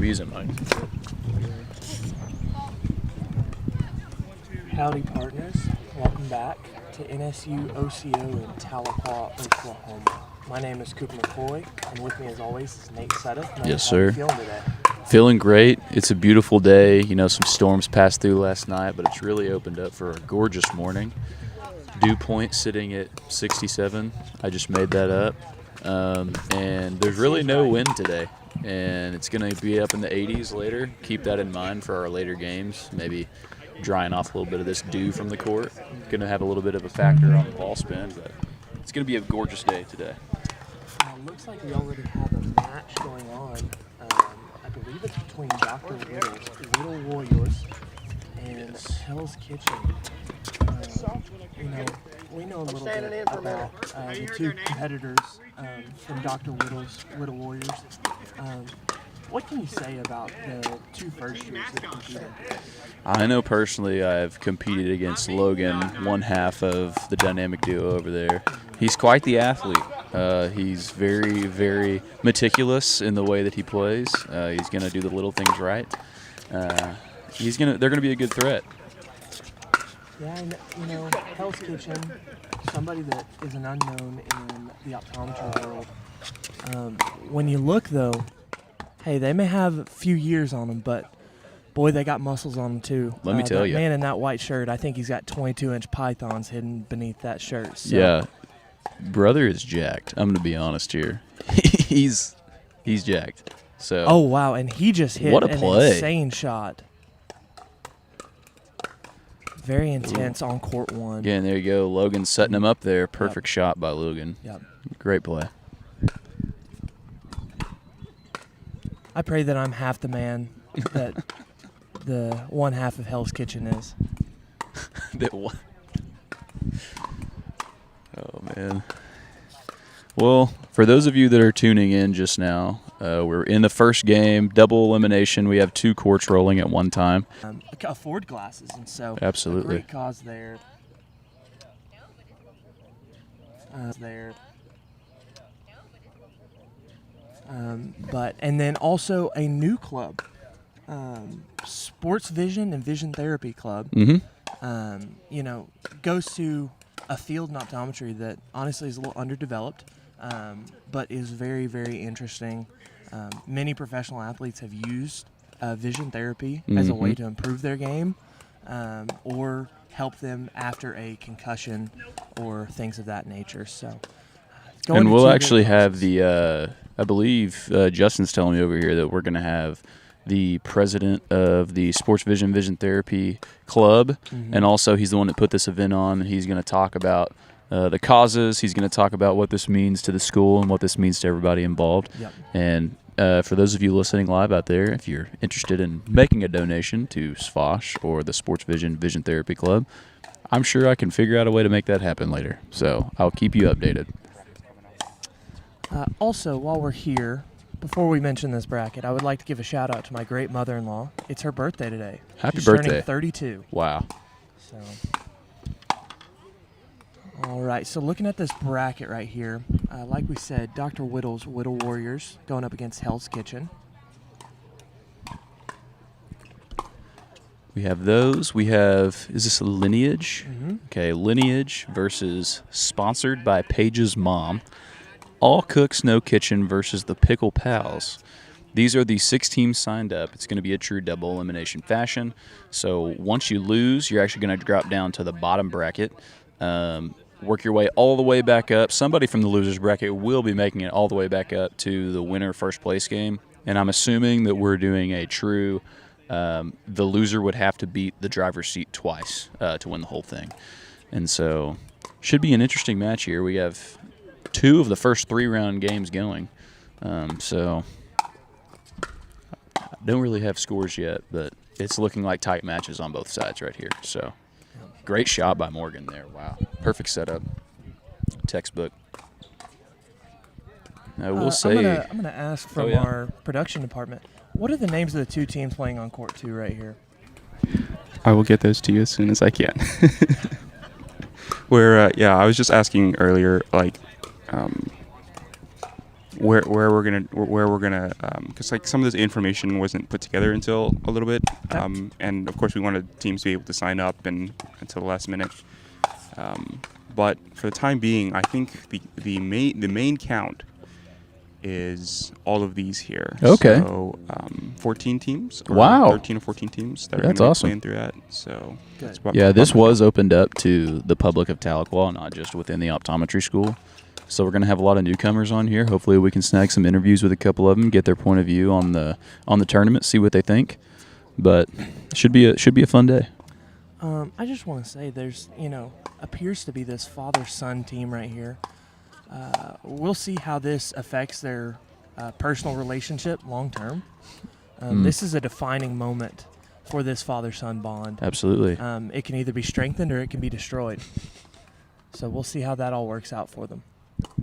music, Mike. Howdy, partners. Welcome back to NSUOCO in Tahlequah, Oklahoma. My name is Cooper McCoy, and with me, as always, is Nate Sudderth. Yes, sir. How are you feeling today? Feeling great. It's a beautiful day. You know, some storms passed through last night, but it's really opened up for a gorgeous morning. Dew point sitting at 67. I just made that up. And there's really no wind today. And it's going to be up in the 80s later. Keep that in mind for our later games. Maybe drying off a little bit of this dew from the court. Going to have a little bit of a factor on the ball spin, but it's going to be a gorgeous day today. Looks like we already have a match going on. I believe it's between Dr. Little Warriors and Hell's Kitchen. You know, we know a little bit about the two competitors from Dr. Little Warriors. What can you say about the two first years that competed? I know personally I've competed against Logan, one half of the dynamic duo over there. He's quite the athlete. He's very, very meticulous in the way that he plays. He's going to do the little things right. They're going to be a good threat. Yeah, and, you know, Hell's Kitchen, somebody that is an unknown in the optometry world. When you look, though, hey, they may have a few years on them, but boy, they got muscles on them too. Let me tell you, man in that white shirt, I think he's got 22-inch pythons hidden beneath that shirt. So. Yeah, brother is jacked. I'm gonna be honest here. he's jacked. So. Oh wow, and he just hit an insane shot. Very intense on court one. Yeah, and there you go. Logan setting him up there. Perfect shot by Logan. Yep. Great play. I pray that I'm half the man that the one half of Hell's Kitchen is. Oh, man. Well, for those of you that are tuning in just now, we're in the first game, double elimination. We have two courts rolling at one time. Afford glasses, and so absolutely a great cause there. And then also a new club, Sports Vision and Vision Therapy Club. Mm-hmm. You know, goes to a field in optometry that honestly is a little underdeveloped, but is very, very interesting. Many professional athletes have used vision therapy as a way to improve their game or help them after a concussion or things of that nature. So, and we'll actually have the, I believe Justin's telling me over here that we're going to have the president of the Sports Vision Therapy Club, and also he's the one that put this event on, and he's going to talk about the causes. He's going to talk about what this means to the school and what this means to everybody involved. Yep. And for those of you listening live out there, if you're interested in making a donation to SVOSH or the Sports Vision Therapy Club, I'm sure I can figure out a way to make that happen later. So I'll keep you updated. Also, while we're here, before we mention this bracket, I would like to give a shout out to my great mother-in-law. It's her birthday today. Happy She's birthday. Turning 32. Wow. So, all right. So looking at this bracket right here, like we said, Dr. Whittle's Whittle Warriors going up against Hell's Kitchen. We have those. We have, is this a Lineage? Mm-hmm. Okay, Lineage versus sponsored by Paige's mom. All Cooks, No Kitchen versus the Pickle Pals. These are the 6 teams signed up. It's going to be a true double elimination fashion. So once you lose, you're actually going to drop down to the bottom bracket. Work your way all the way back up. Somebody from the losers bracket will be making it all the way back up to the winner first place game. And I'm assuming that we're doing a true, the loser would have to beat the driver's seat twice to win the whole thing. And so should be an interesting match here. We have 2 of the first 3 round games going. So I don't really have scores yet, but it's looking like tight matches on both sides right here. So great shot by Morgan there. Wow. Perfect setup. Textbook. I will say. I'm gonna ask from our production department, what are the names of the 2 teams playing on court 2 right here? I will get those to you as soon as I can. I was just asking earlier, like, where we're gonna because like some of this information wasn't put together until a little bit, and of course we wanted teams to be able to sign up until the last minute. But for the time being, I think the main count is all of these here. Okay. So 14 teams. Or Wow. 13 or 14 teams that are That's going to be awesome. playing through that. So Good. that's about- Yeah, this about my was count. opened up to the public of Tahlequah, not just within the optometry school. So we're going to have a lot of newcomers on here. Hopefully we can snag some interviews with a couple of them, get their point of view on the tournament, see what they think. But it should be a fun day. I just want to say there's, appears to be this father-son team right here. We'll see how this affects their personal relationship long term. This is a defining moment for this father-son bond. Absolutely. It can either be strengthened or it can be destroyed. So we'll see how that all works out for them.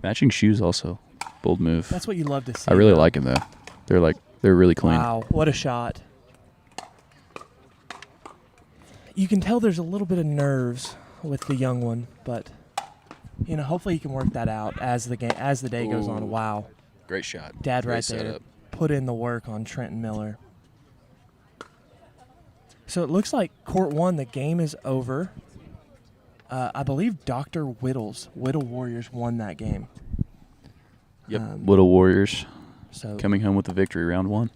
Matching shoes also. Bold move. That's what you love to see. I really though. like them though. They're really clean. Wow, what a shot. You can tell there's a little bit of nerves with the young one, but hopefully you can work that out as the day goes on. Ooh. Wow. Great shot. Dad Great right there setup. put in the work on Trenton Miller. So it looks like court 1, the game is over. I believe Dr. Whittle Warriors won that game. Yep. Little Warriors So coming home with the victory, round 1.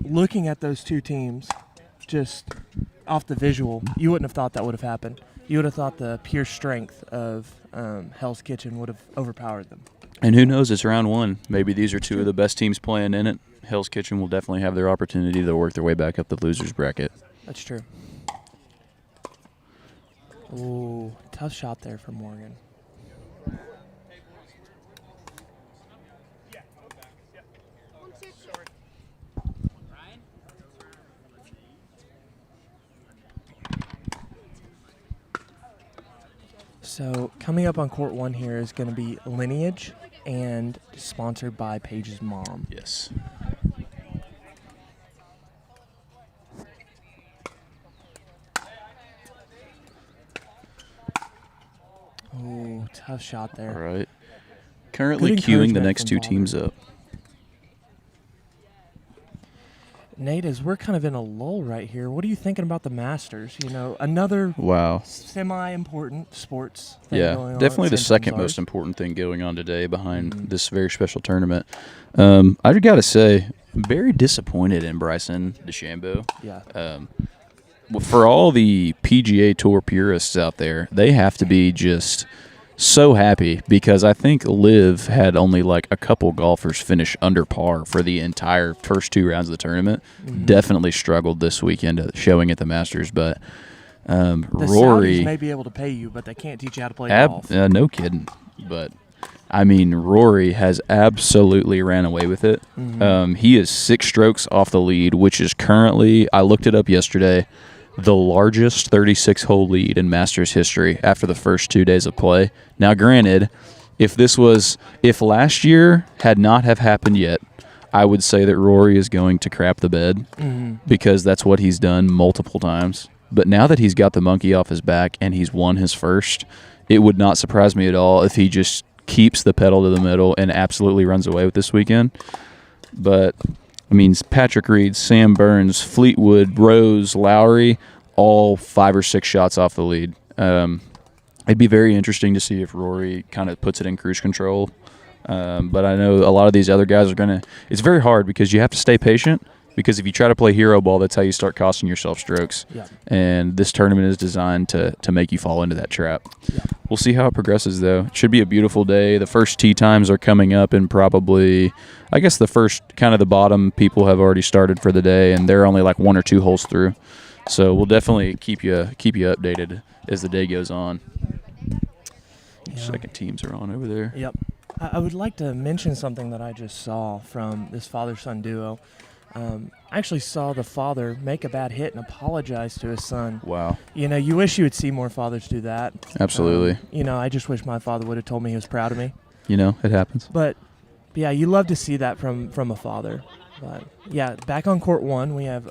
looking at those two teams, just off the visual, you wouldn't have thought that would have happened. You would have thought the pure strength of Hell's Kitchen would have overpowered them. And who knows, it's round 1. Maybe these are two of the best teams playing in it. Hell's Kitchen will definitely have their opportunity to work their way back up the losers bracket. That's true. Ooh, tough shot there for Morgan. So coming up on court 1 here is going to be Lineage and sponsored by Paige's mom. Yes. Ooh, tough shot there. All right. Currently Good queuing the encouragement next from two Bobby. teams up. Nate, as we're kind of in a lull right here, what are you thinking about the Masters? Another Wow. semi-important sports thing Yeah, going on definitely at the St. second Thomas most Ours. important thing going on today behind Mhm. this very special tournament. I've got to say, very disappointed in Bryson DeChambeau. Yeah. For all the PGA Tour purists out there, they have to be just so happy because I think Liv had only like a couple golfers finish under par for the entire first 2 rounds of the tournament. Mhm. Definitely struggled this weekend showing at the Masters, but The Rory Saudis may be able to pay you, but they can't teach you how to play golf. no kidding. But I mean, Rory has absolutely ran away with it. Mhm. He is 6 strokes off the lead, which is currently, I looked it up yesterday, the largest 36-hole lead in Masters history after the first 2 days of play. Now, granted, if last year had not have happened yet, I would say that Rory is going to crap the bed Mhm. because that's what he's done multiple times. But now that he's got the monkey off his back and he's won his first, it would not surprise me at all if he just keeps the pedal to the middle and absolutely runs away with this weekend. But I mean, Patrick Reed, Sam Burns, Fleetwood, Rose, Lowry, all 5 or 6 shots off the lead. It'd be very interesting to see if Rory kind of puts it in cruise control. But I know a lot of these other guys are going to – it's very hard because you have to stay patient because if you try to play hero ball, that's how you start costing yourself strokes. Yeah. And this tournament is designed to make you fall into that trap. Yeah. We'll see how it progresses, though. It should be a beautiful day. The first tee times are coming up in probably – I guess the first kind of the bottom people have already started for the day, and they're only like 1 or 2 holes through. So we'll definitely keep you updated as the day goes on. Yeah. Second teams are on over there. Yep. I would like to mention something that I just saw from this father-son duo. I actually saw the father make a bad hit and apologize to his son. Wow. You wish you would see more fathers do that. Absolutely. I just wish my father would have told me he was proud of me. It happens. But, yeah, you love to see that from a father. But, yeah, back on court 1, we have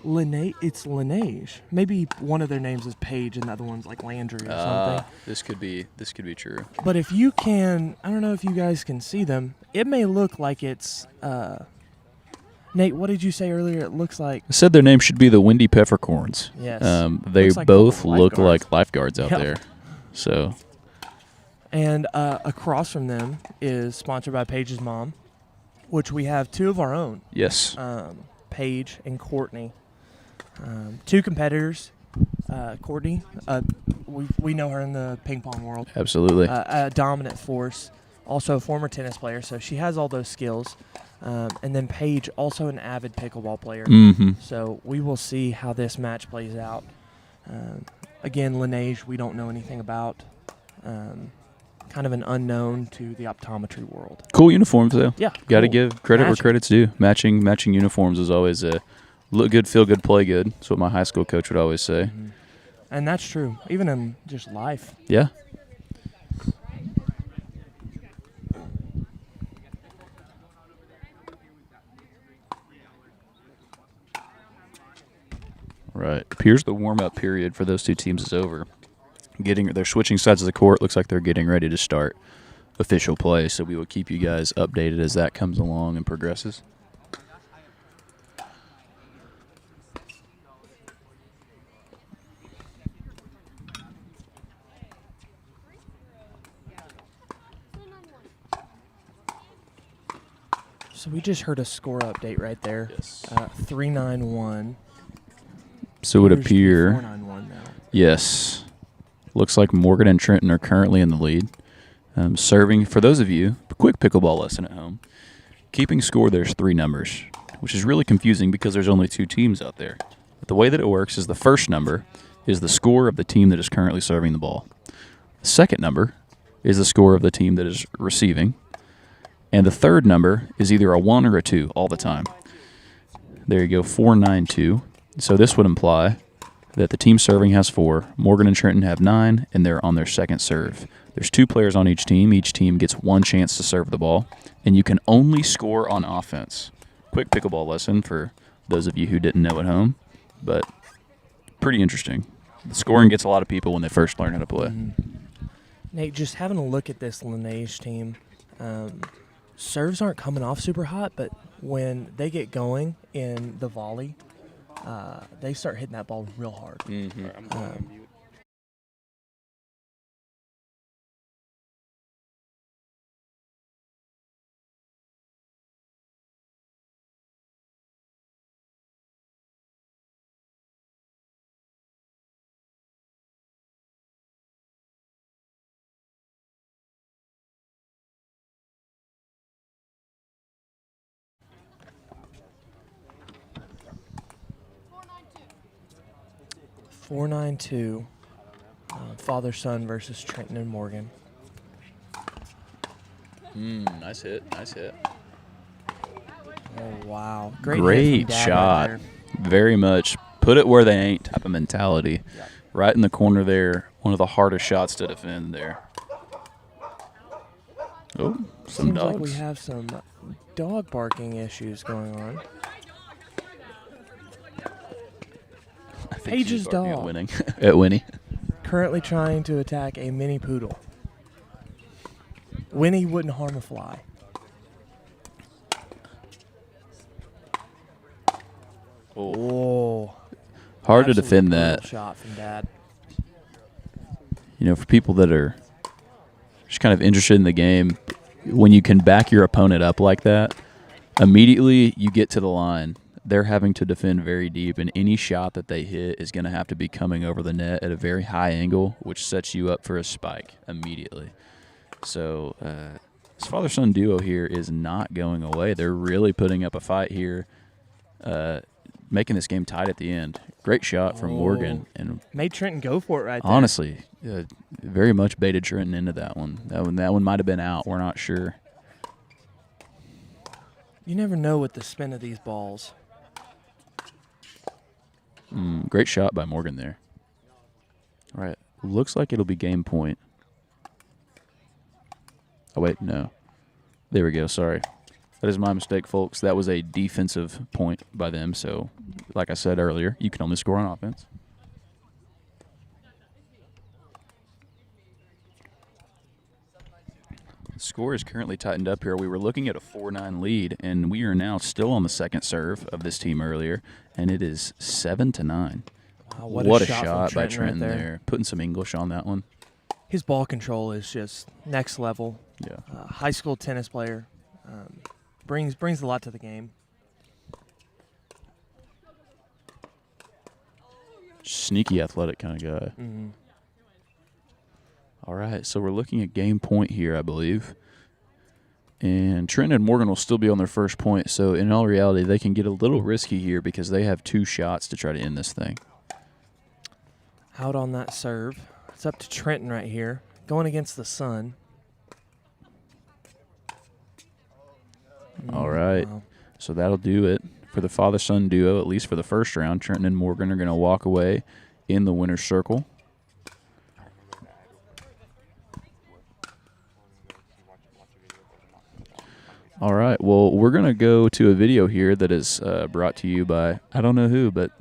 It's Laneige. Maybe one of their names is Paige and the other one's like Landry or something. This could be true. But if you can, I don't know if you guys can see them. It may look like it's Nate, what did you say earlier? It looks like I said their name should be the Windy Peppercorns. Yes. They Looks like both lifeguards. look like lifeguards out Yep. there. So And across from them is sponsored by Paige's mom, which we have two of our own, yes, Paige and Courtney. Two competitors. Courtney, we know her in the ping pong world. absolutely. A dominant force, also a former tennis player, so she has all those skills. And then Paige, also an avid pickleball player. Mm-hmm. So we will see how this match plays out. Again, Laneige, we don't know anything about. Kind of an unknown to the optometry world. Cool uniforms though. Yeah, Got to cool. give credit where Matching. credit's due. Matching uniforms is always a look good, feel good, play good. That's what my high school coach would always say. Mm-hmm. And that's true, even in just life. Yeah. Right. Appears the warm-up period for those two teams is over. They're switching sides of the court. Looks like they're getting ready to start official play. So we will keep you guys updated as that comes along and progresses. So we just heard a score update right there. Yes. 3-9-1. So it would Appears to be appear, 4-9-1 now. yes, looks like Morgan and Trenton are currently in the lead. Serving, for those of you, a quick pickleball lesson at home. Keeping score, there's 3 numbers, which is really confusing because there's only 2 teams out there. But the way that it works is the first number is the score of the team that is currently serving the ball. The second number is the score of the team that is receiving. And the third number is either a 1 or a 2 all the time. There you go, 4-9-2. So this would imply that the team serving has 4, Morgan and Trenton have 9, and they're on their second serve. There's 2 players on each team. Each team gets 1 chance to serve the ball, and you can only score on offense. Quick pickleball lesson for those of you who didn't know at home, but pretty interesting. The scoring gets a lot of people when they first learn how to play. Nate, just having a look at this Laneige team, serves aren't coming off super hot, but when they get going in the volley, they start hitting that ball real hard. Mm-hmm. I'm going on mute. Four 4-9-2. Father-son versus Trenton and Morgan. Nice hit. Nice hit. Oh, wow. Hit from Great Dad shot. right Very much put it where they ain't type of mentality. Yeah. Right in the corner there. One of the hardest shots to defend there. Oh, some Seems dogs. like we have some dog barking issues going on. I think Paige's she's barking dog. At winning. At Winnie. Currently trying to attack a mini poodle. Winnie wouldn't harm a fly. Oh, Hard to absolute defend brutal that. shot from Dad. You know, for people that are just kind of interested in the game, when you can back your opponent up like that, immediately you get to the line. They're having to defend very deep, and any shot that they hit is going to have to be coming over the net at a very high angle, which sets you up for a spike immediately. So this father-son duo here is not going away. They're really putting up a fight here, making this game tight at the end. Great shot from Morgan, and Made Trenton go for it right there. honestly, very much baited Trenton into that one. That one might have been out. We're not sure. You never know with the spin of these balls. Great shot by Morgan there. All right. Looks like it'll be game point. Oh, wait, no. There we go. Sorry. That is my mistake, folks. That was a defensive point by them. So, like I said earlier, you can only score on offense. The score is currently tightened up here. We were looking at a 4-9 lead, and we are now still on the second serve of this team earlier, and it is 7-9. Wow, what a shot shot from by Trenton Trenton right there. Putting some English on that one. His ball control is just next level. Yeah. High school tennis player. Brings a lot to the game. Sneaky athletic kind of guy. Mm-hmm. All right, so we're looking at game point here, I believe. And Trenton and Morgan will still be on their first point, so in all reality, they can get a little risky here because they have 2 shots to try to end this thing. Out on that serve. It's up to Trenton right here, going against the Sun. All right, Wow. so that'll do it for the father-son duo, at least for the first round. Trenton and Morgan are going to walk away in the winner's circle. All right, well, we're going to go to a video here that is brought to you by, I don't know who, but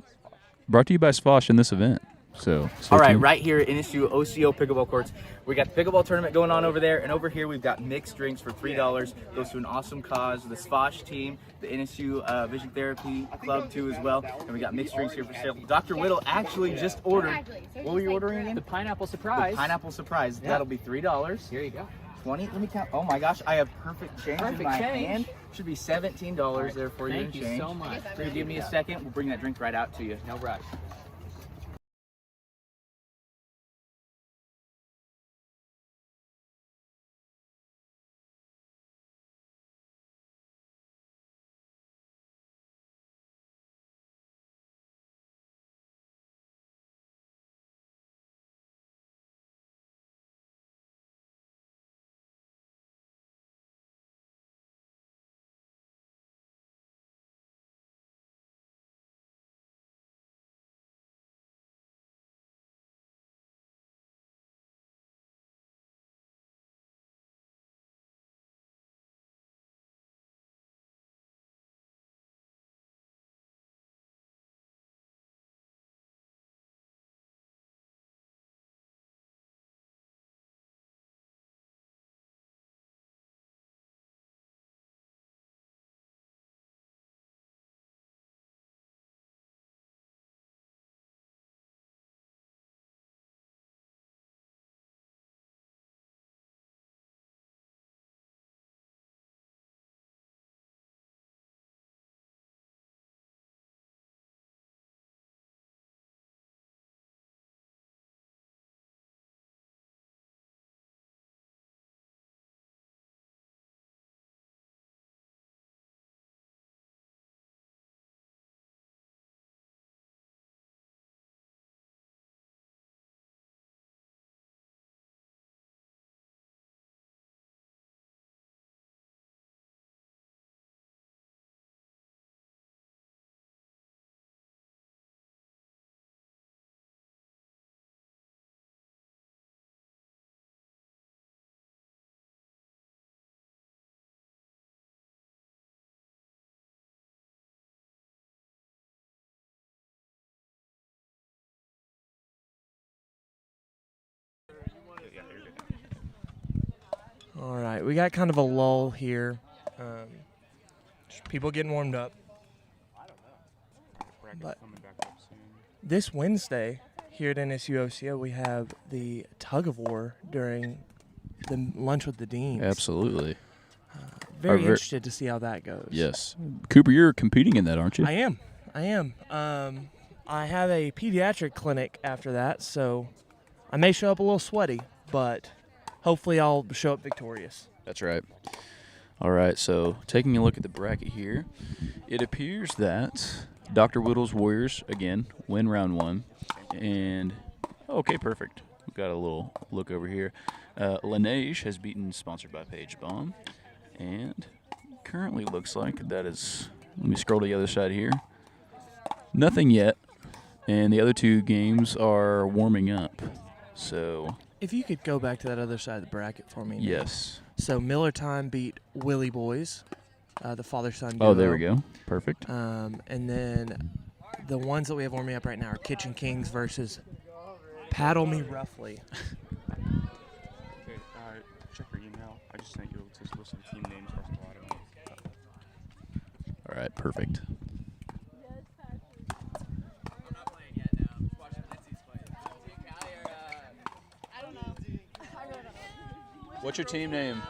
brought to you by SVOSH in this event. So, all right, right here at NSUOCO pickleball courts, we got the pickleball tournament going on over there, and over here we've got mixed drinks for $3. Goes to an awesome cause, the SVOSH team, the NSU Vision Therapy Club too as well, and we got mixed drinks here for sale. Dr. Whittle actually just ordered. What were you ordering again? The pineapple surprise. The pineapple surprise. Yeah. That'll be $3. Here you go. 20. Let me count. Oh my gosh, I have perfect change in my hand. Should be $17 there for you in Thank you change. so much. So give me a second. We'll bring that drink right out to you. No rush. All right, we got kind of a lull here. People getting warmed up. But this Wednesday here at NSUOCO, we have the tug of war during the lunch with the deans. Absolutely. Very interested to see how that goes. Yes. Cooper, you're competing in that, aren't you? I am. I have a pediatric clinic after that, so I may show up a little sweaty, but hopefully I'll show up victorious. That's right. All right, so taking a look at the bracket here, it appears that Dr. Whittle's Warriors, again, win round 1. And, okay, perfect. We've got a little look over here. Laneige has beaten Sponsored by Paige Baum. And currently looks like that is, let me scroll to the other side here. Nothing yet. And the other 2 games are warming up. So, if you could go back to that other side of the bracket for me. Yes. So Miller Time beat Willie Boys. the father-son duo. Oh, there we go. Perfect. And then the ones that we have warming up right now are Kitchen Kings versus Paddle Me Roughly. Okay, check your email. I just sent you a list of the team names across the bottom. All right, perfect. What's your team name?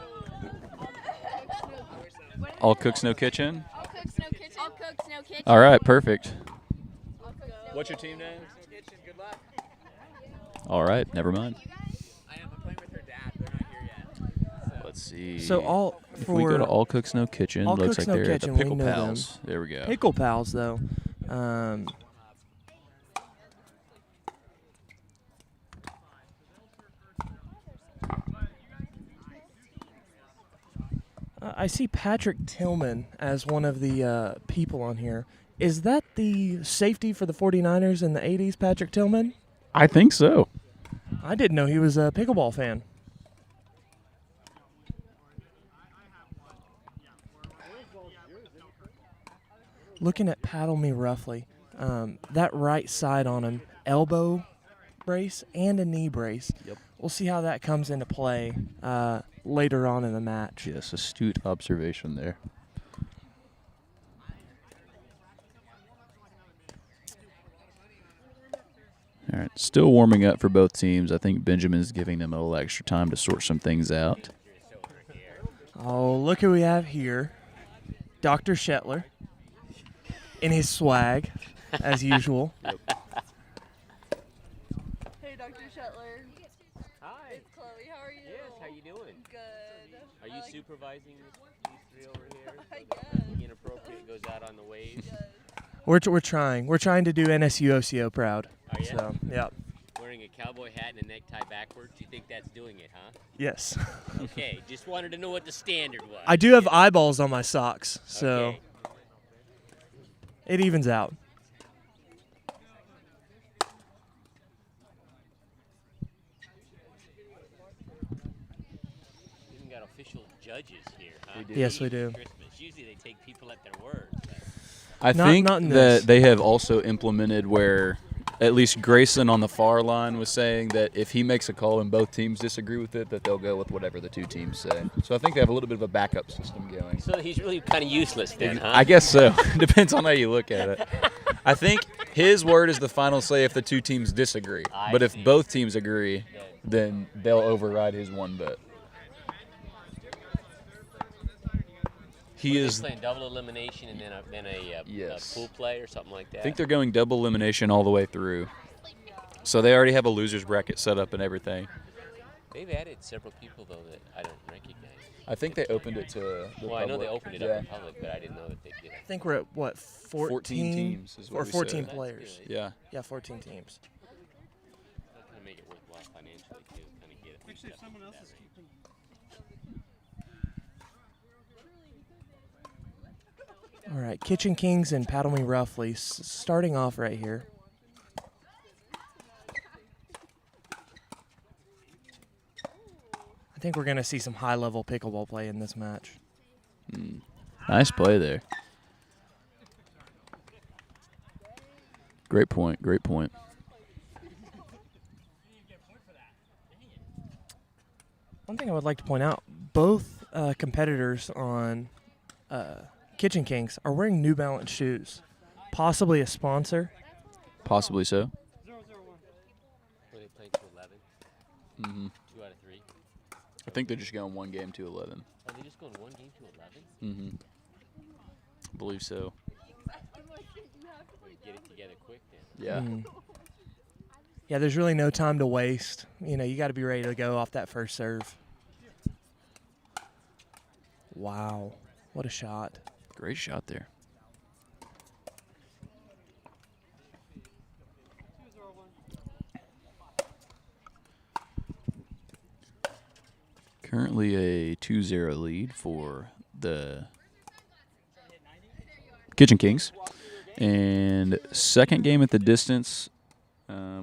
All Cooks No Kitchen? All cooks, no kitchen. All cooks, no kitchen. All right, perfect. What's your team name? Kitchen, good luck. All right, never mind. I am. I'm playing with her dad. They're not here yet. Let's see. So all if we go for to All Cooks No Kitchen, All looks Cooks like No they're at the Kitchen, we Pickle know them. Pals. There we go. Pickle Pals, though. I see Patrick Tillman as one of the people on here. Is that the safety for the 49ers in the 80s, Patrick Tillman? I think so. I didn't know he was a pickleball fan. Looking at Paddle Me Roughly, that right side on him, elbow brace and a knee brace. Yep. We'll see how that comes into play later on in the match. Yes, astute observation there. All right, still warming up for both teams. I think Benjamin's giving them a little extra time to sort some things out. Oh, look who we have here. Dr. Shetler in his swag, as usual. Hey, Dr. Shetler. Hi. It's Chloe. How are you? Yes, how you doing? Good. Are you supervising these three over here? I guess. Nothing inappropriate goes out on the waves. We're trying. We're trying to do NSUOCO proud. Are you? So, yeah. Wearing a cowboy hat and a necktie backwards. You think that's doing it, huh? Yes. Okay, just wanted to know what the standard was. I do have eyeballs on my socks, so Okay. it evens out. We even got official judges here, huh? We do. Yes, we do. Christmas. Usually they take people at their word. I Not- think not in this. that they have also implemented where at least Grayson on the far line was saying that if he makes a call and both teams disagree with it, that they'll go with whatever the two teams say. So I think they have a little bit of a backup system going. So he's really kind of useless then, huh? I guess so. Depends on how you look at it. I think his word is the final say if the two teams disagree. I But if see. both teams agree, then they'll override his one vote. He They're is. playing double elimination and then a Yes. pool play or something like that. I think they're going double elimination all the way through. So they already have a loser's bracket set up and everything. They've added several people though that I don't recognize. I think they opened it to the Well, I know they public. opened it up in public, but I didn't know that they did it. I think we're at, what, 14 teams is what or we 14 said. players. Yeah. Yeah, 14 teams. That's gonna make it worthwhile financially too. Kind of get it. Actually, if someone else is keeping. All right, Kitchen Kings and Paddle Me Roughly starting off right here. I think we're going to see some high-level pickleball play in this match. Nice play there. Great point. Great point. One thing I would like to point out, both competitors on Kitchen Kings are wearing New Balance shoes. Possibly a sponsor. Possibly so. Were they playing to 11? Mm-hmm. 2 out of 3. I think they're just going one game to 11. Are they just going one game to 11? Mm-hmm. I believe so. We get it together quick then. Yeah. Yeah, there's really no time to waste. You know, you got to be ready to go off that first serve. Wow. What a shot. Great shot there. Currently a 2-0 lead for the Kitchen Kings. And second game at the distance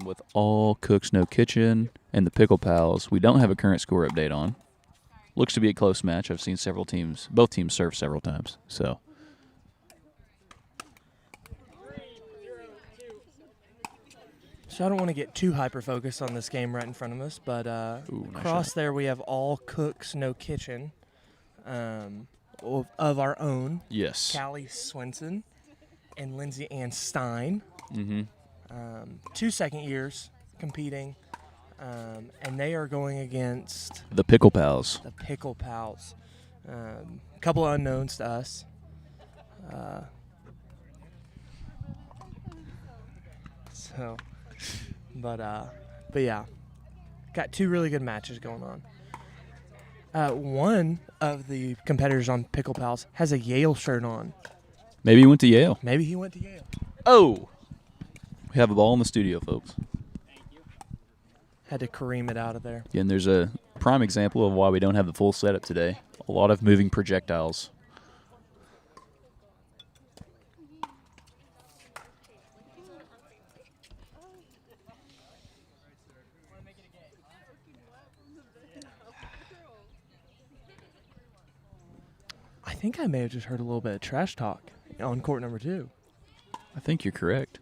with All Cooks No Kitchen and the Pickle Pals. We don't have a current score update on. looks to be a close match. I've seen both teams serve several times. So So I don't want to get too hyper-focused on this game right in front of us, but Ooh, nice across shot. there we have all cooks, no kitchen, of our own. yes. Callie Swenson and Lindsay Ann Stein. Mm-hmm. 2 second years competing, and they are going against The Pickle Pals. the Pickle Pals. A couple of unknowns to us. But yeah, got 2 really good matches going on. One of the competitors on Pickle Pals has a Yale shirt on. Maybe he went to Yale. Maybe he went to Yale. Oh, we have a ball in the studio, folks. Had to Kareem it out of there. And there's a prime example of why we don't have the full setup today. A lot of moving projectiles. I think I may have just heard a little bit of trash talk on court number 2. I think you're correct.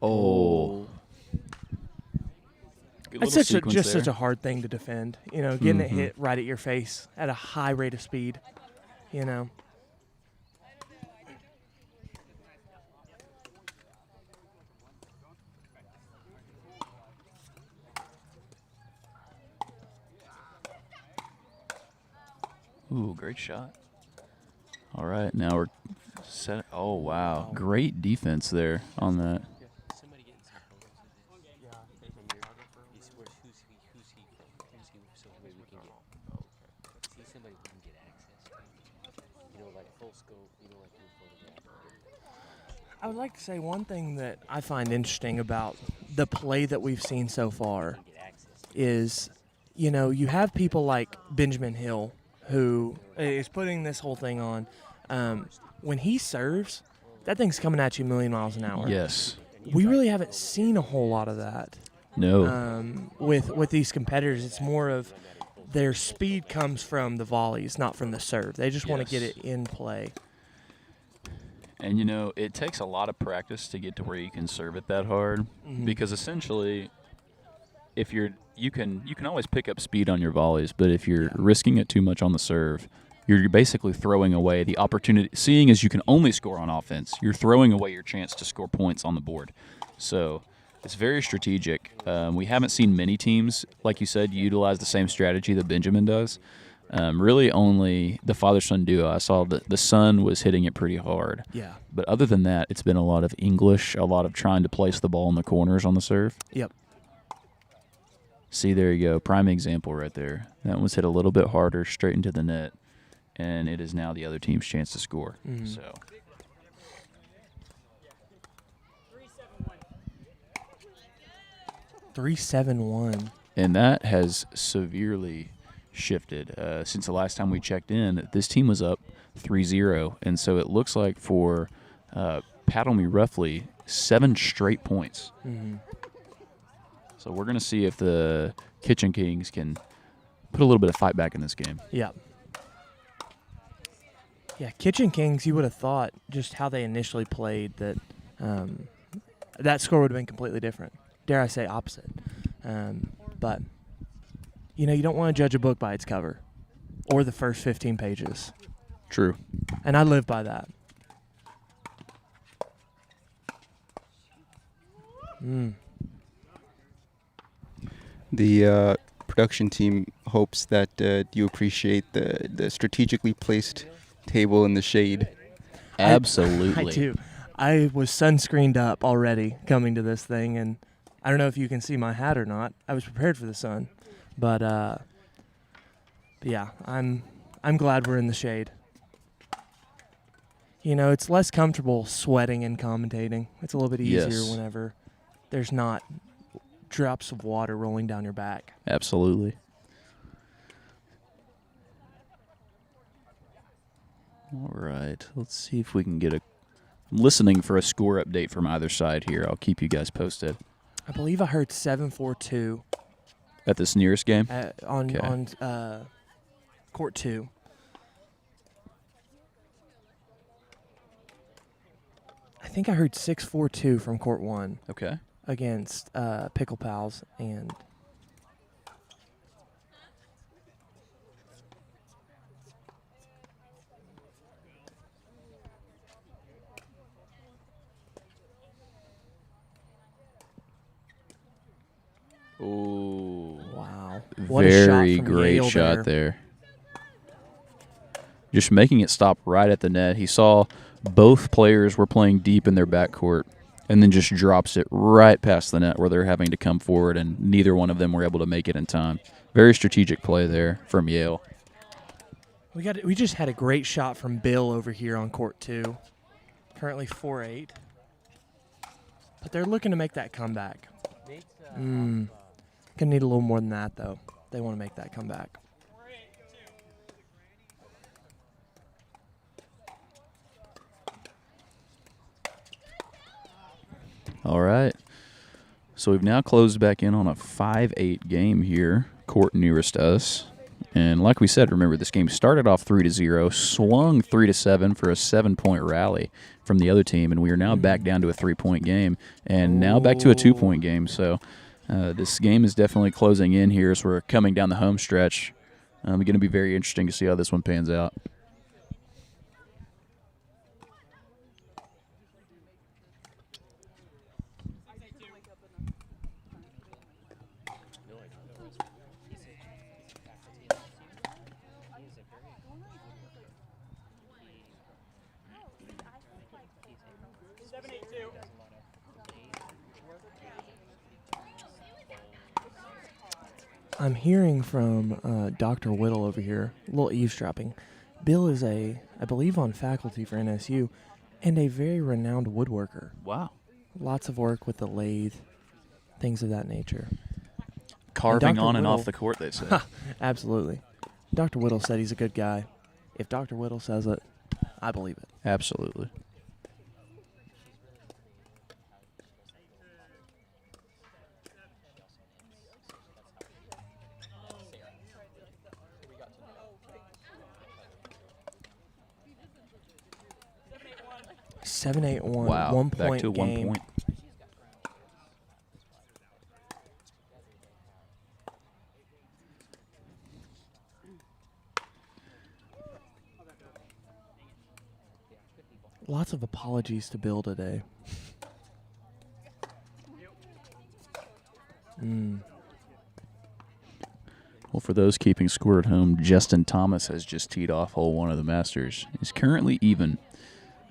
Oh. Good That's little sequence just there. such a hard thing to defend. You know, getting it Mhm. hit right at your face at a high rate of speed. You know. Ooh, great shot. All right, now we're set. Oh, wow. Great defense there on that. Somebody getting some photos of this. Yeah. From your who's he so maybe we can get see somebody we can get access to. You know, like full scope, you know, like you photograph. I would like to say one thing that I find interesting about the play that we've seen so far Get access to. is, you know, you have people like Benjamin Hill who is putting this whole thing on. When he serves, that thing's coming at you a million miles an hour. Yes. We really haven't seen a whole lot of that. No. With these competitors, it's more of their speed comes from the volleys, not from the serve. They just want to get Yes. it in play. And, you know, it takes a lot of practice to get to where you can serve it that hard. Because essentially, if you can always pick up speed on your volleys, but if you're risking it too much on the serve, you're basically throwing away the opportunity. Seeing as you can only score on offense, you're throwing away your chance to score points on the board. So it's very strategic. We haven't seen many teams, like you said, utilize the same strategy that Benjamin does. Really only the father-son duo. I saw that the son was hitting it pretty hard. Yeah. But other than that, it's been a lot of English, a lot of trying to place the ball in the corners on the serve. Yep. See, there you go. Prime example right there. That was hit a little bit harder, straight into the net, and it is now the other team's chance to score. So 3-7-1. and that has severely shifted since the last time we checked in. This team was up 3-0, and so it looks like for Paddle Me Roughly, 7 straight points. So we're going to see if the Kitchen Kings can put a little bit of fight back in this game. Yep. Yeah, Kitchen Kings, you would have thought just how they initially played that that score would have been completely different. Dare I say opposite. But, you know, you don't want to judge a book by its cover or the first 15 pages. True. And I live by that. The production team hopes that you appreciate the strategically placed table in the shade. Absolutely. I do. I was sunscreened up already coming to this thing, and I don't know if you can see my hat or not. I was prepared for the sun, but yeah, I'm glad we're in the shade. You know, it's less comfortable sweating and commentating. It's a little bit easier Yes. whenever there's not drops of water rolling down your back. Absolutely. All right. Let's see if we can get I'm listening for a score update from either side here. I'll keep you guys posted. I believe I heard 7-4-2 At this nearest game? on Okay. on court 2. I think I heard 6-4-2 from court 1 Okay. against Pickle Pals and Ooh. wow. What a Very shot from great Yale shot there. Just making it stop right at the net. He saw both players were playing deep in their backcourt and then just drops it right past the net where they're having to come forward, and neither one of them were able to make it in time. Very strategic play there from Yale. We just had a great shot from Bill over here on court 2. Currently 4-8. But they're looking to make that comeback. Gonna need a little more than that though. They want to make that comeback. All right. So we've now closed back in on a 5-8 game here, court nearest us. And like we said, remember, this game started off 3-0, swung 3-7 for a 7-point rally from the other team, and we are now back down to a 3-point game and now back to a 2-point game. So this game is definitely closing in here as we're coming down the home stretch. It's going to be very interesting to see how this one pans out. I'm hearing from Dr. Whittle over here, a little eavesdropping. Bill is I believe on faculty for NSU, and a very renowned woodworker. Wow. Lots of work with the lathe, things of that nature. Carving Dr. on and Whittle- off the court, they say. Absolutely. Dr. Whittle said he's a good guy. If Dr. Whittle says it, I believe it. Absolutely. Seven, 8, 1. Wow. 1 Back point to game. 1 point. Lots of apologies to Bill today. Well, for those keeping score at home, Justin Thomas has just teed off hole 1 of the Masters. He's currently even.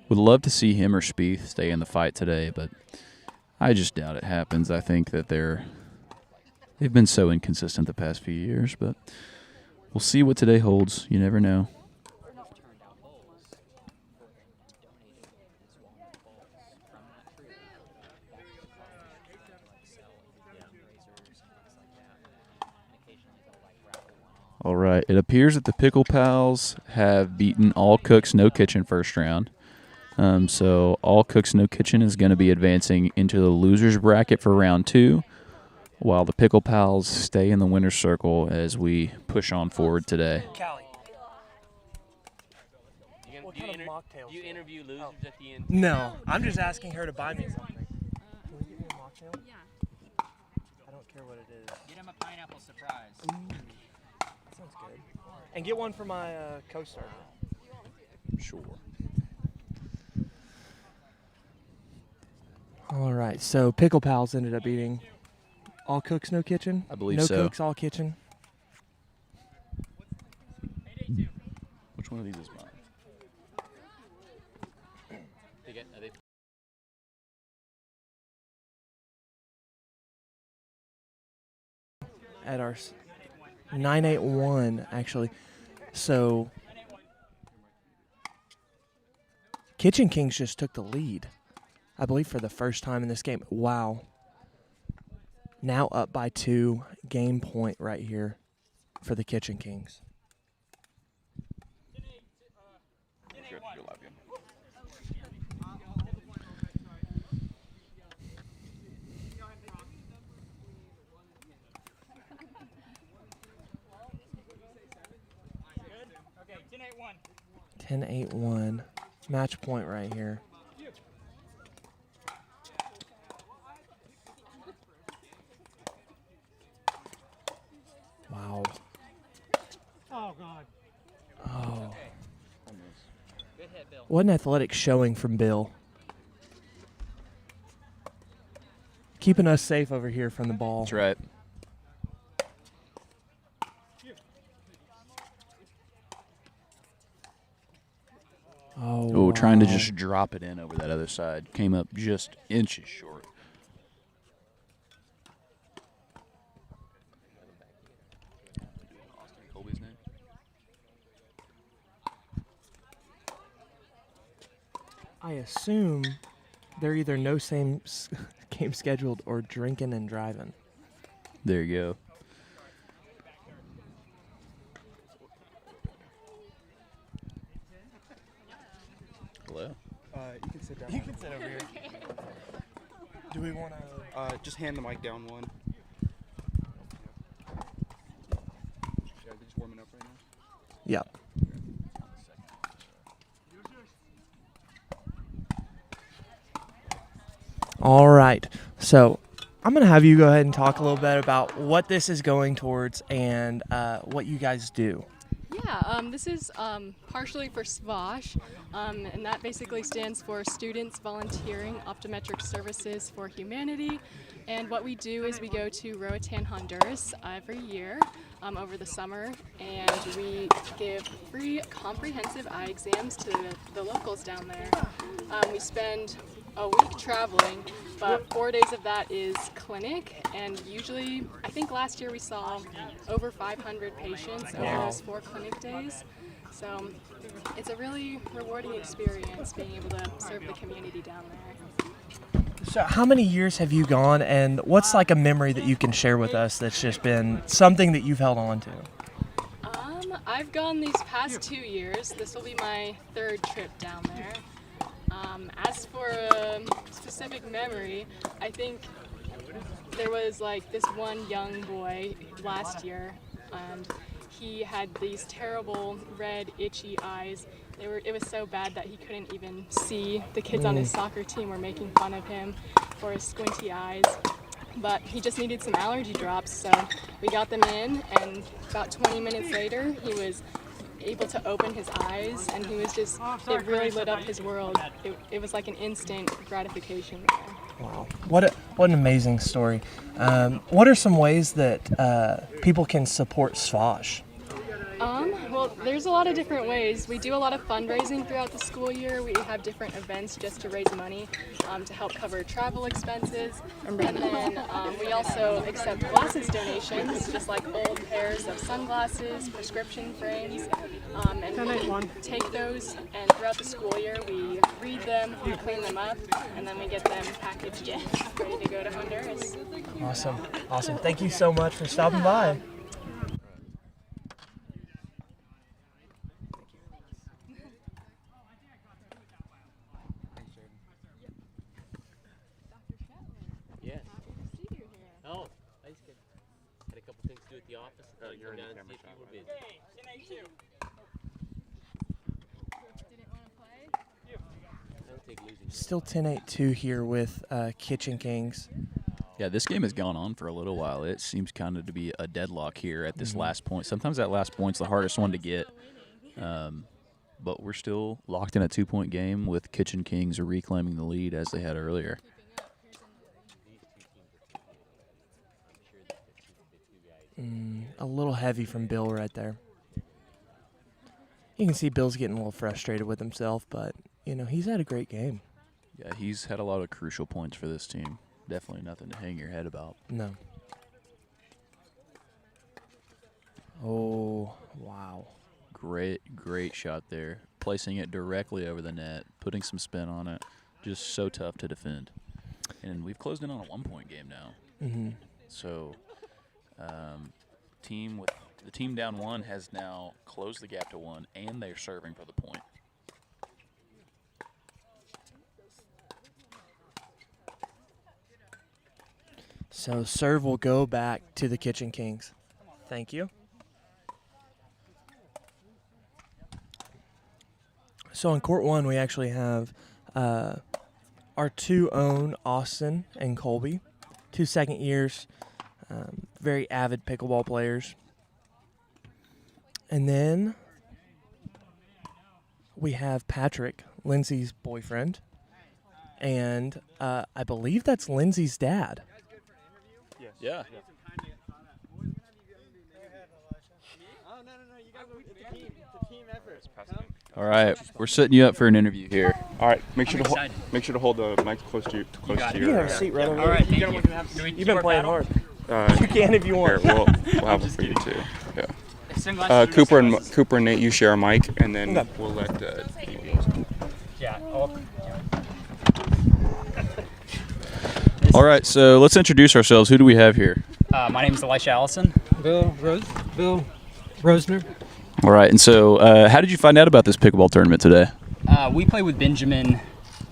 Would love to see him or Spieth stay in the fight today, but I just doubt it happens. I think that they've been so inconsistent the past few years, but we'll see what today holds. You never know. All right. It appears that the Pickle Pals have beaten All Cooks No Kitchen first round. So All Cooks No Kitchen is going to be advancing into the losers bracket for round 2, while the Pickle Pals stay in the winner's circle as we push on forward today. Callie. Do you interview losers at the end? No, I'm just asking her to buy me something. Can we get me a mocktail? Yeah. I don't care what it is. Get him a pineapple surprise. That sounds good. And get one for my co-star. Sure. All right, so Pickle Pals ended up beating All Cooks No Kitchen. I believe no so. No Cooks All Kitchen. Which one of these is mine? Are they At our 981 actually. So Kitchen Kings just took the lead, I believe, for the first time in this game. Wow. Now up by 2, game point right here for the Kitchen Kings. 10-8-1. Match point right here. Wow. Oh, God. Oh. What an athletic showing from Bill. Keeping us safe over here from the ball. That's right. Oh, Trying to wow. just drop it in over that other side. Came up just inches short. Colby's name? I assume they're either no same game scheduled or drinking and driving. There you go. Hello. You can sit down. You can sit over here. Do we want to? Just hand the mic down one. Yeah, they're just warming up right now. Yeah. All right. So I'm going to have you go ahead and talk a little bit about what this is going towards and what you guys do. Yeah, this is partially for SVOSH, and that basically stands for Students Volunteering Optometric Services for Humanity. And what we do is we go to Roatan, Honduras every year over the summer, and we give free comprehensive eye exams to the locals down there. We spend a week traveling, but 4 days of that is clinic, and usually, I think last year we saw over 500 patients over those 4 clinic days. So it's a really rewarding experience being able to serve the community down there. So how many years have you gone, and what's like a memory that you can share with us that's just been something that you've held on to? I've gone these past 2 years. This will be my 3rd trip down there. As for a specific memory, I think there was like this one young boy last year, and he had these terrible red itchy eyes. It was so bad that he couldn't even see. The kids on his soccer team were making fun of him for his squinty eyes. But he just needed some allergy drops, so we got them in, and about 20 minutes later, he was able to open his eyes, and he was just, it really lit up his world. It was like an instant gratification there. Wow, what an amazing story. What are some ways that people can support SVOSH? Well, there's a lot of different ways. We do a lot of fundraising throughout the school year. We have different events just to raise money to help cover travel expenses. And then we also accept glasses donations, just like old pairs of sunglasses, prescription frames. And we take those, and throughout the school year, we read them, we clean them up, and then we get them packaged in, ready to go to Honduras. Awesome. Thank you so much for stopping by. Yes. Oh, I just had a couple things to do at the office. You're down and see if you were busy. Didn't want to play? I don't take losing. Still 10-8-2 here with Kitchen Kings. Yeah, this game has gone on for a little while. It seems kind of to be a deadlock here at this last point. Sometimes that last point's the hardest one to get. But we're still locked in a 2-point game with Kitchen Kings reclaiming the lead as they had earlier. A little heavy from Bill right there. You can see Bill's getting a little frustrated with himself, but, he's had a great game. Yeah, he's had a lot of crucial points for this team. Definitely nothing to hang your head about. No. Oh, wow. Great shot there. Placing it directly over the net, putting some spin on it. Just so tough to defend. And we've closed in on a 1-point game now. Mm-hmm. So, the team down 1 has now closed the gap to 1, and they're serving for the point. So serve will go back to the Kitchen Kings. Thank you. So on court one, we actually have our two own Austin and Colby, 2 second years, very avid pickleball players. And then we have Patrick, Lindsay's boyfriend, and I believe that's Lindsay's dad. Yeah. All right, we're setting you up for an interview here. All right, make sure to hold the mic close to You your. have a seat right over All there. right, thank you. You've been playing hard. Uh, You can if you Here, want. we'll have it for you too. Yeah. Cooper and Nate, you share a mic, and then Okay. we'll let. Yeah. All right, so let's introduce ourselves. Who do we have here? My name is Elisha Allison. Bill Rosner. All right, and so how did you find out about this pickleball tournament today? We play with Benjamin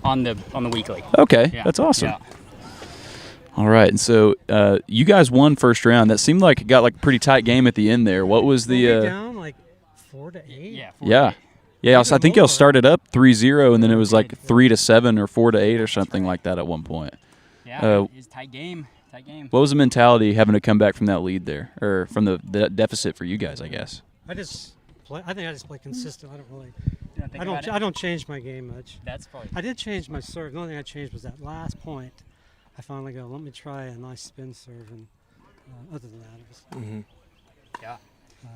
on the weekly. Okay, Yeah. that's awesome. Yeah. All right, and so you guys won first round. That seemed like it got like a pretty tight game at the end there. What was the? Down like 4-8. Yeah. Yeah, I think y'all more. started up 3-0, and then it was like 3-7 or 4-8 or something like that at one point. Yeah. It's a tight game. What was the mentality having to come back from that lead there, or from the deficit for you guys, I guess? I think I just play consistent. I don't really. You don't think I about don't. it? I don't change my game much. That's probably. I did change my serve. The only thing I changed was that last point. I finally go, let me try a nice spin serve, and other than that, it was. Yeah.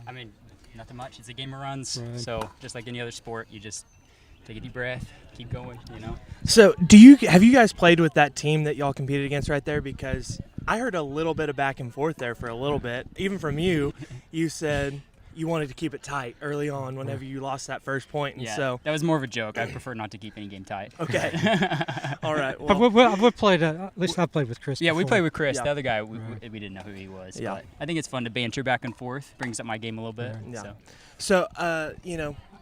I mean, nothing much. It's a game of runs. Right. So just like any other sport, you just take a deep breath, keep going. So, have you guys played with that team that y'all competed against right there? Because I heard a little bit of back and forth there for a little bit. Even from you, you said you wanted to keep it tight early on whenever you lost that first point. And Yeah. so, That was more of a joke. I prefer not to keep any game tight. okay. All right. But Well, we played. At least I played with Chris. Yeah, we before. played with Chris. Yeah. The other guy, we didn't know who he was. Yeah. But I think it's fun to banter back and forth. Brings up my game a little bit. Yeah. So. So,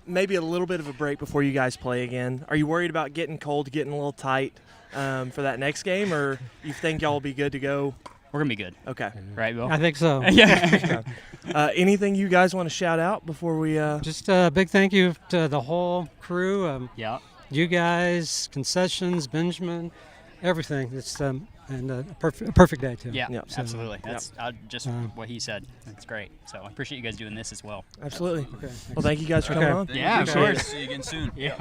maybe a little bit of a break before you guys play again. Are you worried about getting cold, getting a little tight for that next game, or you think y'all will be good to go? We're going to be good. Okay. Right, Bill? I think so. Yeah. Anything you guys want to shout out before we? Just a big thank you to the whole crew. Yeah. You guys, concessions, Benjamin, everything. It's and a perfect day too. Yeah, Yeah. absolutely. That's just what he said. That's great. So I appreciate you guys doing this as well. Absolutely. Okay. Well, thank you guys for coming on. Yeah, of Appreciate course. See you again soon. Yeah.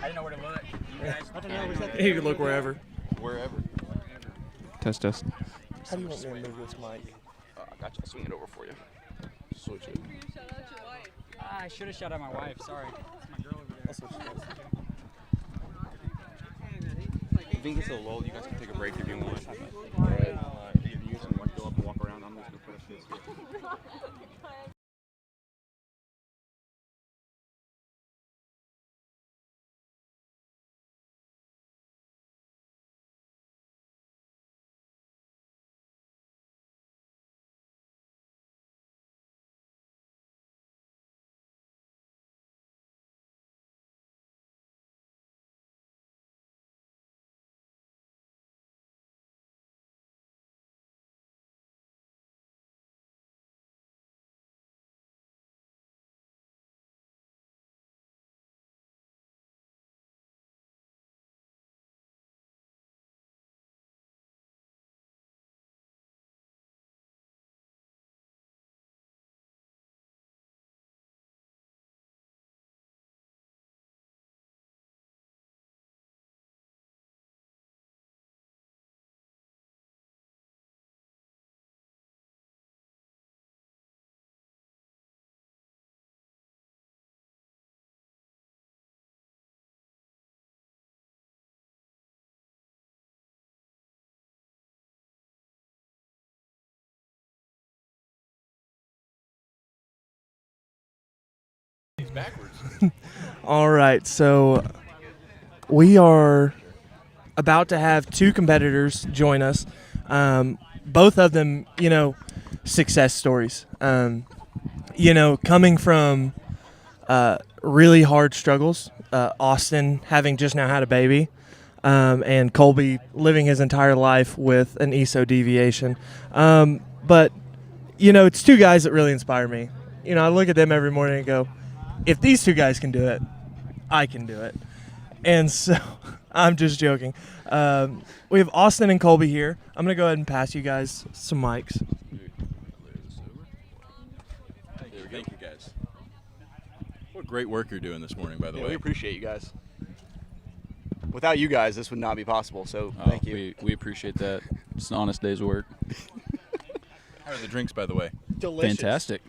I didn't know where to look. You guys, I don't know. Was that You can look wherever. Wherever. Test. How do you want me to move this mic? Gotcha. I'll swing it over for you. Switch it. I should have shot out my wife. Sorry. It's my girl over there. I think it's a lull. You guys can take a break if you want. All right. You can go up and walk around. I'm just gonna put a fist here. All right, so we are about to have two competitors join us. Both of them, success stories. Coming from really hard struggles. Austin having just now had a baby, and Colby living his entire life with an ESO deviation. But it's two guys that really inspire me. I look at them every morning and go, if these two guys can do it, I can do it. And so, I'm just joking. We have Austin and Colby here. I'm going to go ahead and pass you guys some mics. Thank you, guys. What great work you're doing this morning, by the way. We appreciate you guys. Without you guys, this would not be possible, so thank you. We appreciate that. It's an honest day's work. How are the drinks, by the way? Delicious. Fantastic.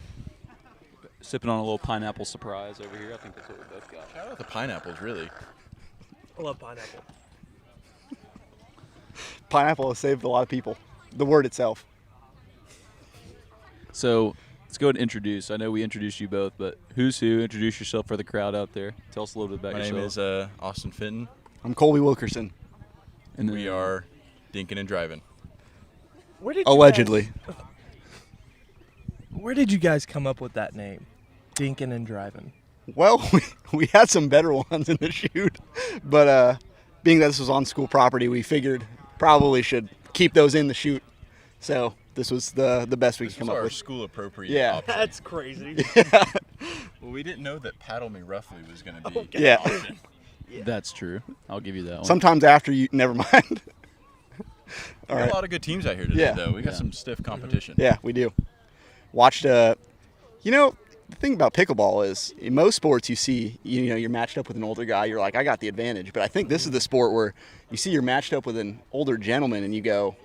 Sipping on a little pineapple surprise over here. I think that's what we both got. Shout out the pineapples, really. I love pineapple. Pineapple has saved a lot of people. The word itself. So let's go ahead and introduce. I know we introduced you both, but who's who? Introduce yourself for the crowd out there. Tell us a little bit about My yourself. name is Austin Fenton. I'm Colby Wilkerson. And then We are dinking and driving. Where did you Allegedly. Where did you guys come up with that name? Dinkin' and Driving. Well, we had some better ones in the shoot, but being that this was on school property, we figured probably should keep those in the shoot. So this was the best we This could was come up our with. school appropriate Yeah. option. That's crazy. Well, we didn't know that Paddle Me Roughly was going to be Yeah. an option. That's true. I'll give you that one. Sometimes after you, never mind. We got a lot of good teams out here today, Yeah. though. We got Yeah. some stiff competition. Yeah, we do. Watched, the thing about pickleball is in most sports you see, you're matched up with an older guy. You're like, I got the advantage. But I think this is the sport where you see you're matched up with an older gentleman and you go,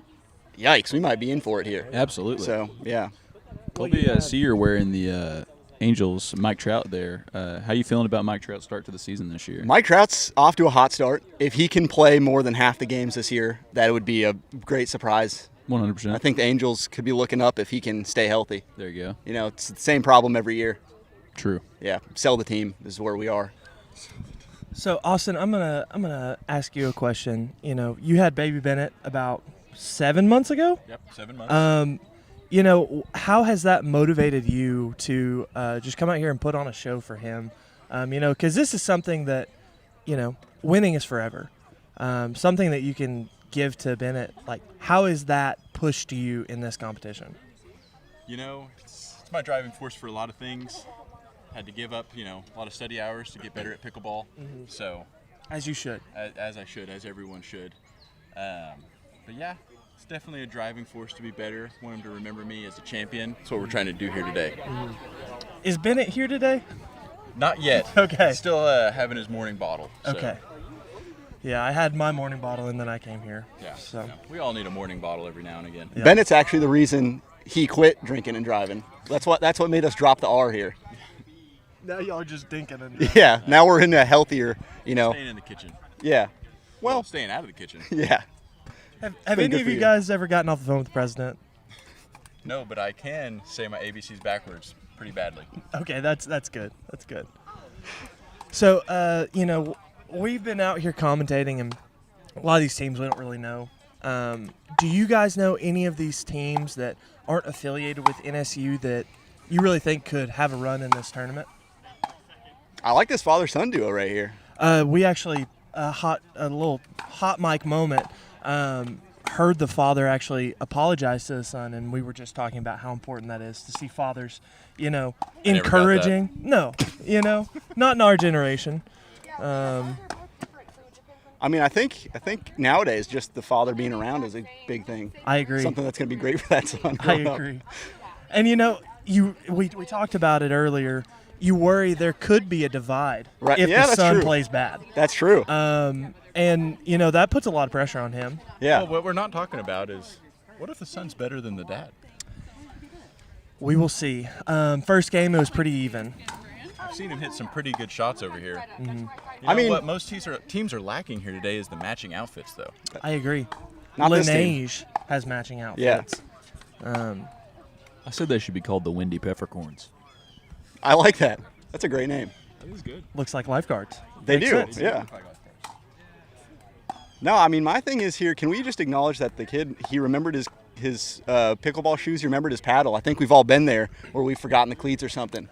yikes, we might be in for it here. Absolutely. So, yeah. Colby, I see you're wearing the Angels Mike Trout there. How you feeling about Mike Trout's start to the season this year? Mike Trout's off to a hot start. If he can play more than half the games this year, that would be a great surprise. 100%. I think the Angels could be looking up if he can stay healthy. There you go. It's the same problem every year. True. Yeah, sell the team is where we are. So Austin, I'm gonna ask you a question. You had baby Bennett about 7 months ago. Yep, 7 months. How has that motivated you to just come out here and put on a show for him? Because this is something that, winning is forever. Something that you can give to Bennett. Like, how has that pushed you in this competition? It's my driving force for a lot of things. Had to give up, a lot of study hours to get better at pickleball. So, As you should. as I should, as everyone should. But yeah, it's definitely a driving force to be better. Want him to remember me as a champion. That's what we're trying to do here today. Is Bennett here today? Not yet. Okay. He's still having his morning bottle. So, Okay. Yeah, I had my morning bottle and then I came here. Yeah. So. We all need a morning bottle every now and again. Yeah. Bennett's actually the reason he quit drinking and driving. That's what made us drop the R here. Now y'all are just dinking and Yeah, now we're in a healthier, Staying in the kitchen. Yeah. Well, Well, staying out of the kitchen. yeah. Have been any good of for you you. guys ever gotten off the phone with the president? No, but I can say my ABCs backwards pretty badly. Okay, that's good. That's good. So, we've been out here commentating, and a lot of these teams we don't really know. Do you guys know any of these teams that aren't affiliated with NSU that you really think could have a run in this tournament? I like this father-son duo right here. We actually a little hot mic moment. Heard the father actually apologize to the son, and we were just talking about how important that is to see fathers, never got encouraging. No, not in our generation. I mean, I think nowadays just the father being around is a big thing. I agree. Something that's going to be great for that son. I growing up. agree. And we talked about it earlier. You worry there could be a divide Right. if Yeah, the that's son true. plays bad. That's true. And that puts a lot of pressure on him. Yeah. Well, what we're not talking about is what if the son's better than the dad? We will see. First game, it was pretty even. I've seen him hit some pretty good shots over here. I mean- what most teams are lacking here today is the matching outfits, though. I agree. Not this team. Laneige has matching Yeah. outfits. I said they should be called the Windy Peppercorns. I like that. That's a great name. That is good. Looks like lifeguards. They Makes do. sense. Yeah. No, I mean, my thing is here, can we just acknowledge that the kid, he remembered his pickleball shoes, he remembered his paddle. I think we've all been there where we've forgotten the cleats or something,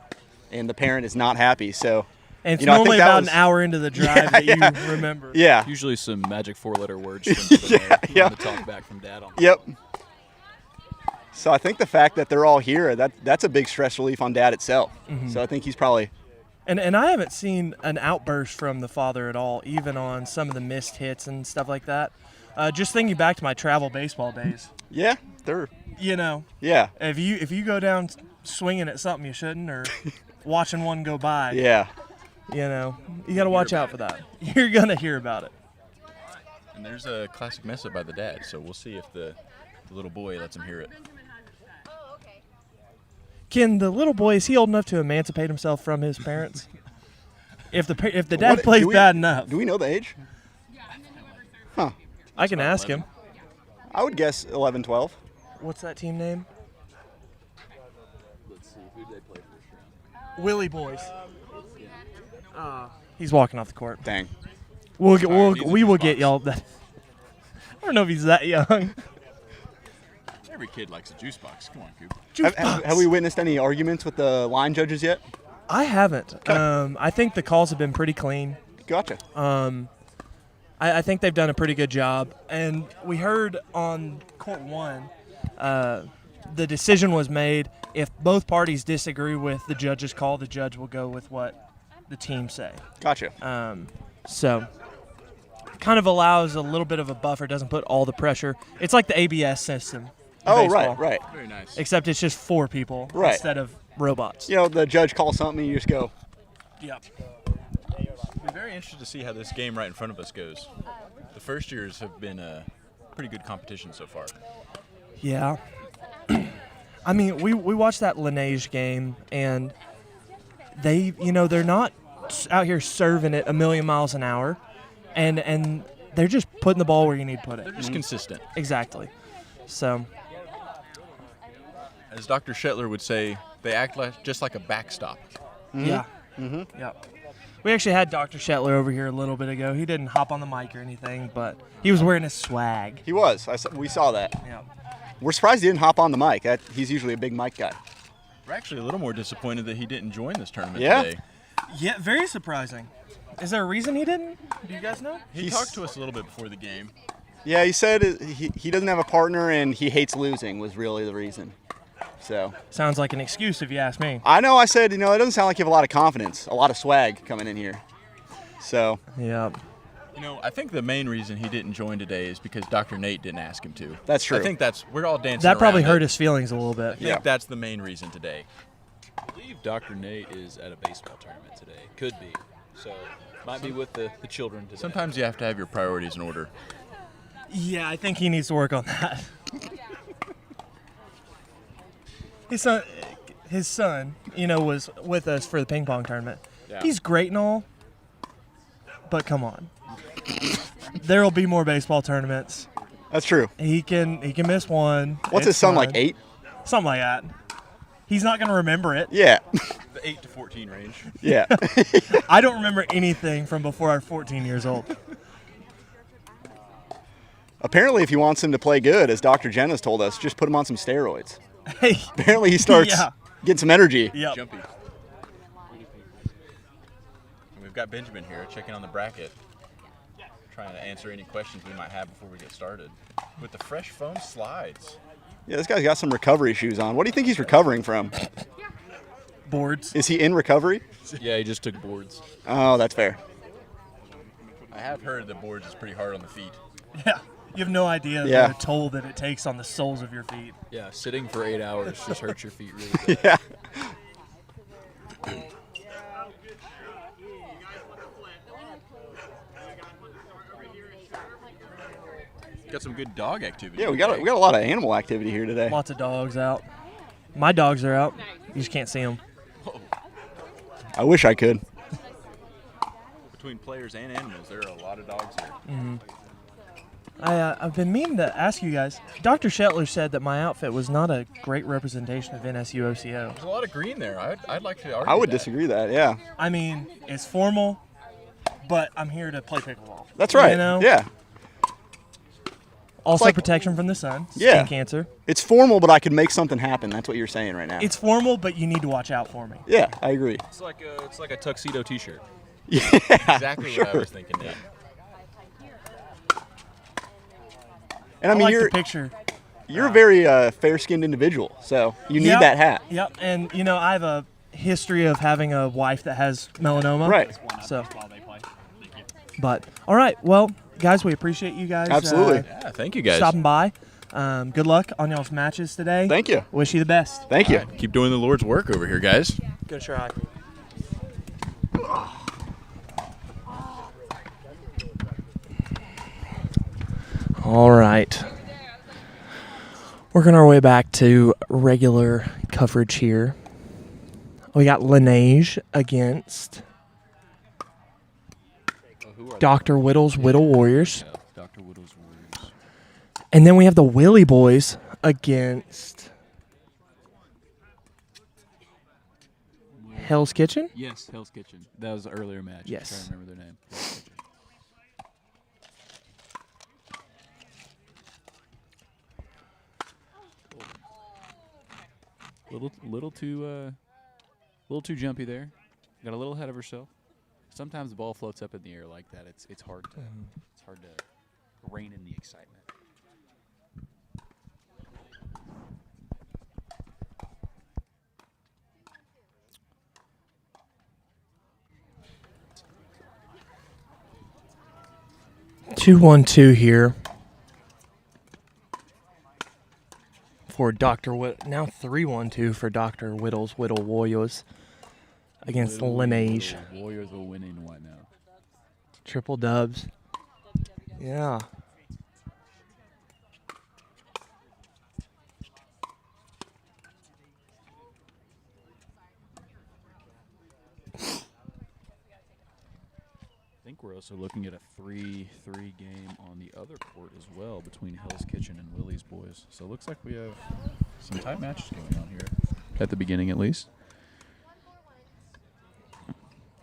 and the parent is not happy. So, And it's I think normally that about was- an hour into the drive that you remember. Yeah. Usually some magic 4-letter words from Yeah. the talk back from dad on. Yep. So I think the fact that they're all here, that's a big stress relief on dad itself. So I think he's probably And I haven't seen an outburst from the father at all, even on some of the missed hits and stuff like that. Just thinking back to my travel baseball days. Yeah, they're. You know, Yeah. if you go down swinging at something you shouldn't, or watching one go by, Yeah. you know, you got to watch out for that. You're gonna hear about it. And there's a classic mess up by the dad, so we'll see if the little boy lets him hear it. Can the little boy, is he old enough to emancipate himself from his parents? If the dad What- plays do we- bad enough, Do we know the age? Huh. I can ask him. I would guess 11, 12. What's that team name? Let's see, who did they play first round? Willie Boys. He's walking off the court. Dang. We will get y'all that. I don't know if he's that young. Every kid likes a juice box. Come on, Coop. Have we witnessed any arguments with the line judges yet? I haven't. I think the calls have been pretty clean. Gotcha. I think they've done a pretty good job. And we heard on court one, the decision was made. If both parties disagree with the judge's call, the judge will go with what the team say. Gotcha. So kind of allows a little bit of a buffer, doesn't put all the pressure. It's like the ABS system. in Oh, baseball, right. Very nice. Except it's just 4 people Right. instead of robots. You know, the judge calls something, and you just go. Yep. I'll be very interested to see how this game right in front of us goes. The first years have been a pretty good competition so far. Yeah. I mean, we watched that Laneige game, and they're not out here serving it a million miles an hour, and they're just putting the ball where you need to put it. They're just consistent. Exactly. So, As Dr. Shetler would say, they act just like a backstop. yeah. Mm-hmm. Yep. We actually had Dr. Shetler over here a little bit ago. He didn't hop on the mic or anything, but he was wearing his swag. He was. We saw that. Yeah. We're surprised he didn't hop on the mic. He's usually a big mic guy. We're actually a little more disappointed that he didn't join this tournament Yeah? today. Yeah, very surprising. Is there a reason he didn't? Do you guys know? He talked to us a little bit before the game. Yeah, he said he doesn't have a partner and he hates losing was really the reason. So Sounds like an excuse if you ask me. I know. I said, it doesn't sound like you have a lot of confidence, a lot of swag coming in here. So Yeah. I think the main reason he didn't join today is because Dr. Nate didn't ask him to. That's true. I think we're all dancing That probably around hurt it. his feelings a little I bit. think that's the main reason today. I believe Dr. Nate is at a baseball tournament today. Could be. So, might be with the children today. Sometimes you have to have your priorities in order. Yeah, I think he needs to work on that. His son, was with us for the ping pong tournament. Yeah. He's great and all, but come on. There will be more baseball tournaments. that's true. He can miss one. What's It's his son, like fine. 8? Something like that. He's not going to remember it. Yeah. The 8 to 14 range. Yeah. I don't remember anything from before I was 14 years old. Apparently, if he wants him to play good, as Dr. Jenna's told us, just put him on some steroids. Hey. Apparently, he starts Yeah. getting some energy. Yep. Jumpy. And we've got Benjamin here checking on the bracket, trying to answer any questions we might have before we get started. With the fresh foam slides. Yeah, this guy's got some recovery shoes on. What do you think he's recovering from? Boards. Is he in recovery? Yeah, he just took boards. Oh, that's fair. I have heard the boards is pretty hard on the feet. Yeah. You have no idea Yeah. the toll that it takes on the soles of your feet. Yeah, sitting for 8 hours just hurts your feet really bad. Yeah. Got some good dog activity. Yeah, we got a lot of animal activity here today. Lots of dogs out. My dogs are out. You just can't see them. I wish I could. Between players and animals, there are a lot of dogs here. I've been meaning to ask you guys. Dr. Shetler said that my outfit was not a great representation of NSUOCO. There's a lot of green there. I'd like to argue I would that. disagree that, yeah. I mean, it's formal, but I'm here to play pickleball. That's right. Yeah. Also like- protection from the sun, skin Yeah. cancer. It's formal, but I could make something happen. That's what you're saying right now. It's formal, but you need to watch out for me. Yeah, I agree. It's like a tuxedo T-shirt. Yeah, Exactly for what I sure. was thinking. Yeah. And I mean, like you're the picture. a very fair-skinned individual, so you need Yep. that hat. Yep, and I have a history of having a wife that has melanoma. Right. So, but all right, well, guys, we appreciate you guys. Absolutely. Yeah, thank you guys. Stopping by. Good luck on y'all's matches today. Thank you. Wish you the best. Thank you. All right, keep doing the Lord's work over here, guys. Go try. All right. Working our way back to regular coverage here. We got Lineage against Dr. Whittle's Whittle Warriors. Dr. Whittle's Warriors. And then we have the Willie Boys against Hell's Kitchen. Yes, Hell's Kitchen. That was the earlier match. Yes. I'm trying to remember their name. Little too jumpy there. Got a little ahead of herself. Sometimes the ball floats up in the air like that. It's hard to rein in the excitement. Two, 1-2 here for Dr. Whittle. Now 3-1-2 for Dr. Whittle's Whittle Warriors against Lineage. Warriors will win in what now? Triple dubs. Yeah. I think we're also looking at a 3-3 game on the other court as well between Hell's Kitchen and Willie's Boys. So it looks like we have some tight matches going on here, at the beginning at least.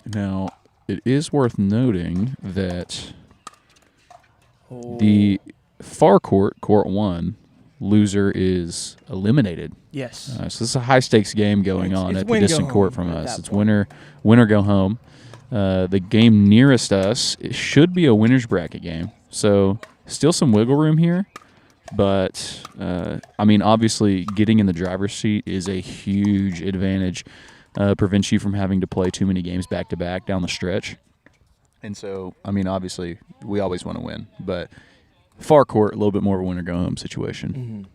Now, it is worth noting that the far court, court 1, loser is eliminated. Yes. So this is a high-stakes game going on it's at the win, go distant court home from at us. that It's point. winner go home. The game nearest us, it should be a winner's bracket game. So still some wiggle room here. But, I mean, obviously getting in the driver's seat is a huge advantage. Prevents you from having to play too many games back-to-back down the stretch. And so, I mean, obviously we always want to win. But far court, a little bit more of a winner-go-home situation.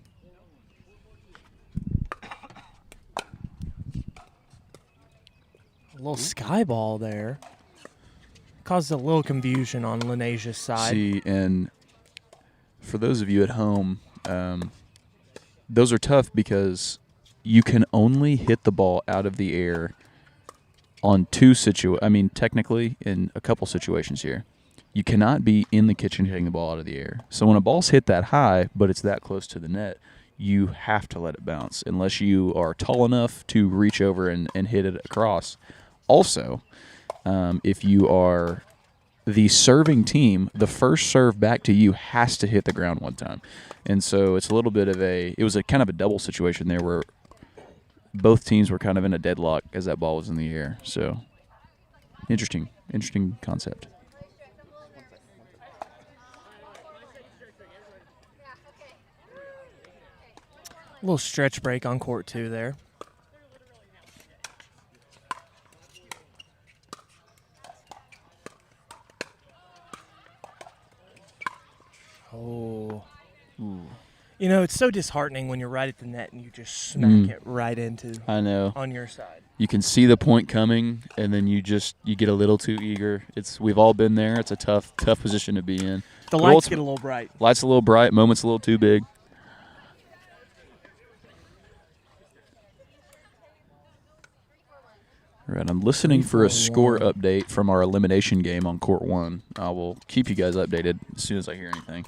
A little sky ball there. Caused a little confusion on Lineage's side. See, and for those of you at home, those are tough because you can only hit the ball out of the air on technically in a couple situations here. You cannot be in the kitchen hitting the ball out of the air. So when a ball's hit that high, but it's that close to the net, you have to let it bounce unless you are tall enough to reach over and hit it across. Also, if you are the serving team, the first serve back to you has to hit the ground one time. And so it's a little bit of it was a kind of a double situation there where both teams were kind of in a deadlock as that ball was in the air. So interesting concept. A little stretch break on court 2 there. Oh. Ooh. You know, it's so disheartening when you're right at the net and you just smack it right into I know. on your side. You can see the point coming, and then you get a little too eager. We've all been there. It's a tough position to be in. The But lights get a little bright. Lights a little bright. Moments a little too big. All right, I'm listening for a score update from our elimination game on court 1. I will keep you guys updated as soon as I hear anything.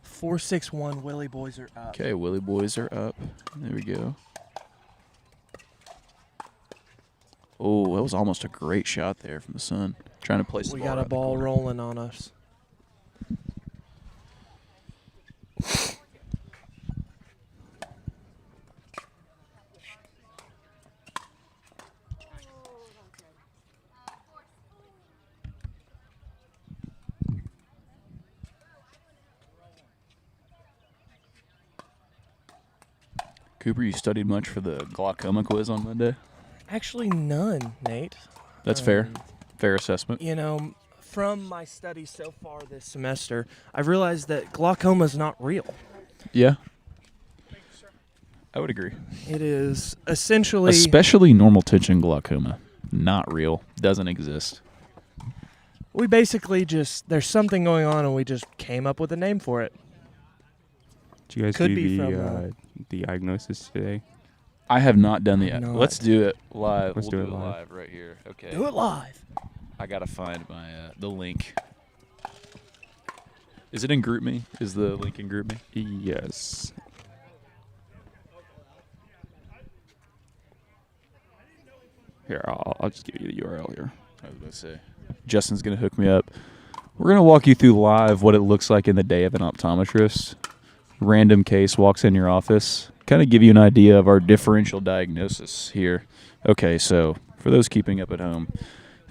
Four, 6-1. Willie Boys are up. Okay, Willie Boys are up. There we go. Oh, that was almost a great shot there from the Sun. Trying to place the We ball got right a in the ball corner. rolling on us. Cooper, you studied much for the glaucoma quiz on Monday? Actually, none, Nate. That's fair. Fair assessment. You know, from my studies so far this semester, I've realized that glaucoma is not real. Yeah. I would agree. It is essentially... Especially normal tension glaucoma. Not real. Doesn't exist. We basically just... There's something going on, and we just came up with a name for it. Did you guys Could do be the from, diagnosis today? I have not done the... Not. Let's do it live. Let's we'll do it live. right here. Okay. Do it live. I got to find my the link. Is it in GroupMe? Is the link in GroupMe? Yes. Here, I'll just give you the URL here. I was going to say. Justin's going to hook me up. We're going to walk you through live what it looks like in the day of an optometrist. Random case walks in your office. Kind of give you an idea of our differential diagnosis here. Okay, so for those keeping up at home,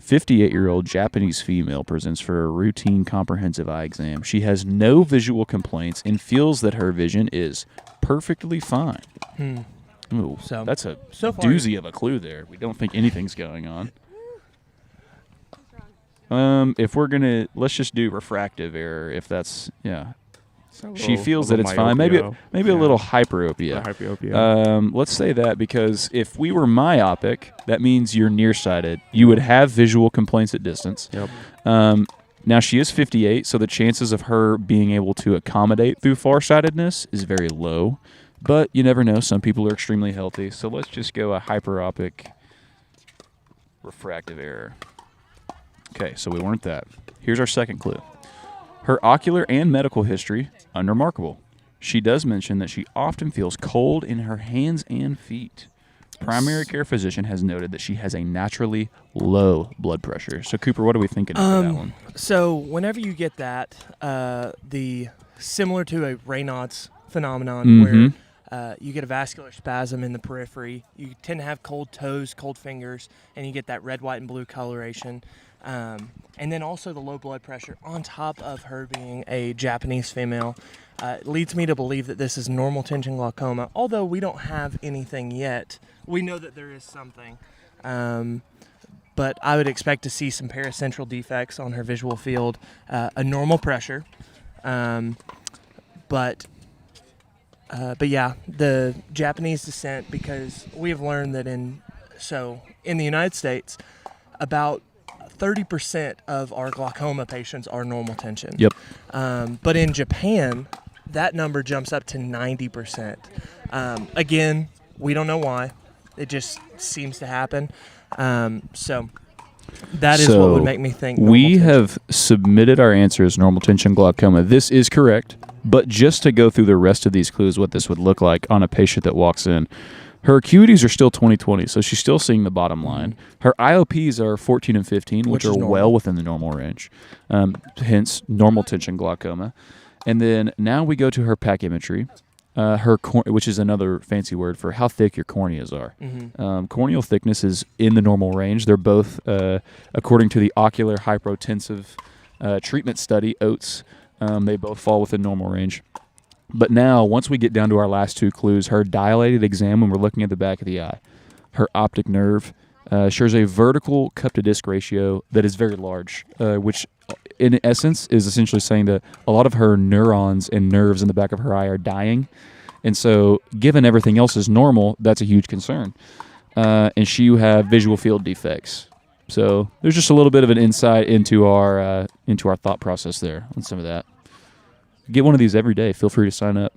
58-year-old Japanese female presents for a routine comprehensive eye exam. She has no visual complaints and feels that her vision is perfectly fine. Ooh, So- that's a so far- doozy of a clue there. We don't think anything's going on. If we're going to, let's just do refractive error if that's, yeah. She feels that it's fine. Maybe a little hyperopia. Hyperopia. Let's say that because if we were myopic, that means you're nearsighted. You would have visual complaints at distance. Yep. Now, she is 58, so the chances of her being able to accommodate through farsightedness is very low. But you never know. Some people are extremely healthy. So let's just go a hyperopic refractive error. Okay, so we weren't that. Here's our second clue. Her ocular and medical history, unremarkable. She does mention that she often feels cold in her hands and feet. Primary care physician has noted that she has a naturally low blood pressure. So, Cooper, what are we thinking of for that one? So whenever you get that, the similar to a Raynaud's phenomenon where you get a vascular spasm in the periphery, you tend to have cold toes, cold fingers, and you get that red, white, and blue coloration. And then also the low blood pressure on top of her being a Japanese female leads me to believe that this is normal tension glaucoma. Although we don't have anything yet, we know that there is something. But I would expect to see some paracentral defects on her visual field, a normal pressure. But yeah, the Japanese descent, because we have learned that in the United States, about 30% of our glaucoma patients are normal tension. Yep. But in Japan, that number jumps up to 90%. Again, we don't know why. It just seems to happen. So that is what would make me think normal we tension. have submitted our answer as normal tension glaucoma. This is correct, but just to go through the rest of these clues, what this would look like on a patient that walks in. Her acuities are still 20/20, so she's still seeing the bottom line. Her IOPs are 14 and 15, which is are normal. well within the normal range, hence normal tension glaucoma. And then now we go to her pachymetry, which is another fancy word for how thick your corneas are. Corneal thickness is in the normal range. They're both, according to the ocular hypotensive treatment study, OATS, they both fall within normal range. But now, once we get down to our last two clues, her dilated exam when we're looking at the back of the eye, her optic nerve shows a vertical cup-to-disc ratio that is very large, which in essence is essentially saying that a lot of her neurons and nerves in the back of her eye are dying. And so, given everything else is normal, that's a huge concern. And she have visual field defects. So there's just a little bit of an insight into our thought process there on some of that. Get one of these every day. Feel free to sign up.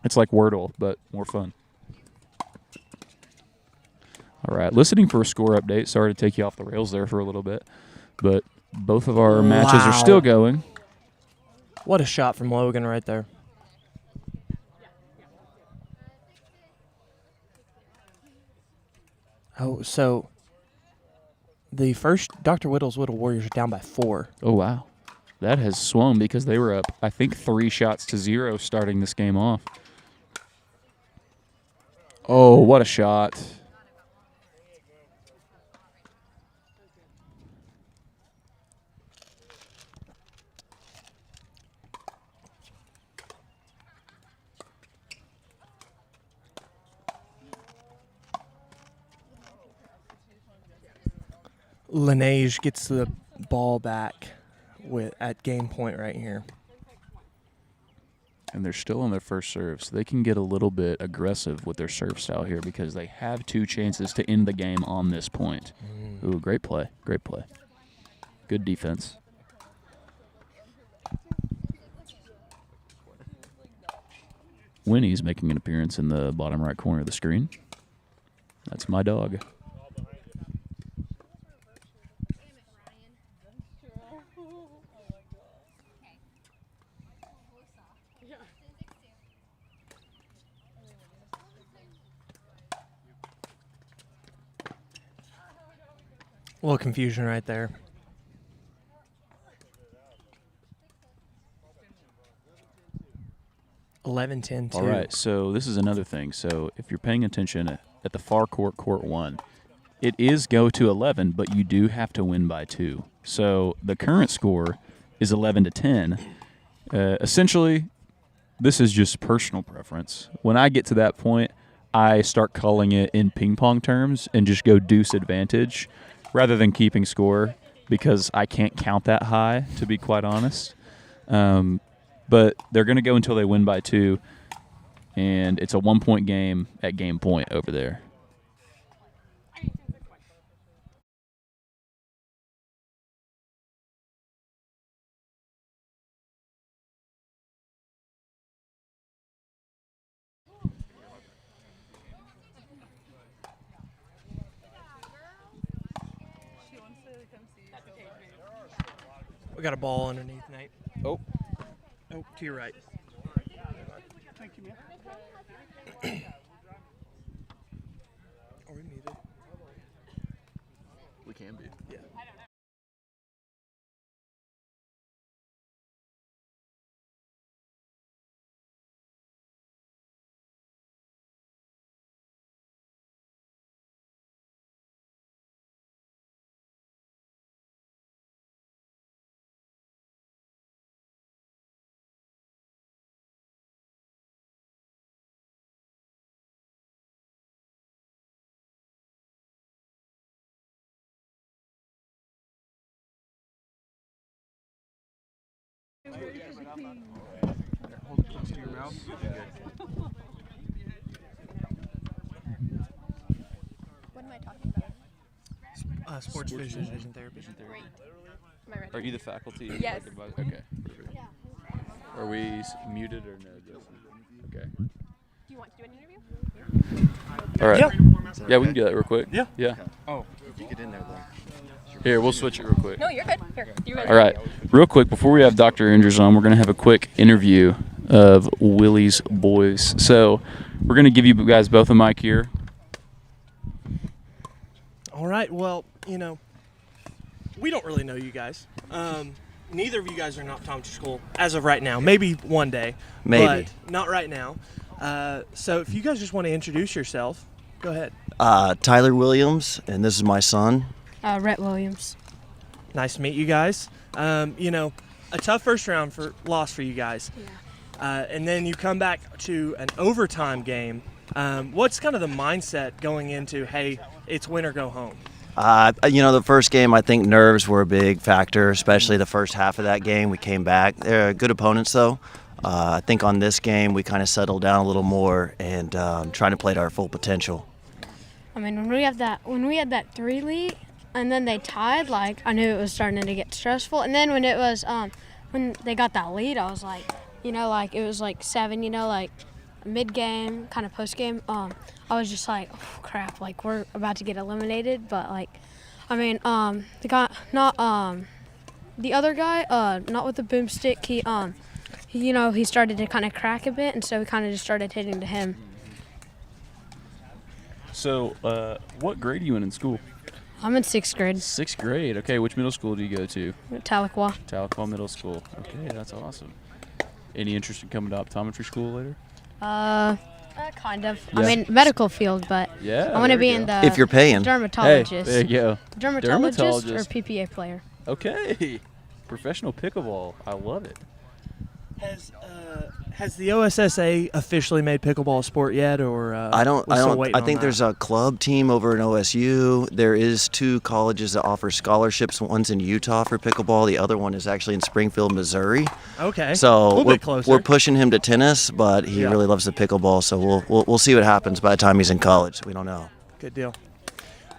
It's like Wordle, but more fun. All right, listening for a score update. Sorry to take you off the rails there for a little bit, but both of our matches are still going. What a shot from Logan right there. Oh, so the first Dr. Whittle's Whittle Warriors are down by 4. Oh, wow. That has swung because they were up, I think, 3-0 starting this game off. Oh, what a shot. Laneige gets the ball back at game point right here. And they're still on their first serve, so they can get a little bit aggressive with their serve style here because they have 2 chances to end the game on this point. Ooh, great play. Great play. Good defense. Winnie's making an appearance in the bottom right corner of the screen. That's my dog. A little confusion right there. $11-10. All right, so this is another thing. So if you're paying attention at the far court, court 1, it is go to 11, but you do have to win by 2. So the current score is 11-10. Essentially, this is just personal preference. When I get to that point, I start calling it in ping pong terms and just go deuce advantage rather than keeping score because I can't count that high, to be quite honest. But they're going to go until they win by 2, and it's a 1-point game at game point over there. We got a ball underneath, Nate. Oh. Oh, to your right. Thank you, man. Are we muted? We can be. Yeah. Hold it close to your mouth. What am I talking about? Sports vision therapy. Great. Am I ready? Are you the faculty? Yes. Okay. Perfect. Are we muted or no, Justin? Okay. Do you want to do an interview? All right. Yeah. Yeah, we can do that real quick. Yeah. Yeah. Oh, if you get in there, then. Here, we'll switch it real quick. No, you're good. Here, you ready? All right. Real quick, before we have Dr. Ingers on, we're going to have a quick interview of Willie's boys. So we're going to give you guys both a mic here. All right. Well, we don't really know you guys. Neither of you guys are in optometry school as of right now. Maybe one day. Maybe. But not right now. So if you guys just want to introduce yourself, go ahead. Tyler Williams, and this is my son. Rhett Williams. Nice to meet you guys. A tough first round loss for you guys. Yeah. And then you come back to an overtime game. What's kind of the mindset going into, hey, it's win or go home? The first game, I think nerves were a big factor, especially the first half of that game. We came back. They're good opponents, though. I think on this game, we kind of settled down a little more and trying to play to our full potential. I mean, when we had that 3 lead, and then they tied, I knew it was starting to get stressful. And then when it was, when they got that lead, I was like, it was 7, mid-game, kind of post-game. I was just like, oh, crap, we're about to get eliminated. But, the other guy, not with the boomstick, he started to kind of crack a bit, and so we kind of just started hitting to him. So what grade are you in school? I'm in 6th grade. 6th grade. Okay, which middle school do you go to? Tahlequah. Tahlequah Middle School. Okay, that's awesome. Any interest in coming to optometry school later? Kind of. Yeah. I mean, medical field, but Yeah, I want to there be you in go. the If you're paying. dermatologist. Hey, there you go. Dermatologist or PPA player. Okay. Professional pickleball. I love it. Has the OSSA officially made pickleball a sport yet, or I don't. I think there's a club team over in OSU. There is 2 colleges that offer scholarships. One's in Utah for pickleball. The other one is actually in Springfield, Missouri. Okay. So a little bit closer. We're pushing him to tennis, but he really loves the pickleball. So we'll see what happens by the time he's in college. We don't know. Good deal.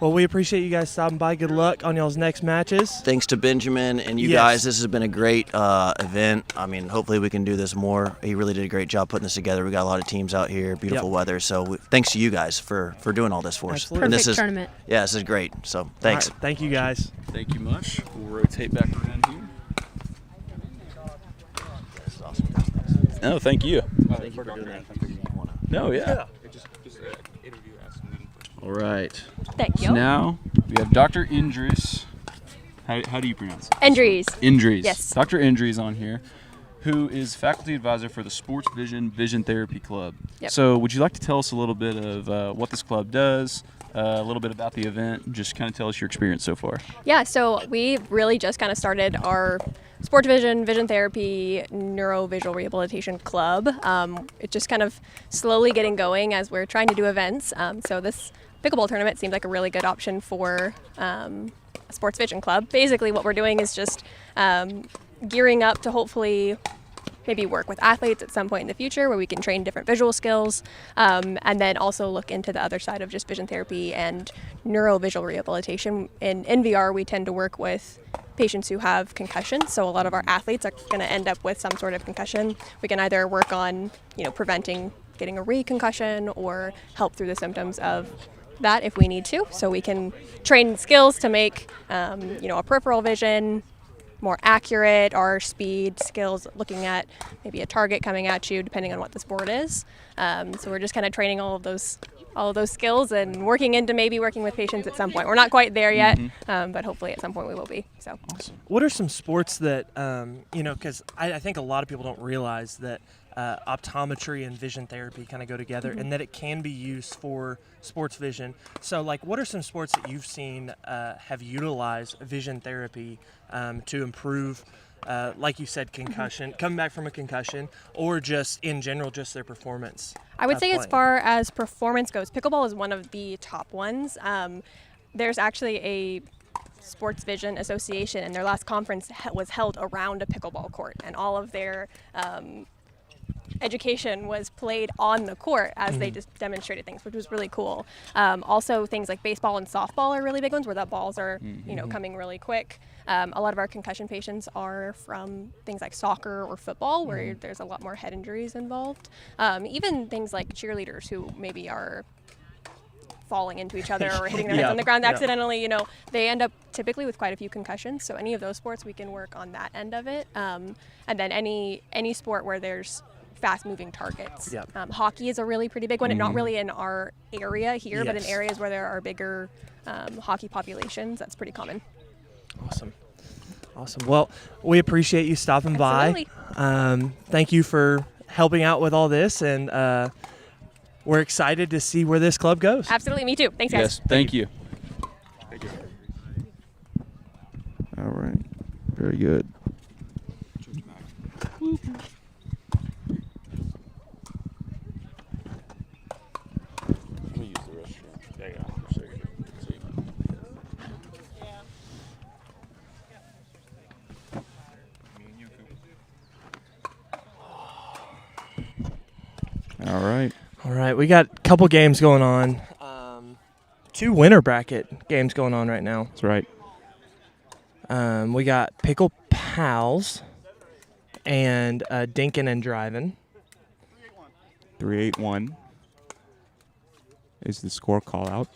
Well, we appreciate you guys stopping by. Good luck on y'all's next matches. Thanks to Benjamin and you guys. This has been a great event. I mean, hopefully we can do this more. He really did a great job putting this together. We got a lot of teams out here, beautiful weather. So thanks to you guys for doing all this for us. Absolutely. Perfect tournament. Yeah, this is great. So thanks. Right, thank you guys. Thank you much. We'll rotate back around here. No, thank you. Thank you for doing that. No, yeah. All right. Thank you. So now we have Dr. Indris. How do you pronounce it? Indris. Indris. Yes. Dr. Indris on here, who is faculty advisor for the Sports Vision Therapy Club. Yep. So would you like to tell us a little bit of what this club does, a little bit about the event, just kind of tell us your experience so far? Yeah, so we really just kind of started our Sports Vision Therapy, Neurovisual Rehabilitation Club. It's just kind of slowly getting going as we're trying to do events. So this pickleball tournament seems like a really good option for a Sports Vision Club. Basically what we're doing is just gearing up to hopefully maybe work with athletes at some point in the future where we can train different visual skills, and then also look into the other side of just vision therapy and neurovisual rehabilitation. In NVR, we tend to work with patients who have concussions, so a lot of our athletes are going to end up with some sort of concussion. We can either work on, preventing getting a re-concussion or help through the symptoms of that if we need to. So we can train skills to make, our peripheral vision more accurate, our speed skills, looking at maybe a target coming at you, depending on what the sport is. So we're just kind of training all of those skills and working into maybe working with patients at some point. We're not quite there yet, but hopefully at some point we will be. So, awesome. What are some sports that because I think a lot of people don't realize that optometry and vision therapy kind of go together, and that it can be used for sports vision. So, what are some sports that you've seen have utilized vision therapy to improve, like you said, concussion, coming back from a concussion, or just in general, just their performance? I would say playing? As far as performance goes, pickleball is one of the top ones. There's actually a Sports Vision Association, and their last conference was held around a pickleball court, and all of their education was played on the court as they just demonstrated things, which was really cool. Also, things like baseball and softball are really big ones where the balls are, coming really quick. A lot of our concussion patients are from things like soccer or football, where there's a lot more head injuries involved. Even things like cheerleaders who maybe are falling into each other or hitting their heads on the ground accidentally, they end up typically with quite a few concussions. So any of those sports, we can work on that end of it. And then any sport where there's fast-moving targets. Hockey is a really pretty big one, and not really in our area here, but in areas where there are bigger hockey populations, that's pretty common. Awesome. Well, we appreciate you stopping by. Thank you for helping out with all this, and we're excited to see where this club goes. Absolutely, me too. Thanks, guys. Yes, thank you. All right. Very good. All right, we got a couple games going on. 2 winner bracket games going on right now. That's right. We got Pickle Pals and Dinkin and Drivin'. 3-8-1 is the score call out.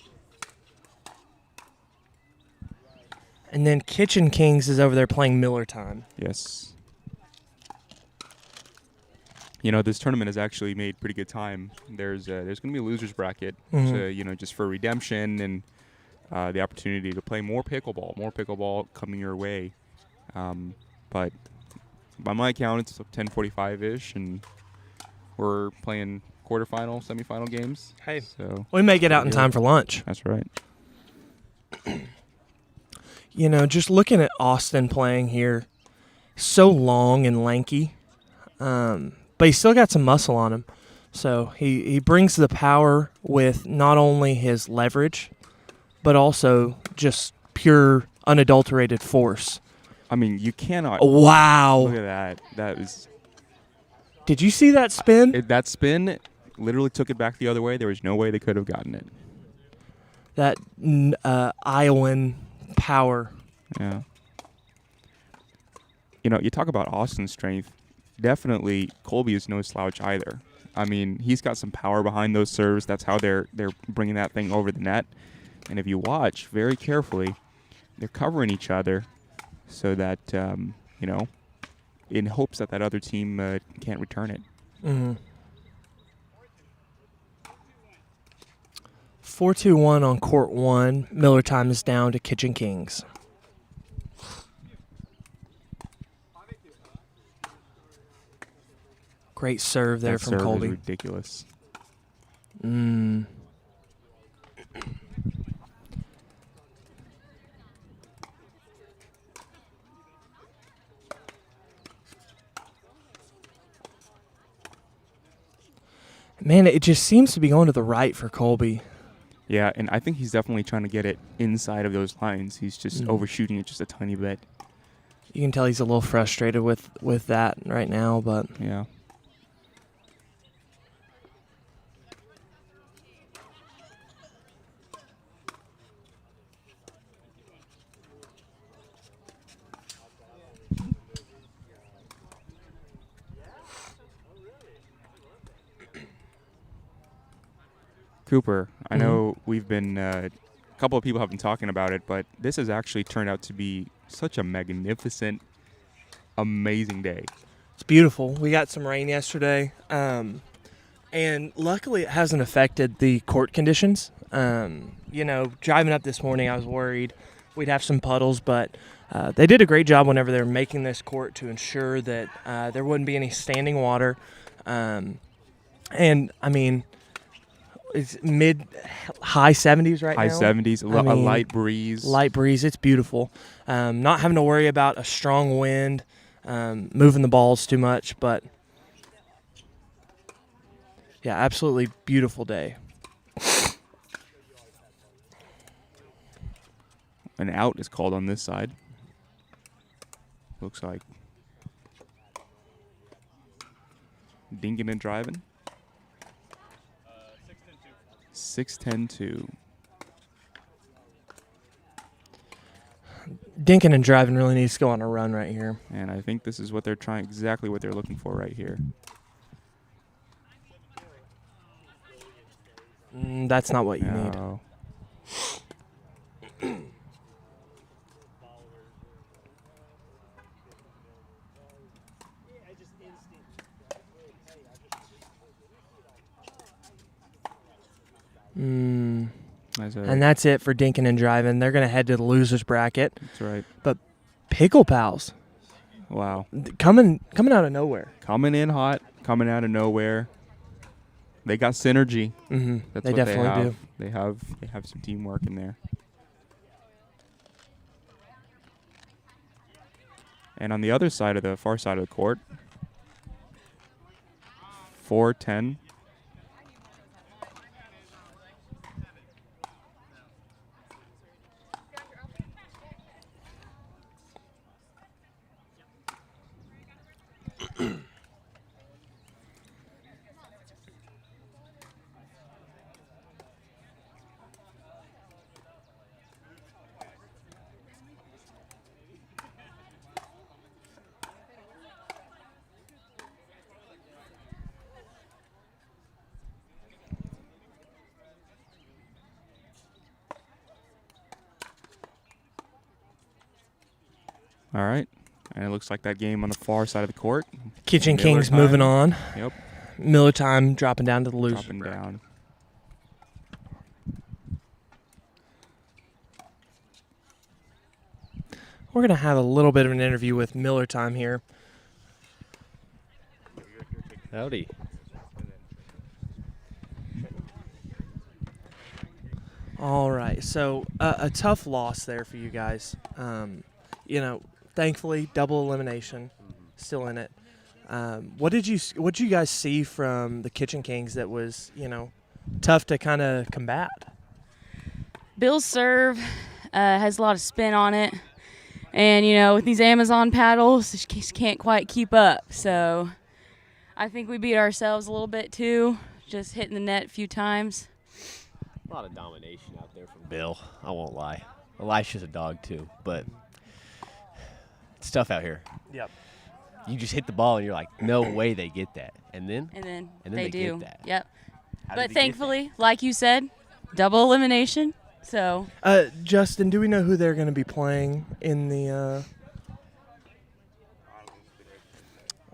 And then Kitchen Kings is over there playing Miller Time. Yes. This tournament has actually made pretty good time. There's going to be a losers bracket, so, just for redemption and the opportunity to play more pickleball coming your way. But by my count, it's 10:45-ish, and we're playing quarterfinal, semifinal games. Hey, so we may get out in time for lunch. That's right. Just looking at Austin playing here, so long and lanky. but he's still got some muscle on him. So he brings the power with not only his leverage, but also just pure, unadulterated force. I mean, you cannot. Wow. Look at that. That was. Did you see that spin? That spin literally took it back the other way. There was no way they could have gotten it. That Iowan power. Yeah. You know, you talk about Austin's strength. Definitely, Colby is no slouch either. I mean, he's got some power behind those serves. That's how they're bringing that thing over the net. And if you watch very carefully, they're covering each other so that, you know, in hopes that other team can't return it. Mm-hmm. 4-2-1 on court 1. Miller time is down to Kitchen Kings. Great serve there That from serve Colby. is ridiculous. Man, it just seems to be going to the right for Colby. Yeah, and I think he's definitely trying to get it inside of those lines. He's just overshooting it just a tiny bit. You can tell he's a little frustrated with that right now, but yeah. Cooper, I know we've been, a couple of people have been talking about it, but this has actually turned out to be such a magnificent, amazing day. it's beautiful. We got some rain yesterday, and luckily it hasn't affected the court conditions. You know, driving up this morning, I was worried we'd have some puddles, but they did a great job whenever they were making this court to ensure that there wouldn't be any standing water. And, I mean, it's high 70s right now. High 70s, a light breeze. Light breeze. It's beautiful. Not having to worry about a strong wind, moving the balls too much, but yeah, absolutely beautiful day. An out is called on this side. Looks like. Dinking and driving. 6-10-2. Dinkin and driving really needs to go on a run right here. And I think this is what they're trying, exactly what they're looking for right here. That's not what you need. And that's it for Dinkin and driving. They're going to head to the losers bracket. That's right. But Pickle Pals. Wow. Coming out of nowhere. Coming in hot, coming out of nowhere. They got synergy. Mm-hmm. That's They what definitely do. They have some teamwork in there. And on the other side of the far side of the court, 4-10. All right. And it looks like that game on the far side of the court. Kitchen Miller Kings time. moving on. Yep. Miller time dropping down to the losers. Dropping down. We're going to have a little bit of an interview with Miller time here. Howdy. All right, so a tough loss there for you guys. You know, thankfully, double elimination, still in it. What did you guys see from the Kitchen Kings that was tough to kind of combat? Bill's serve has a lot of spin on it, and with these Amazon paddles, just can't quite keep up. So I think we beat ourselves a little bit too, just hitting the net a few times. A lot of domination out there from Bill. I won't lie. Elisha's a dog too, but it's tough out here. Yep. You just hit the ball and you're like, no way they get that, and then they do. Get that. Yep. How did But they get thankfully, like you said, double elimination. So. Justin, do we know who they're going to be playing in the?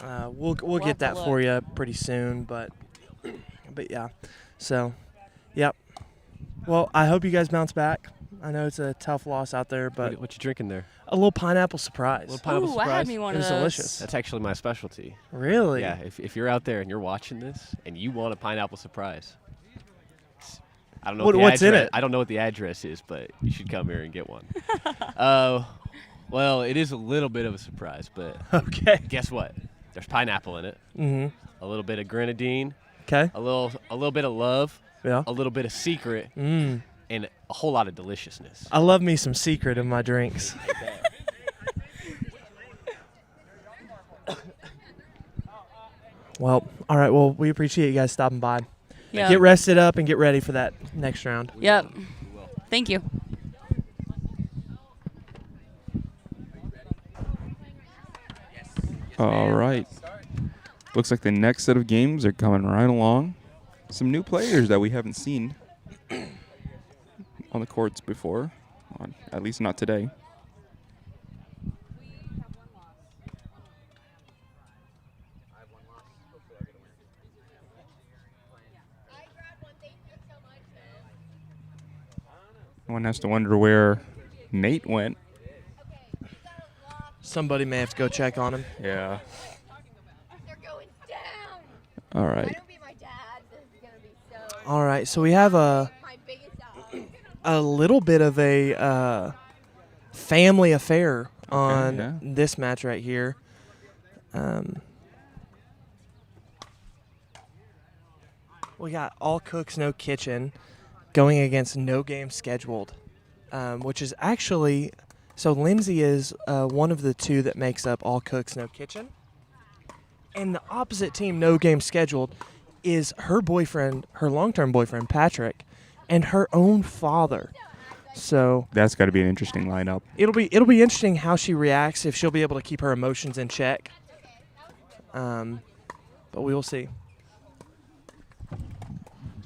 We'll get that for you pretty soon, but yeah. So, yep. Well, I hope you guys bounce back. I know it's a tough loss out there, but What you drinking there? a little pineapple surprise. A little pineapple surprise. I had me one It was of those. delicious. That's actually my specialty. Really? Yeah. If you're out there and you're watching this and you want a pineapple surprise, I don't know what's in it. I don't know what the address is, but you should come here and get one. Well, it is a little bit of a surprise, but Okay. guess what? There's pineapple in it. Mm-hmm. A little bit of grenadine. Okay. A little bit of love. Yeah. A little bit of secret. Mm. And a whole lot of deliciousness. I love me some secret in my drinks. Well, all right. Well, we appreciate you guys stopping by. Yeah. Get rested up and get ready for that next round. Yep. Thank you. All right. Looks like the next set of games are coming right along. Some new players that we haven't seen on the courts before, at least not today. One has to wonder where Nate went. Somebody may have to go check on him. Yeah. They're going down. All right. Don't be my dad. This is gonna be so. All right. So we have a little bit of a family affair on yeah. this match right here. We got all cooks, no kitchen, going against no game scheduled, which is actually so Lindsay is one of the two that makes up all cooks, no kitchen, and the opposite team, no game scheduled, is her boyfriend, her long-term boyfriend Patrick, and her own father. So That's got to be an interesting lineup. it'll be interesting how she reacts, if she'll be able to keep her emotions in check. But we will see.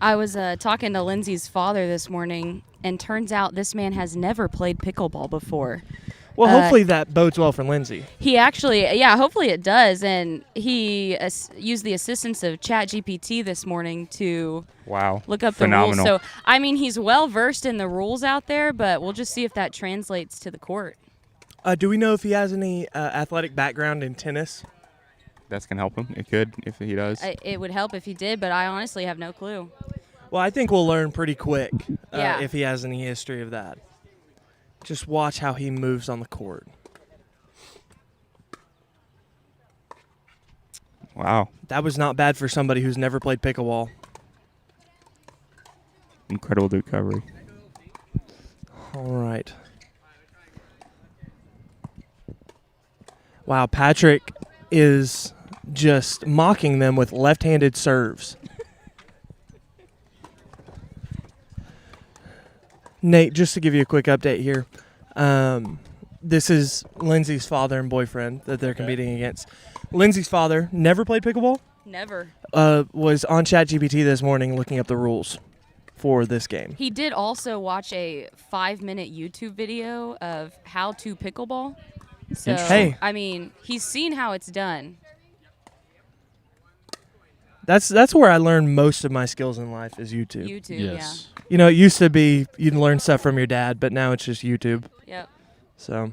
I was talking to Lindsay's father this morning, and turns out this man has never played pickleball before. Well, hopefully that bodes well for Lindsay. He actually, hopefully it does. And he used the assistance of ChatGPT this morning to look up Phenomenal. the rules. So, I mean, he's well versed in the rules out there, but we'll just see if that translates to the court. Do we know if he has any athletic background in tennis? That's going to help him. It could if he does. It would help if he did, but I honestly have no clue. Well, I think we'll learn pretty quick Yeah. if he has any history of that. Just watch how he moves on the court. Wow. That was not bad for somebody who's never played pickleball. Incredible recovery. All right. Wow, Patrick is just mocking them with left-handed serves. Nate, just to give you a quick update here, this is Lindsay's father and boyfriend that they're competing against. Lindsay's father never played pickleball. Never. Was on ChatGPT this morning looking up the rules for this game. He did also watch a 5-minute YouTube video of how to pickleball. So, Hey. I mean, he's seen how it's done. That's where I learned most of my skills in life is YouTube. YouTube, Yes. You know, it used to be you'd learn stuff from your dad, but now it's just YouTube. Yep. So,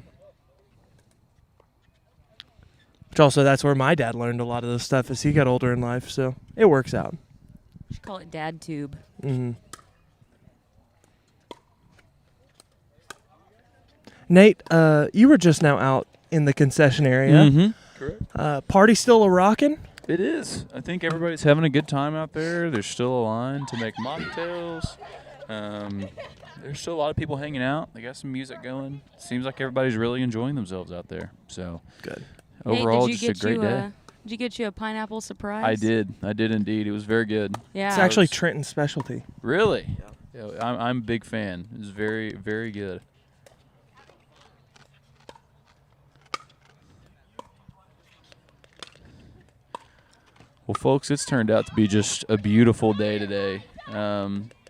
which also that's where my dad learned a lot of this stuff as he got older in life. So it works out. You should call it Dad Tube. Mm-hmm. Nate, you were just now out in the concession area. Mhm. Correct. Party still a rockin'? It is. I think everybody's having a good time out there. There's still a line to make mocktails. There's still a lot of people hanging out. They got some music going. Seems like everybody's really enjoying themselves out there. So good. Overall, just a great day. Did you get you a pineapple surprise? I did. I did indeed. It was very good. Yeah. It's actually Trenton's specialty. Really? Yeah. I'm a big fan. It was very, very good. Well, folks, it's turned out to be just a beautiful day today.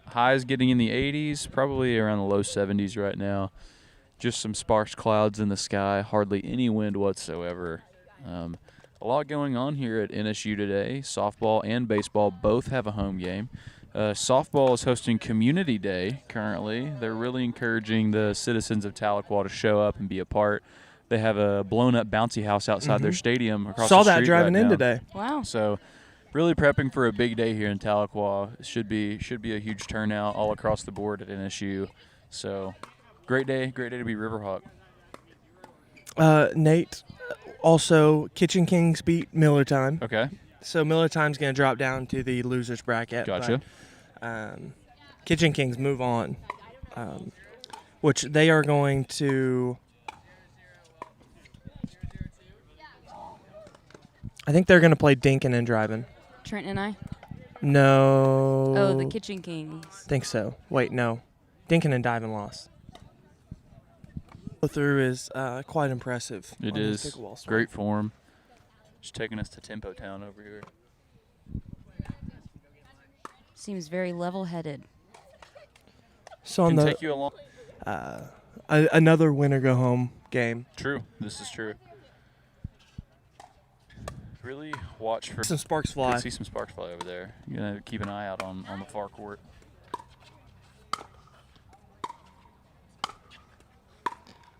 Highs getting in the 80s, probably around the low 70s right now. Just some sparse clouds in the sky, hardly any wind whatsoever. A lot going on here at NSU today. Softball and baseball both have a home game. Softball is hosting Community Day currently. They're really encouraging the citizens of Tahlequah to show up and be a part. They have a blown-up bouncy house outside their stadium across the street. Saw that driving in today. Wow. So really prepping for a big day here in Tahlequah. It should be a huge turnout all across the board at NSU. So great day to be Riverhawk. Nate, also Kitchen Kings beat Miller Time. Okay. So Miller Time's going to drop down to the losers bracket. Gotcha. But, Kitchen Kings move on, which they are going to. I think they're going to play Dinkin and Driving. Trent and I? No. Oh, the Kitchen Kings. Think so. Wait, no. Dinkin and Diving lost. Go through is quite impressive. It is. Great form. Just taking us to Tempo Town over here. Seems very level-headed. So on Can the take you along. Another winner go home game. True. This is true. Really watch for some sparks fly. Could see some sparks fly over there. You're gonna keep an eye out on the far court.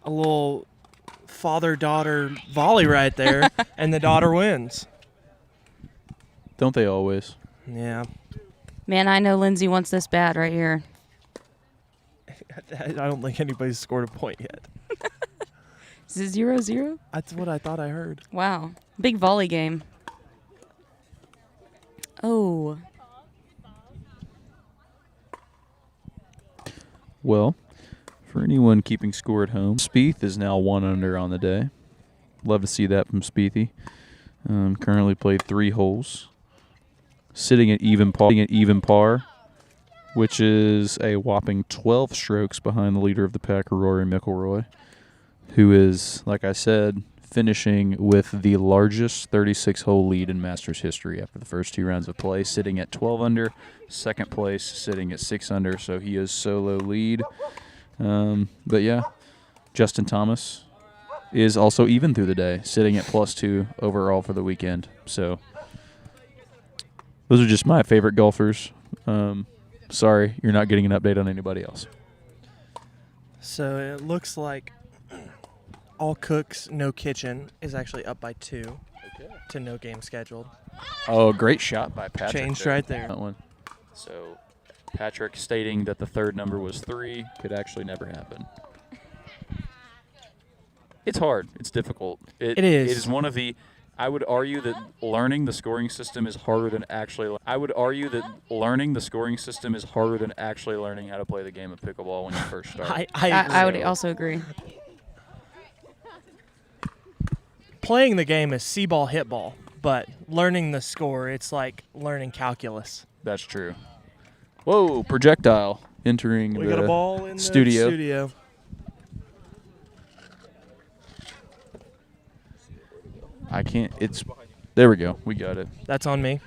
A little father-daughter volley right there, and the daughter wins. Don't they always? Yeah. Man, I know Lindsay wants this bad right here. I don't think anybody's scored a point yet. Is it 0-0? That's what I thought I heard. Wow. Big volley game. Oh. Well, for anyone keeping score at home, Spieth is now 1 under on the day. Love to see that from Spiethy. Currently played 3 holes. Sitting at even par, which is a whopping 12 strokes behind the leader of the pack, Rory McIlroy, who is, like I said, finishing with the largest 36-hole lead in Masters history after the first 2 rounds of play, sitting at 12 under, second place sitting at 6 under, so he is solo lead. But yeah, Justin Thomas is also even through the day, sitting at +2 overall for the weekend. So those are just my favorite golfers. Sorry, you're not getting an update on anybody else. So it looks like all cooks, no kitchen is actually up by 2 to no game scheduled. Oh, great shot by Patrick. Changed right there. That one. So Patrick stating that the third number was 3 could actually never happen. It's hard. It's difficult. It is. It is one of the. I would argue that learning the scoring system is harder than actually. I would argue that learning the scoring system is harder than actually learning how to play the game of pickleball when you first start. I would also agree. Playing the game is see-ball, hit ball, but learning the score, it's like learning calculus. That's true. Whoa, projectile entering We the got a ball in studio. the studio. I can't. It's there. We go. We got it. That's on me.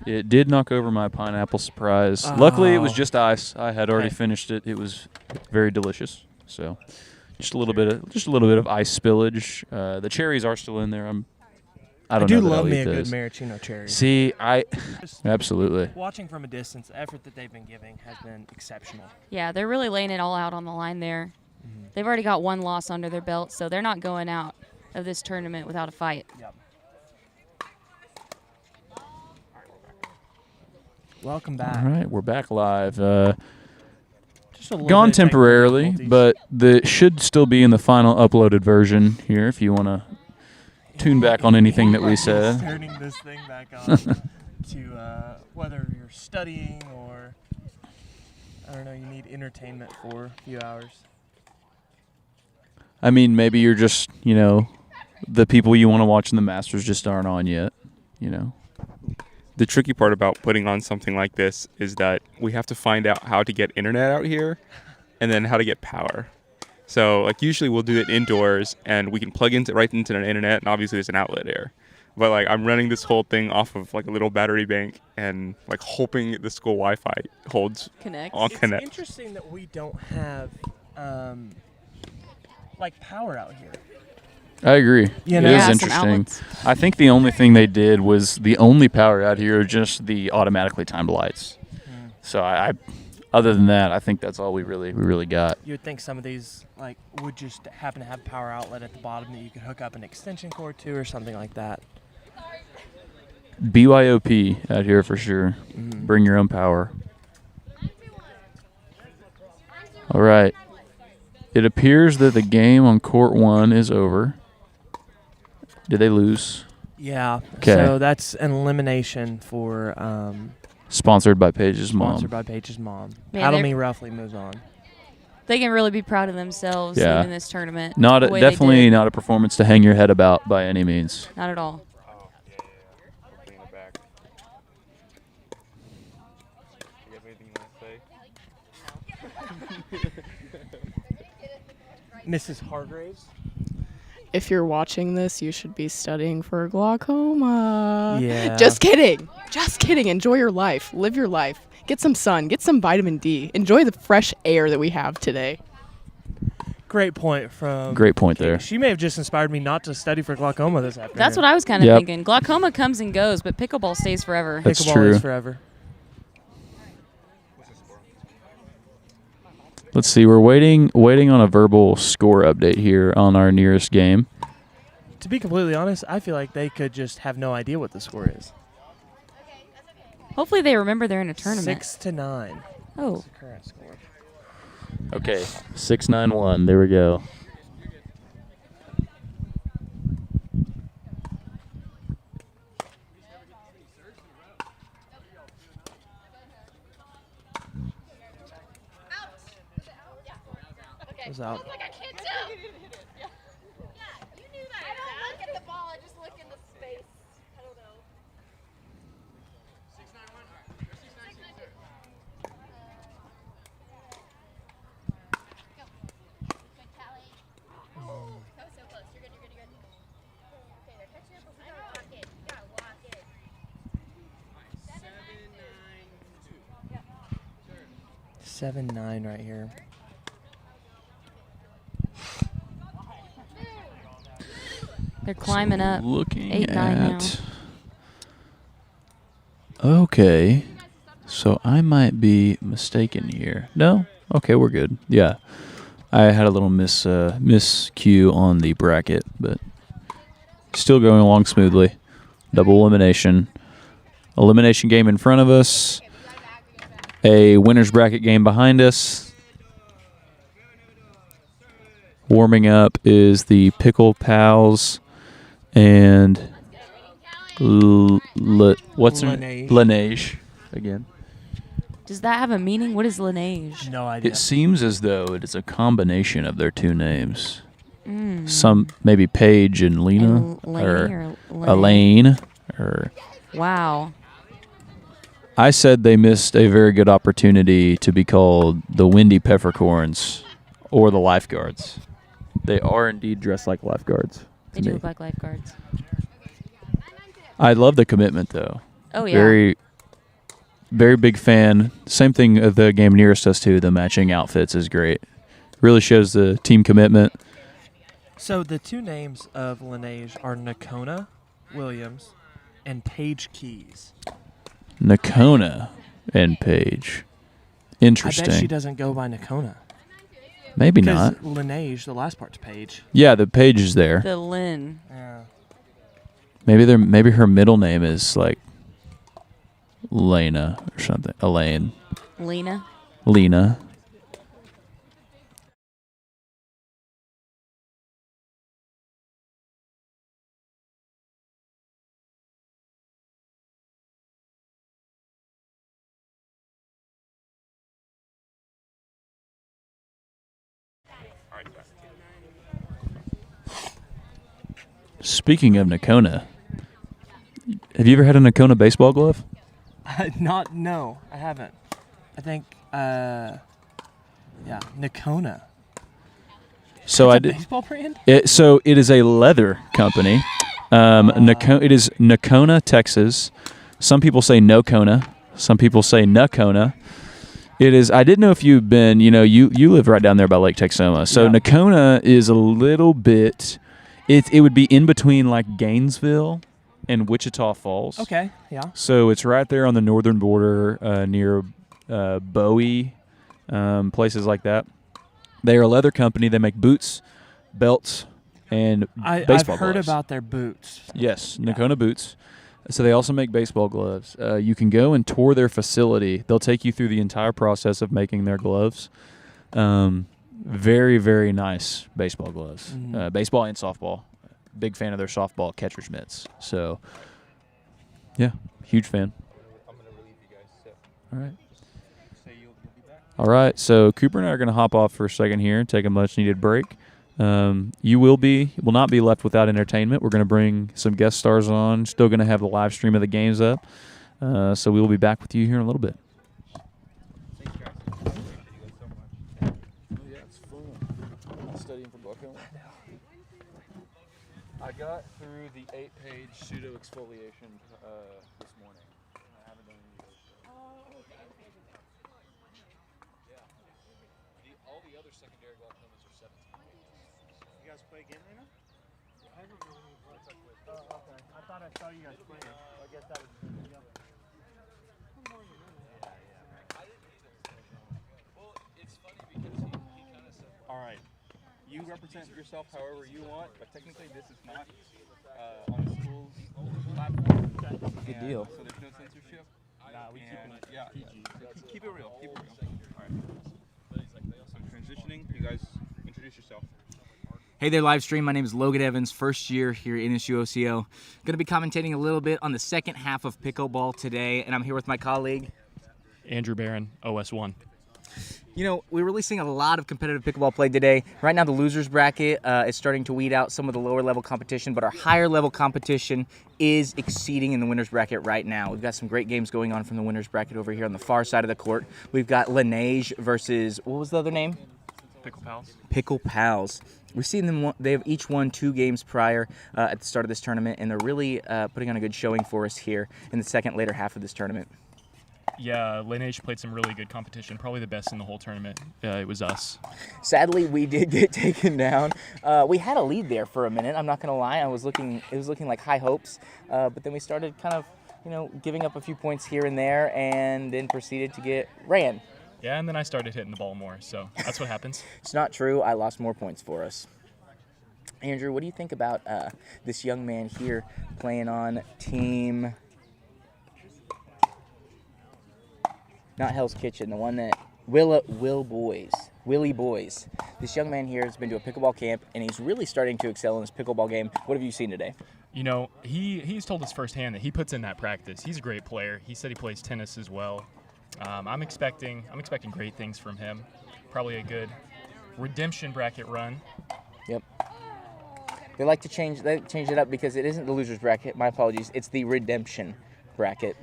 It did knock over my pineapple surprise. Luckily, it was just ice. I had already finished it. It was very delicious. So, just a little bit of ice spillage. The cherries are still in there. I do know that love I'll me eat a good those. maraschino cherry. See, absolutely. Watching from a distance, the effort that they've been giving has been exceptional. Yeah, they're really laying it all out on the line there. They've already got 1 loss under their belt, so they're not going out of this tournament without a fight. Yep. Welcome back. All right, we're back live. Just a little Gone bit of technical temporarily, difficulties. but the should still be in the final uploaded version here if you want to tune back on anything that we said. Turning this thing back on to whether you're studying or, I don't know, you need entertainment for a few hours. I mean, maybe you're just, the people you want to watch in the Masters just aren't on yet, The tricky part about putting on something like this is that we have to find out how to get internet out here and then how to get power. So, like, usually we'll do it indoors and we can plug right into the internet, and obviously there's an outlet here. But, like, I'm running this whole thing off of, like, a little battery bank and, like, hoping the school Wi-Fi holds. All It's connect. interesting that we don't have, like, power out here. I agree. You It know? is Yeah, some interesting. outlets. I think the only thing they did was the only power out here, just the automatically timed lights. So I other than that, I think that's all we really got. You would think some of these, like, would just happen to have a power outlet at the bottom that you could hook up an extension cord to or something like that. BYOP out here for sure. Bring your own power. All right. It appears that the game on court 1 is over. Did they lose? Yeah. Okay. So that's an elimination for Sponsored by Paige's mom. sponsored by Paige's mom. Man, Paddle they're- Me Roughly moves on. They can really be proud of themselves Yeah. in this tournament. Not the way they definitely did. not a performance to hang your head about by any means. Not at all. Mrs. Hargraves? If you're watching this, you should be studying for glaucoma. Yeah. Just kidding. Just kidding. Enjoy your life. Live your life. Get some sun. Get some vitamin D. Enjoy the fresh air that we have today. Great point from... Great point there. She may have just inspired me not to study for glaucoma this afternoon. That's what I was kind of Yep. thinking. Glaucoma comes and goes, but pickleball stays forever. That's Pickleball true. is forever. Let's see. We're waiting on a verbal score update here on our nearest game. To be completely honest, I feel like they could just have no idea what the score is. Hopefully they remember they're in a tournament. 6-9. Oh. That's the current score. Okay. 6-9-1. There we go. It was out. Like I can't tell. Yeah, you knew that. I don't look at the ball. I just look in the space. I don't know. 6-9-1. 6-9-2. Go. Good, Callie. Oh, that was so close. You're good. You're good. You're good. Okay, there. Catch your ball. You gotta lock it. You gotta lock it. 7-9 right here. They're climbing up. Looking 8-9 now. at. Okay. So I might be mistaken here. No? Okay, we're good. Yeah. I had a little miscue on the bracket, but still going along smoothly. Double elimination. Elimination game in front of us. A winner's bracket game behind us. Warming up is the Pickle Pals and what's her name? Laneige. Laneige again. Does that have a meaning? What is lineage? No idea. It seems as though it is a combination of their two names. Mm. Some maybe Paige and Lena And Lainey or Lene. Elaine or Wow. I said they missed a very good opportunity to be called the Windy Peppercorns or the Lifeguards. They are indeed dressed like lifeguards. They do look like lifeguards. I love the commitment, though. Oh, yeah. Very, very big fan. Same thing of the game nearest us, too. The matching outfits is great. Really shows the team commitment. So the two names of Laneige are Nakona Williams and Paige Keys. Nakona and Paige. Interesting. I bet she doesn't go by Nakona. Maybe not. Laneige, the last part's Paige. Yeah, the Paige is there. The Lynn. Yeah. Maybe her middle name is like Lena or something. Elaine. Lena. Lena. Speaking of Nakona, have you ever had a Nakona baseball glove? No, I haven't. I think, yeah, Nakona. So That's I a did. baseball brand? So it is a leather company. It is Nakona, Texas. Some people say Nocona. Some people say Nakona. It is. I didn't know if you've been. You live right down there by Lake Texoma. So Yeah. Nakona is a little bit. It would be in between like Gainesville and Wichita Falls. Okay, yeah. So it's right there on the northern border near Bowie, places like that. They are a leather company. They make boots, belts, and I've baseball heard gloves. about their boots. Yes, Nakona boots. So they also make baseball gloves. You can go and tour their facility. They'll take you through the entire process of making their gloves. Very, very nice baseball gloves. Mhm. Baseball and softball. Big fan of their softball catcher's mitts. So, yeah, huge fan. All right. All right, so Cooper and I are going to hop off for a second here and take a much-needed break. You will not be left without entertainment. We're going to bring some guest stars on. Still going to have the live stream of the games up. So we will be back with you here in a little bit. Studying for book. I got through the 8-page pseudo exfoliation this morning. I haven't done any of those. All the other secondary glaucomas are 17. You guys play again right now? I haven't really played. Oh, okay. I thought I saw you guys playing. I guess that was Well, it's funny because he kind of said, all right, you represent yourself however you want, but technically this is not on the school platform. Good deal. So there's no censorship. Nah, we keep it PG. So keep it real. Keep it real. All right. So transitioning, you guys introduce yourself. Hey there, live stream. My name is Logan Evans, first year here at NSUOCO. Going to be commentating a little bit on the second half of pickleball today, and I'm here with my colleague, Andrew Barron, OS1. You know, we're releasing a lot of competitive pickleball play today. Right now, the losers bracket is starting to weed out some of the lower level competition, but our higher level competition is exceeding in the winners bracket right now. We've got some great games going on from the winners bracket over here on the far side of the court. We've got Laneige versus, what was the other name? Pickle Pals. Pickle Pals. We've seen them, they have each won 2 games prior at the start of this tournament, and they're really putting on a good showing for us here in the later half of this tournament. Yeah, Laneige played some really good competition, probably the best in the whole tournament. It was us. Sadly, we did get taken down. We had a lead there for a minute. I'm not going to lie. It was looking like high hopes, but then we started kind of, giving up a few points here and there, and then proceeded to get ran. Yeah, and then I started hitting the ball more, so that's what happens. It's not true. I lost more points for us. Andrew, what do you think about this young man here playing on team? Not Hell's Kitchen, the one that Willie Boys. This young man here has been to a pickleball camp, and he's really starting to excel in his pickleball game. What have you seen today? He's told us firsthand that he puts in that practice. He's a great player. He said he plays tennis as well. I'm expecting great things from him. Probably a good redemption bracket run. Yep. They like to change it up because it isn't the losers bracket. My apologies. It's the redemption bracket.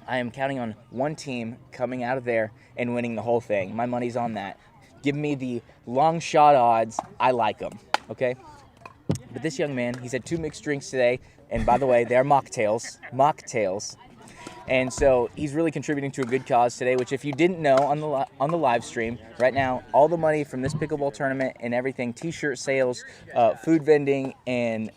I am counting on one team coming out of there and winning the whole thing. My money's on that. Give me the long shot odds. I like them, okay? But this young man, he's had 2 mixed drinks today, and by the way, they're mocktails. And so he's really contributing to a good cause today, which if you didn't know on the live stream, right now, all the money from this pickleball tournament and everything, t-shirt sales, food vending, and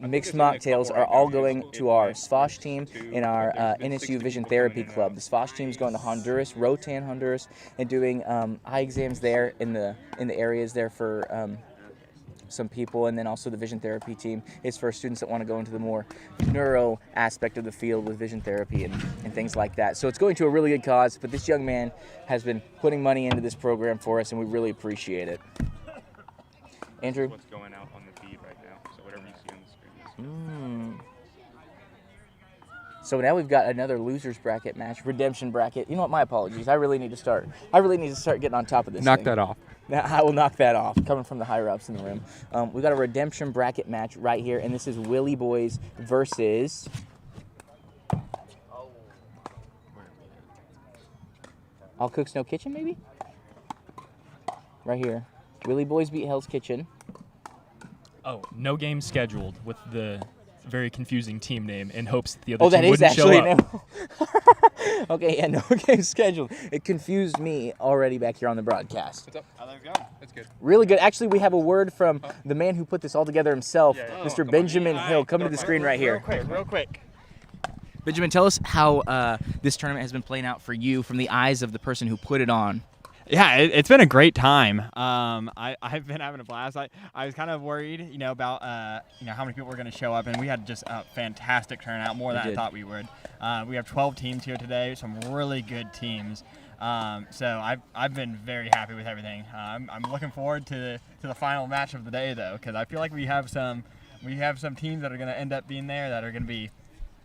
mixed mocktails are all going to our SVOSH team and our NSU Vision Therapy Club. The SVOSH team is going to Honduras, Rotan, Honduras, and doing eye exams there in the areas there for some people, and then also the vision therapy team is for students that want to go into the more neuro aspect of the field with vision therapy and things like that. So it's going to a really good cause, but this young man has been putting money into this program for us, and we really appreciate it. Andrew? What's going out on the feed right now, so whatever you see on the screen. So now we've got another losers bracket match, redemption bracket. You know what? My apologies. I really need to start getting on top of this. Knock thing. that off. Now, I will knock that off, coming from the higher ups in the room. We've got a redemption bracket match right here, and this is Willie Boys versus All Cooks No Kitchen, maybe? Right here. Willie Boys beat Hell's Kitchen. Oh, no game scheduled with the very confusing team name in hopes that the other Oh, that team is wouldn't show actually up. Okay, yeah, no game scheduled. It confused me already back here on the broadcast. What's up? How's it going? That's good. Really good. Actually, we have a word from the man who put this all together himself, Mr. Benjamin Hill. Come to the screen right here. Real quick. Benjamin, tell us how this tournament has been playing out for you from the eyes of the person who put it on. Yeah, it's been a great time. I've been having a blast. I was kind of worried, about how many people were going to show up, and we had just a fantastic turnout, more than I thought we would. We have 12 teams here today, some really good teams. So I've been very happy with everything. I'm looking forward to the final match of the day, though, because I feel like we have some teams that are going to end up being there that are going to be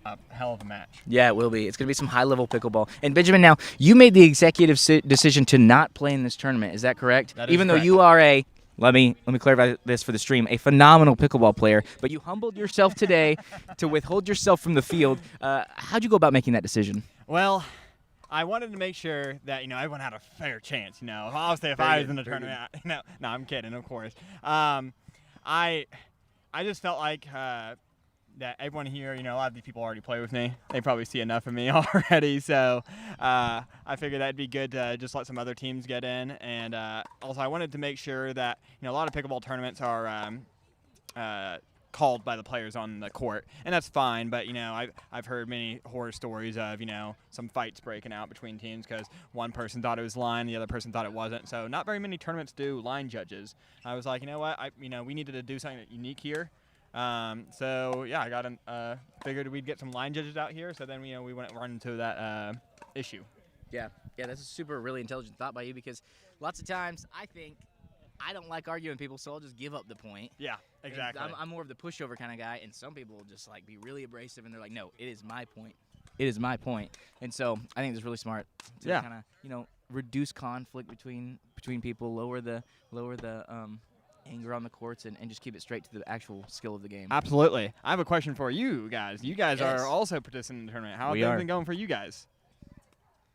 a hell of a match. Yeah, it will be. It's going to be some high-level pickleball. And Benjamin, now, you made the executive decision to not play in this tournament. Is that correct? That is Even correct. though you are let me clarify this for the stream, a phenomenal pickleball player, but you humbled yourself today to withhold yourself from the field. How'd you go about making that decision? Well, I wanted to make sure that everyone had a fair chance. Obviously, if I was in the tournament, no, I'm kidding, of course. I just felt like that everyone here, a lot of these people already play with me. They probably see enough of me already, so I figured that'd be good to just let some other teams get in. And also, I wanted to make sure that a lot of pickleball tournaments are called by the players on the court, and that's fine. But I've heard many horror stories of some fights breaking out between teams because one person thought it was line, the other person thought it wasn't. So not very many tournaments do line judges. I was like, we needed to do something unique here. So yeah, I got figured we'd get some line judges out here. So then we wouldn't run into that issue. Yeah, that's a super really intelligent thought by you, because lots of times I think I don't like arguing with people, so I'll just give up the point. Yeah, exactly. I'm more of the pushover kind of guy, and some people will just be really abrasive, and they're like, no, it is my point. It is my point. And so I think it's really smart to kind of reduce conflict between people, lower the anger on the courts, and just keep it straight to the actual skill of the game. Absolutely. I have a question for you guys. You guys Yes. are also participating in the tournament. How We have are. things been going for you guys?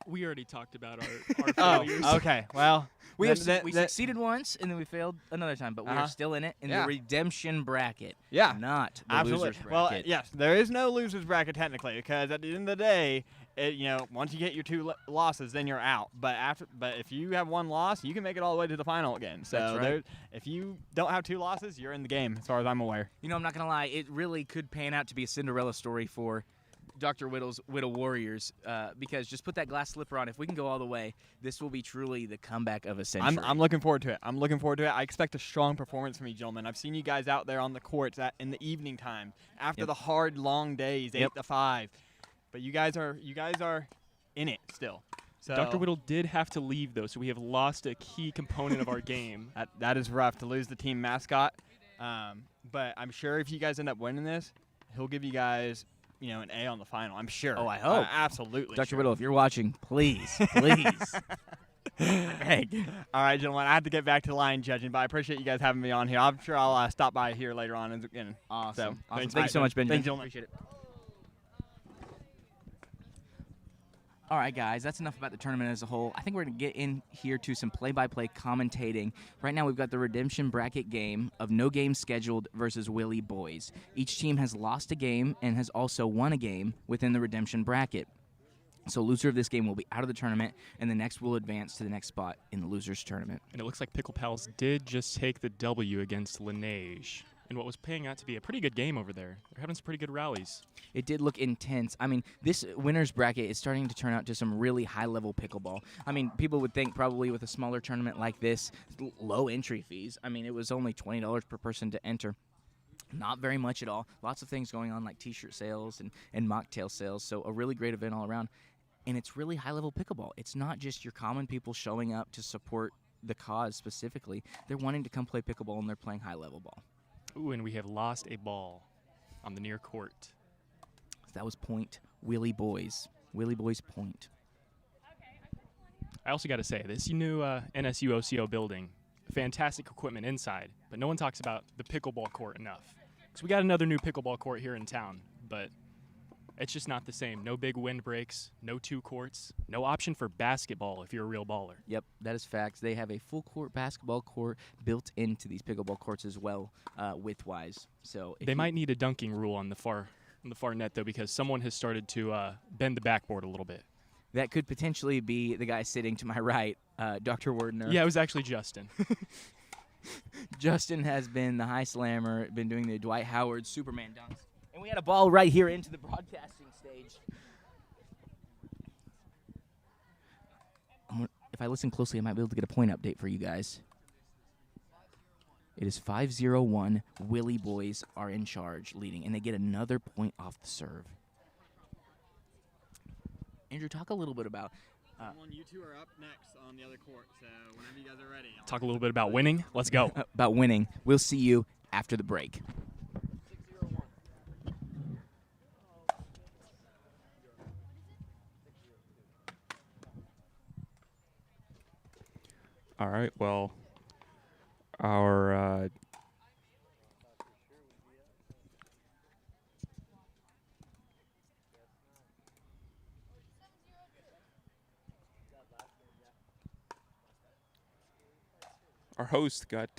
We already talked about our failures. Oh, okay. Well, We then- succeeded once, and then we failed another time, but we're still in it in the redemption bracket. Yeah. Not the Absolutely. losers Well, bracket. yes, there is no losers bracket technically, because at the end of the day, once you get your two losses, then you're out. But if you have one loss, you can make it all the way to the final again. So That's right. if you don't have two losses, you're in the game, as far as I'm aware. I'm not going to lie, it really could pan out to be a Cinderella story for Dr. Whittle's Whittle Warriors, because just put that glass slipper on. If we can go all the way, this will be truly the comeback of a century. I'm looking forward to it. I expect a strong performance from you, gentlemen. I've seen you guys out there on the courts in the evening time after the hard, long days, 8 to 5. But you guys are in it still. So Dr. Whittle did have to leave, though, so we have lost a key component of our game. That is rough to lose the team mascot. But I'm sure if you guys end up winning this, he'll give you guys an A on the final. I'm sure. Oh, I hope. Absolutely. Dr. Sure. Whittle, if you're watching, please. Hey. All right, gentlemen. I have to get back to line judging, but I appreciate you guys having me on here. I'm sure I'll stop by here later on. Awesome. So, Thank you so much, Benjamin. Thanks, gentlemen. Appreciate it. All right, guys, that's enough about the tournament as a whole. I think we're going to get in here to some play-by-play commentating. Right now, we've got the redemption bracket game of no game scheduled versus Willie Boys. Each team has lost a game and has also won a game within the redemption bracket. So loser of this game will be out of the tournament, and the next will advance to the next spot in the losers tournament. And it looks like Pickle Pals did just take the W against Lineage in what was paying out to be a pretty good game over there. They're having some pretty good rallies. It did look intense. I mean, this winner's bracket is starting to turn out to some really high-level pickleball. I mean, people would think probably with a smaller tournament like this, low entry fees. I mean, it was only $20 per person to enter. Not very much at all. Lots of things going on like T-shirt sales and mocktail sales. So a really great event all around. And it's really high-level pickleball. It's not just your common people showing up to support the cause specifically. They're wanting to come play pickleball, and they're playing high-level ball. Ooh, and we have lost a ball on the near court. That was point Willie Boys. Willie Boys Point. I also got to say, this new NSUOCO building, fantastic equipment inside, but no one talks about the pickleball court enough. Because we got another new pickleball court here in town, but it's just not the same. No big wind breaks, no 2 courts, no option for basketball if you're a real baller. Yep, that is facts. They have a full court basketball court built into these pickleball courts as well, width-wise. So They might need a dunking rule on the far net, though, because someone has started to bend the backboard a little bit. That could potentially be the guy sitting to my right, Dr. Wardner. Yeah, it was actually Justin. Justin has been the high slammer, been doing the Dwight Howard Superman dunks. And we had a ball right here into the broadcasting stage. If I listen closely, I might be able to get a point update for you guys. It is 5-0-1. Willie Boys are in charge, leading, and they get another point off the serve. Andrew, talk a little bit about... you two are up next on the other court, so whenever you guys are ready. Talk a little bit about winning. Let's go. About winning. We'll see you after the break. All right, well, our host got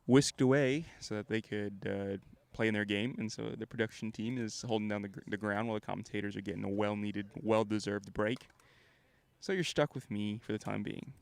whisked away so that they could play in their game, and so the production team is holding down the ground while the commentators are getting a well-needed, well-deserved break. So you're stuck with me for the time being.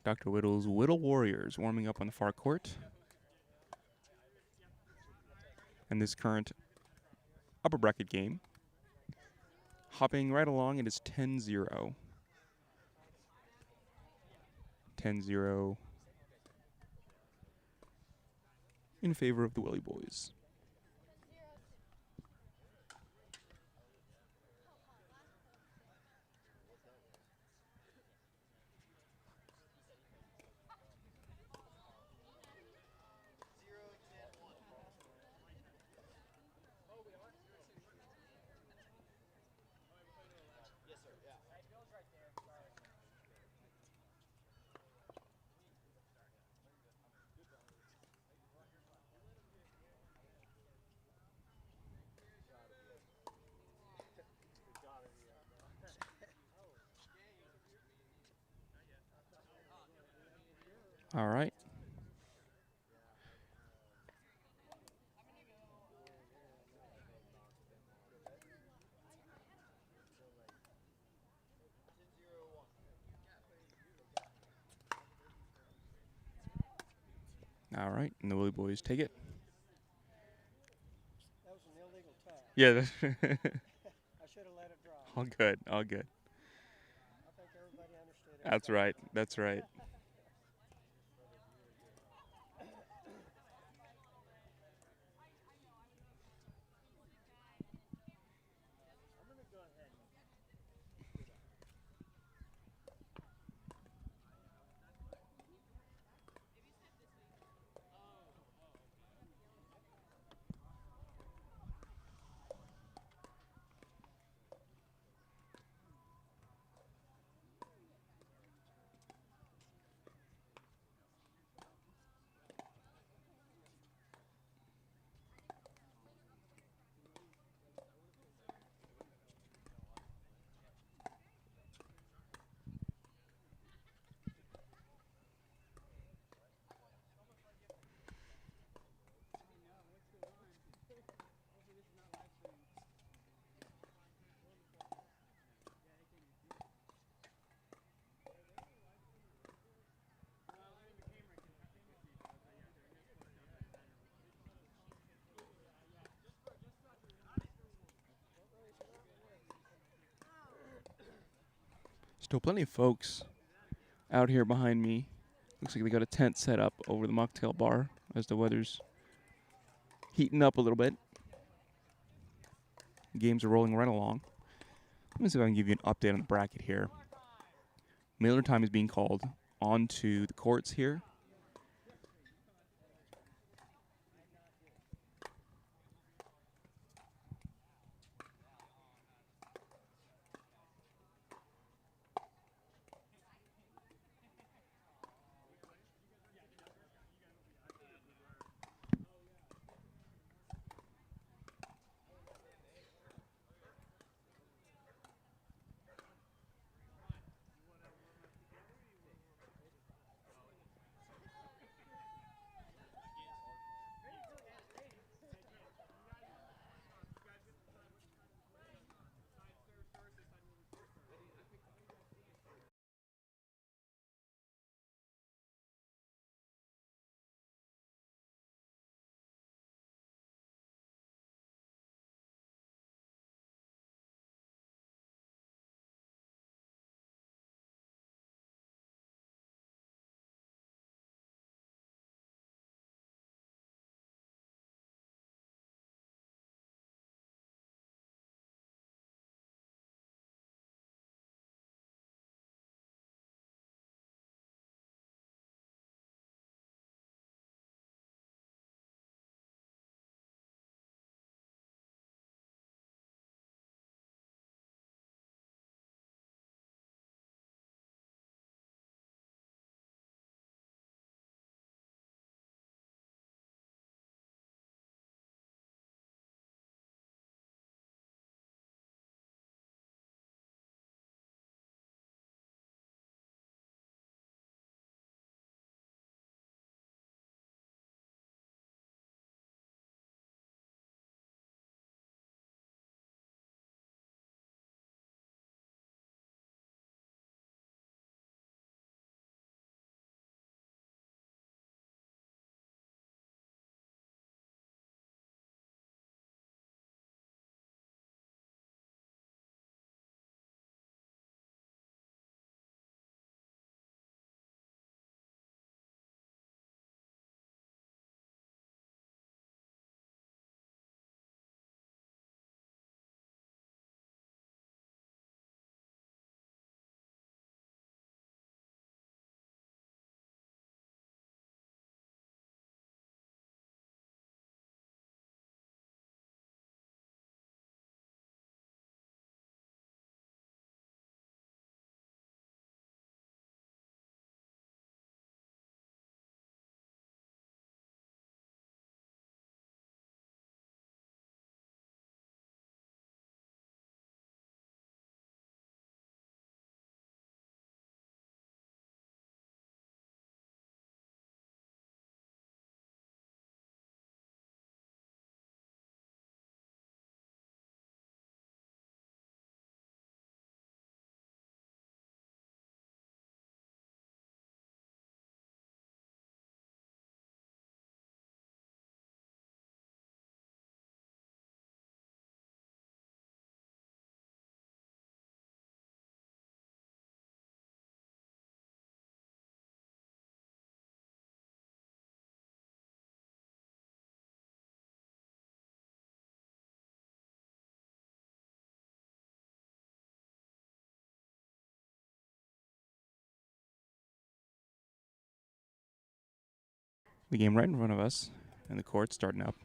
Dr. Whittle's Whittle Warriors warming up on the far court. And this current upper bracket game, hopping right along, it is 10-0. 10-0 in favor of the Willie Boys. All right. All right, and the Willie Boys take it. That was an illegal touch. Yeah. I should have let it drop. All good, all good. I think everybody understood it. That's right, that's right. Still plenty of folks out here behind me. Looks like they got a tent set up over the mocktail bar as the weather's heating up a little bit. Games are rolling right along. Let me see if I can give you an update on the bracket here. Miller time is being called onto the courts here. The game right in front of us, and the court starting up.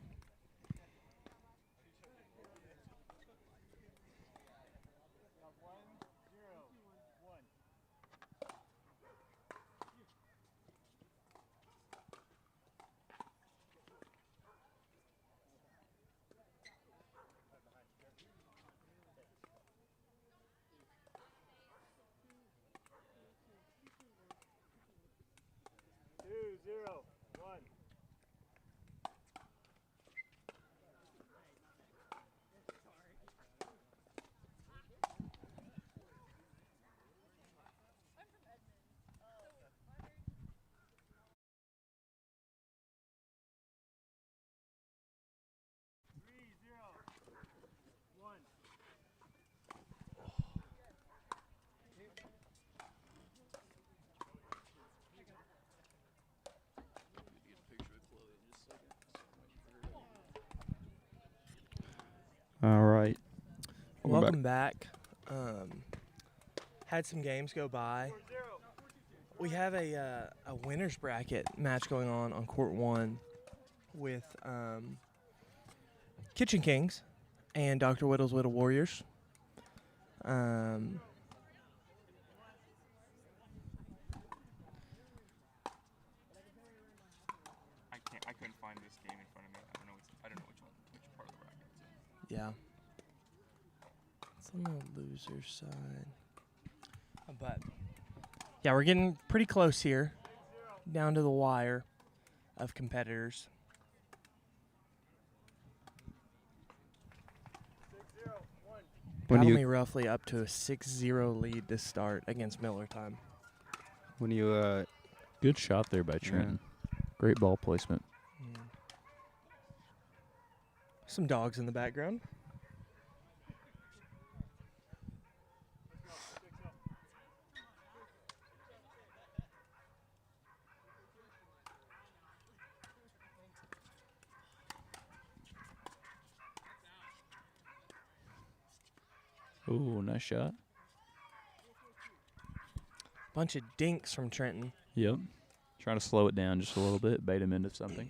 Welcome back. Had some games go by. We have a winner's bracket match going on court 1 with Kitchen Kings and Dr. Whittle's Whittle Warriors. I couldn't find this game in front of me. I don't know which part of the bracket it's in. Yeah. It's on the loser's side. But yeah, we're getting pretty close here, down to the wire of competitors. Battle Me roughly up to a 6-0 lead to start against Miller time. When you Good shot there by Trenton. Great ball placement. Some dogs in the background. Ooh, nice shot. Bunch of dinks from Trenton. Yep. Trying to slow it down just a little bit, bait him into something.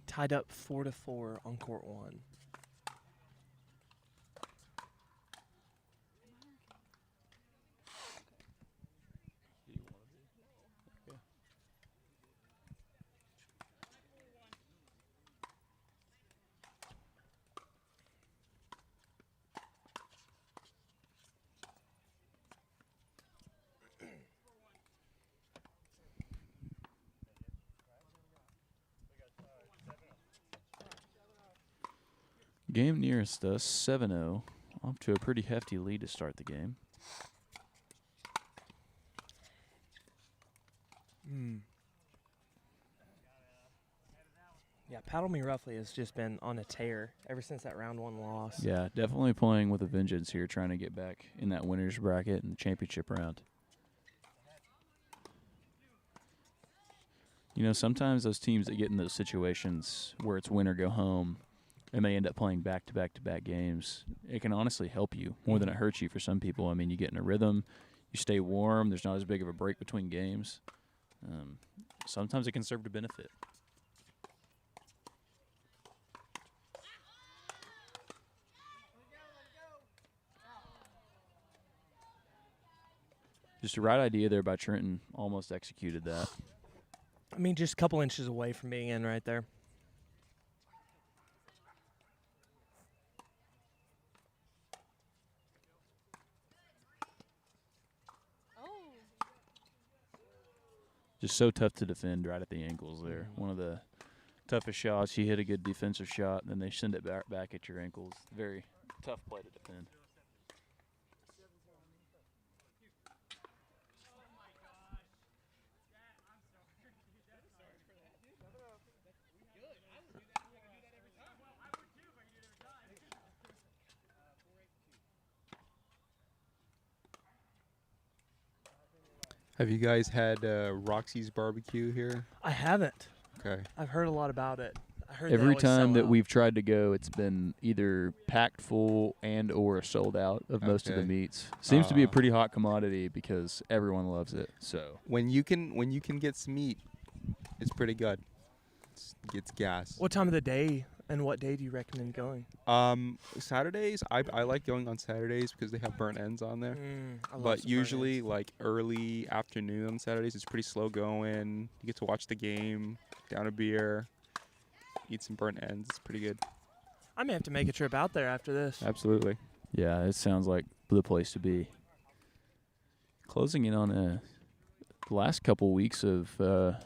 Tied up 4-4 on court 1. Game nearest us, 7-0. Off to a pretty hefty lead to start the game. Yeah, Paddle Me Roughly has just been on a tear ever since that round 1 loss. Yeah, definitely playing with a vengeance here, trying to get back in that winner's bracket and championship round. You know, sometimes those teams that get in those situations where it's win or go home, and they end up playing back-to-back-to-back games, it can honestly help you more than it hurts you for some people. I mean, you get in a rhythm, you stay warm, there's not as big of a break between games. Sometimes it can serve to benefit. Just the right idea there by Trenton. Almost executed that. I mean, just a couple inches away from being in right there. Just so tough to defend right at the ankles there. One of the toughest shots. You hit a good defensive shot, and then they send it back at your ankles. Very tough play to defend. Have you guys had Roxy's barbecue here? I haven't. Okay. I've heard a lot about it. I heard Every time that we've tried to go, it's been either packed full and or sold out of most of the meats. Seems to be a pretty hot commodity because everyone loves it. So when you can get some meat, it's pretty good. It gets gas. What time of the day and what day do you recommend going? Saturdays, I like going on Saturdays because they have burnt ends on there. I love But some burnt usually, like early afternoon on Saturdays, it's pretty slow going. You get to watch the game, down a beer, eat some burnt ends. It's pretty good. I may have to make a trip out there after this. Absolutely. yeah, it sounds like the place to be. Closing in on the last couple weeks of the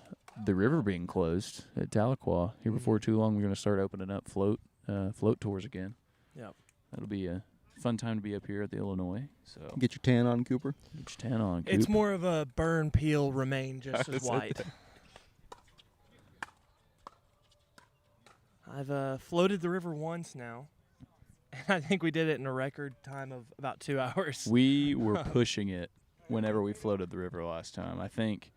river being closed at Tahlequah. Here before too long, we're going to start opening up float tours again. Yep. That'll be a fun time to be up here at the Illinois. So Get your tan on, Cooper. Get your tan on, Coop. It's more of a burn, peel, remain just as white. I've floated the river once now, and I think we did it in a record time of about 2 hours. We were pushing it whenever we floated the river last time. I think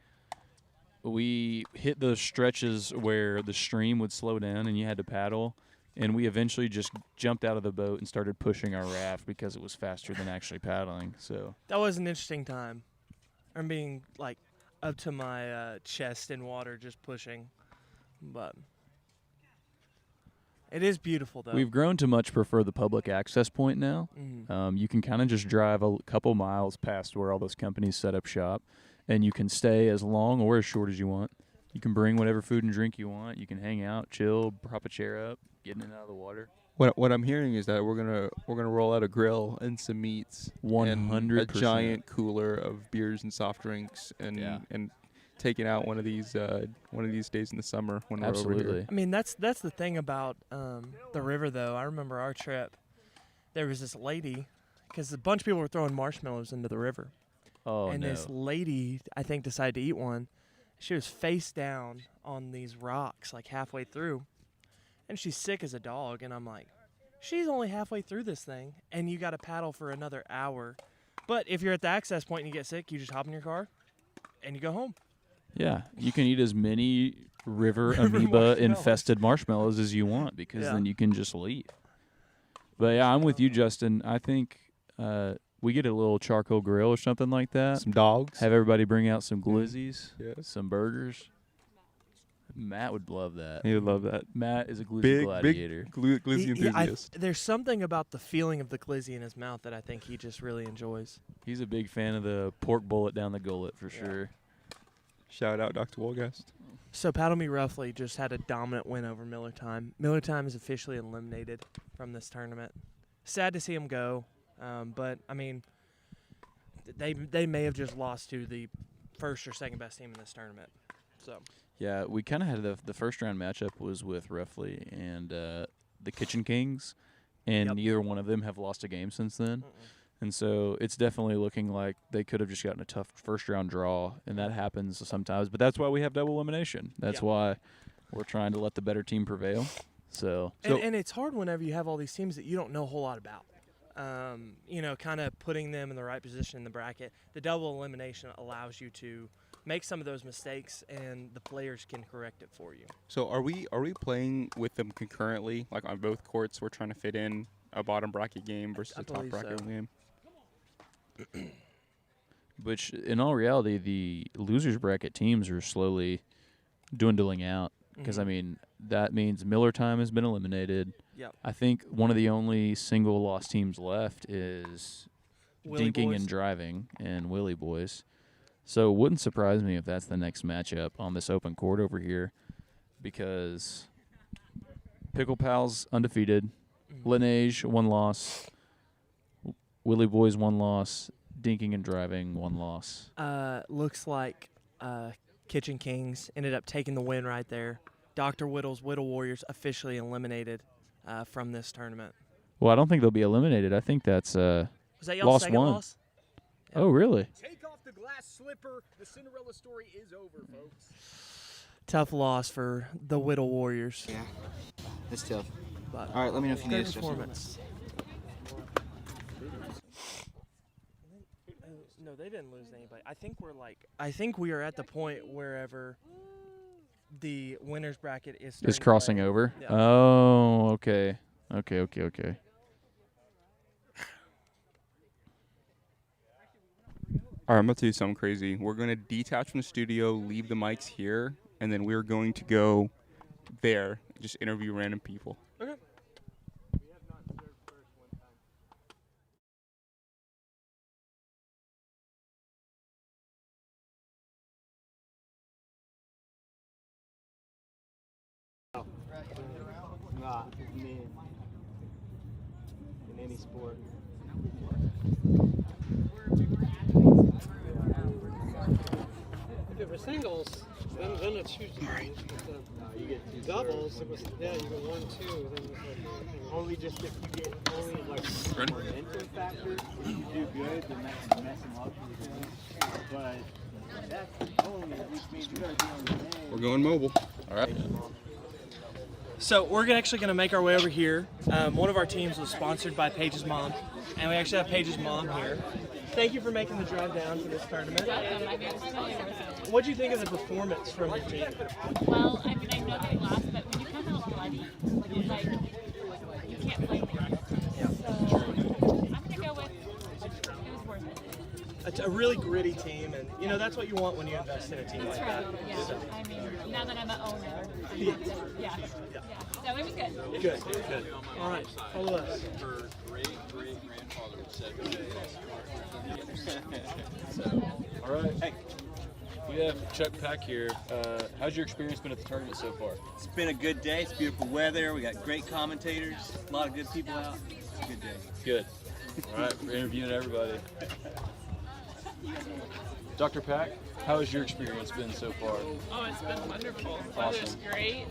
we hit those stretches where the stream would slow down and you had to paddle, and we eventually just jumped out of the boat and started pushing our raft because it was faster than actually paddling. So That was an interesting time. I'm being like up to my chest in water just pushing, but it is beautiful though. we've grown to much prefer the public access point now. Mhm. You can kind of just drive a couple miles past where all those companies set up shop, and you can stay as long or as short as you want. You can bring whatever food and drink you want. You can hang out, chill, prop a chair up, get in and out of the water. What I'm hearing is that we're gonna roll out a grill and some meats, and a 100%. giant cooler of beers and soft drinks, and taking out one of these days in the summer when we're over here. I mean, that's the thing about the river, though. I remember our trip. There was this lady, because a bunch of people were throwing marshmallows into the river. Oh, and no. this lady, I think, decided to eat one. She was face down on these rocks, like halfway through, and she's sick as a dog. And I'm like, she's only halfway through this thing, and you got to paddle for another hour. But if you're at the access point and you get sick, you just hop in your car, and you go home. Yeah, you can eat as many river amoeba infested marshmallows as you want because Yeah. then you can just leave. But yeah, I'm with you, Justin. I think we get a little charcoal grill or something like that. Some dogs. Have everybody bring out some glizzies, Yeah. some burgers. Matt would love that. He would love that. Matt is a glizzy Big gladiator. glizzy enthusiast. There's something about the feeling of the glizzy in his mouth that I think he just really enjoys. He's a big fan of the pork bullet down the gullet for sure. Shout out Dr. Wolgast. So Paddle Me Roughly just had a dominant win over Miller Time. Miller Time is officially eliminated from this tournament. Sad to see him go, but I mean, they may have just lost to the first or second best team in this tournament. So Yeah, we kind of had the first round matchup was with Roughly and the Kitchen Kings, and neither one of them have lost a game since then. And so it's definitely looking like they could have just gotten a tough first round draw, and that happens sometimes. But that's why we have double elimination. That's why we're trying to let the better team prevail. So and it's hard whenever you have all these teams that you don't know a whole lot about. Kind of putting them in the right position in the bracket. The double elimination allows you to make some of those mistakes, and the players can correct it for you. So are we playing with them concurrently, like on both courts? We're trying to fit in a bottom bracket game versus a top believe bracket so. game. which in all reality, the losers bracket teams are slowly dwindling out because I mean that means Miller Time has been eliminated. Yep. I think one of the only single lost teams left is Willie Dinking Boys. and Driving and Willie Boys. So it wouldn't surprise me if that's the next matchup on this open court over here, because Pickle Pals undefeated, Lineage 1 loss, Willie Boys 1 loss, Dinking and Driving 1 loss. Looks like Kitchen Kings ended up taking the win right there. Dr. Whittle's Whittle Warriors officially eliminated from this tournament. Well, I don't think they'll be eliminated. I think that's Was that y'all's lost second 1. loss? Oh, really? Take off the glass slipper. The Cinderella story is over, folks. Tough loss for the Whittle Warriors. Yeah, it's tough. But All right, let me know if you need good us, Justin. performance. No, they didn't lose anybody. I think we are at the point wherever the winners bracket is starting Is to crossing play. over? Yeah. Oh, okay. Okay. All right, I'm about to do something crazy. We're going to detach from the studio, leave the mics here, and then we're going to go there, just interview random people. Okay. Nah, me. In any sport. If it was singles, then it's usually you get two doubles. It was you get 1, 2. Then it's like Only just if you get only like momentum factor. If you do good, then that can mess them up. But that's only, which means you gotta be on the edge. We're going mobile. All right. So we're actually going to make our way over here. One of our teams was sponsored by Paige's mom, and we actually have Paige's mom here. Thank you for making the drive down to this tournament. What do you think of the performance from your team? Well, I mean, I know they lost, but when you come out bloody, it's like, you can't blame them. So, I'm going to go with, it was worth it. It's a really gritty team, and you know that's what you want when you invest in a team That's like right, that. yeah. So. I mean, now that I'm an owner, Yeah. yeah. So it was good. Good. All right, follow us. Her great-great-grandfather said. All right. Hey. We have Chuck Pack here. How's your experience been at the tournament so far? It's been a good day. It's beautiful weather. We got great commentators. A lot of good people out. It's a good day. Good. All right, we're interviewing everybody. Dr. Pack, how has your experience been so far? Oh, it's been wonderful. Awesome. Weather's great.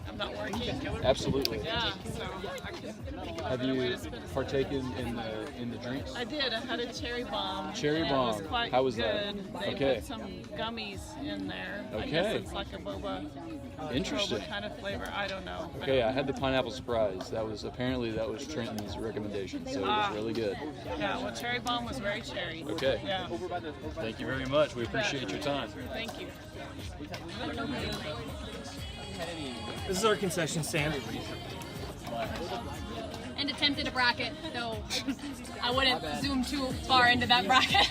I'm not working. Absolutely. Yeah, so I couldn't think of Have a better way you to spend it. partaken in the drinks? I did. I had a cherry bomb. Cherry and bomb. It was quite How was good. that? They Okay. put some gummies in there. I Okay. guess it's like a boba. Interesting. Boba kind of flavor. I don't know. Okay, I had the pineapple surprise. That was Trenton's recommendation, so it was really good. Yeah, well, cherry bomb was very cherry. Okay. Yeah. Thank you very much. We appreciate your time. Thank you. I don't know who it is. This is our concession stand. And attempted a bracket, though I wouldn't zoom too far into that bracket.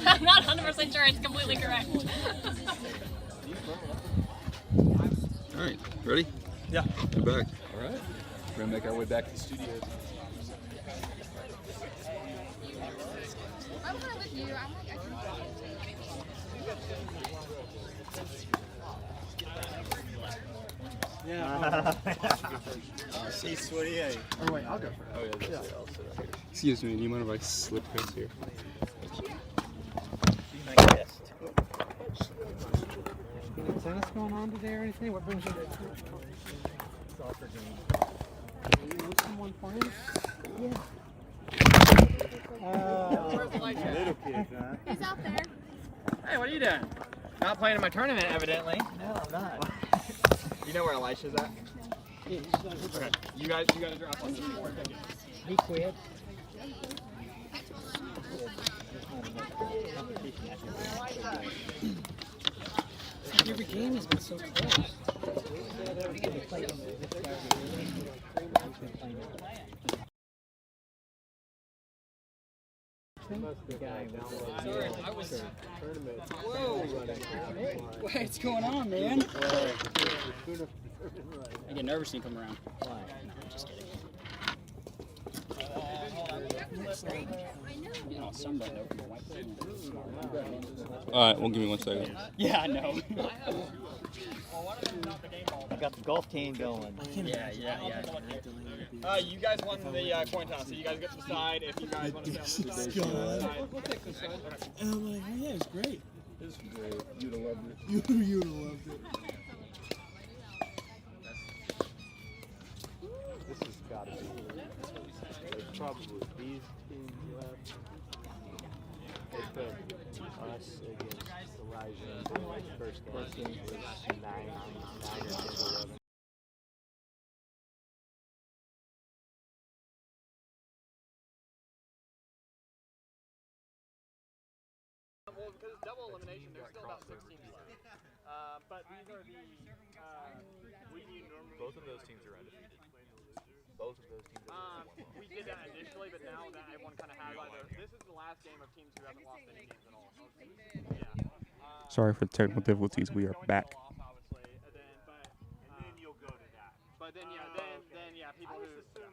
I'm not 100% sure it's completely correct. All right, ready? Yeah. We're back. All right. We're gonna make our way back to the studio. I'm kind of with you. I'm like, Yeah. See, sweaty. Oh wait, I'll go first. Oh yeah, that's it. I'll sit up here. Excuse me, do you mind if I slip this here? Any tennis going on today or anything? What brings you to soccer game? Are you with someone playing? Yeah. Little kid, huh? He's out there. Hey, what are you doing? Not playing in my tournament, evidently. No, I'm not. You know where Elisha's at? Yeah, Okay. You guys drop on this board. he quit. Every game has been so close. Whoa! What's going on, man? I get nervous when you come around. Why? No, I'm just kidding. Oh, sunburn over my white thing. All right, well, give me 1 second. Yeah, I know. I got the golf team going. Yeah. You guys won the coin toss, so you guys get to decide if you guys want to sell it. We'll take this side. And I'm like, oh yeah, it's great. This is great. You'd have loved it. You'd have loved it. This has got to be. There's probably these teams left. They put us against the Rising. First game was 9 or 10-11. Well, because it's double elimination, there's still about 16 left. But these are the. Both of those teams are undefeated. Both of those teams are We did that initially, but now that everyone kind of has either. This is the last game of teams who haven't lost any games at all. Yeah. Sorry for the technical difficulties. We are back. And then you'll go to that. But then, yeah, people who. That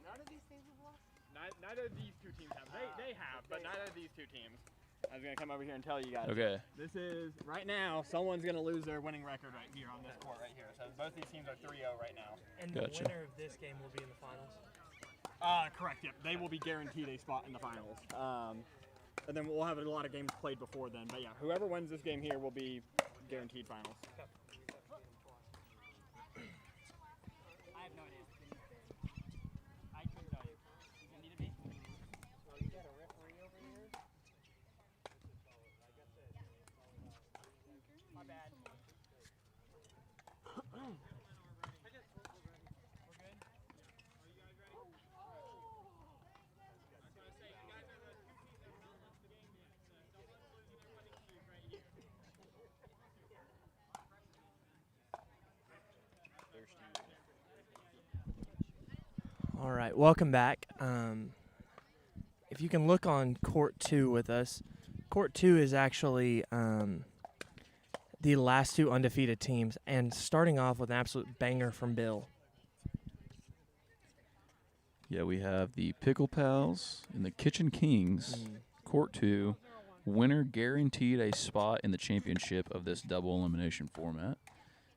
none of these teams have lost? Neither of these two teams have. They have, but neither of these two teams. I was going to come over here and tell you guys. Okay. This is, right now, someone's going to lose their winning record right here on this court right here. So both these teams are 3-0 right now. And the winner of this game will be in the finals? Correct, yep. They will be guaranteed a spot in the finals. And then we'll have a lot of games played before then. But yeah, whoever wins this game here will be guaranteed finals. I have no idea. I couldn't tell you. You need to be? Oh, you got a referee over here? My bad. All right, welcome back. If you can look on Court 2 with us, Court 2 is actually the last two undefeated teams, and starting off with an absolute banger from Bill. Yeah, we have the Pickle Pals and the Kitchen Kings, Court 2. Winner guaranteed a spot in the championship of this double elimination format.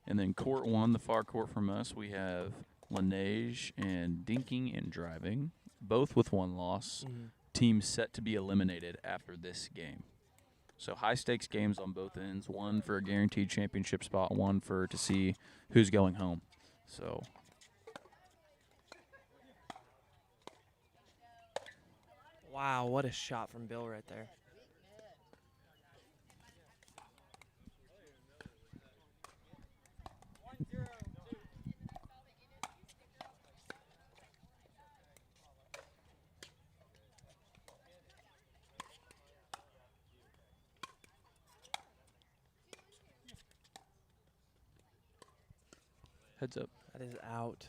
And then Court 1, the far court from us, we have Laneige and Dinking and Driving, both with one loss. Teams set to be eliminated after this game. So high-stakes games on both ends, one for a guaranteed championship spot, one for to see who's going home. So Wow, what a shot from Bill right there. heads up. That is out.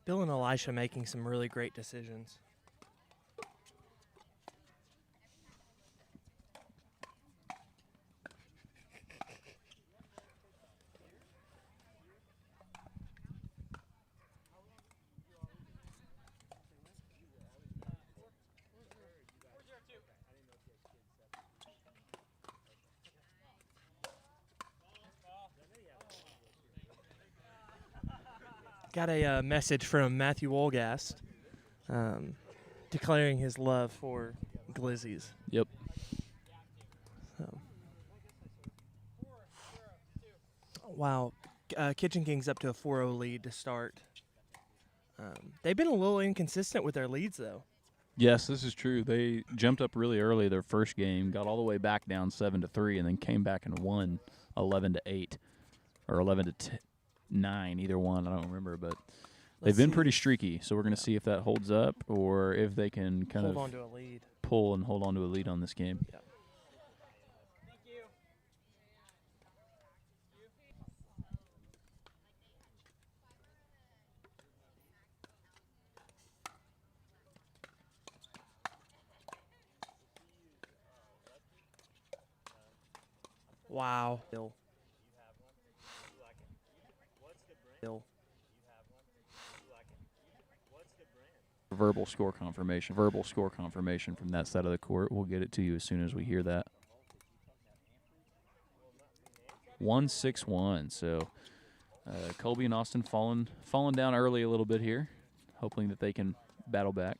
Bill and Elisha making some really great decisions. Got a message from Matthew Wolgast declaring his love for glizzies. Yep. So. Wow. Kitchen Kings up to a 4-0 lead to start. They've been a little inconsistent with their leads, though. Yes, this is true. They jumped up really early their first game, got all the way back down 7-3, and then came back and won 11-8 or 11-9, either one. I don't remember, but they've been pretty streaky. So we're going to see if that holds up or if they can kind Hold of on to a lead. pull and hold on to a lead on this game. Yeah. Wow. Bill. Bill. Verbal score confirmation from that side of the court. We'll get it to you as soon as we hear that. 1-6-1. So Colby and Austin falling down early a little bit here, hoping that they can battle back.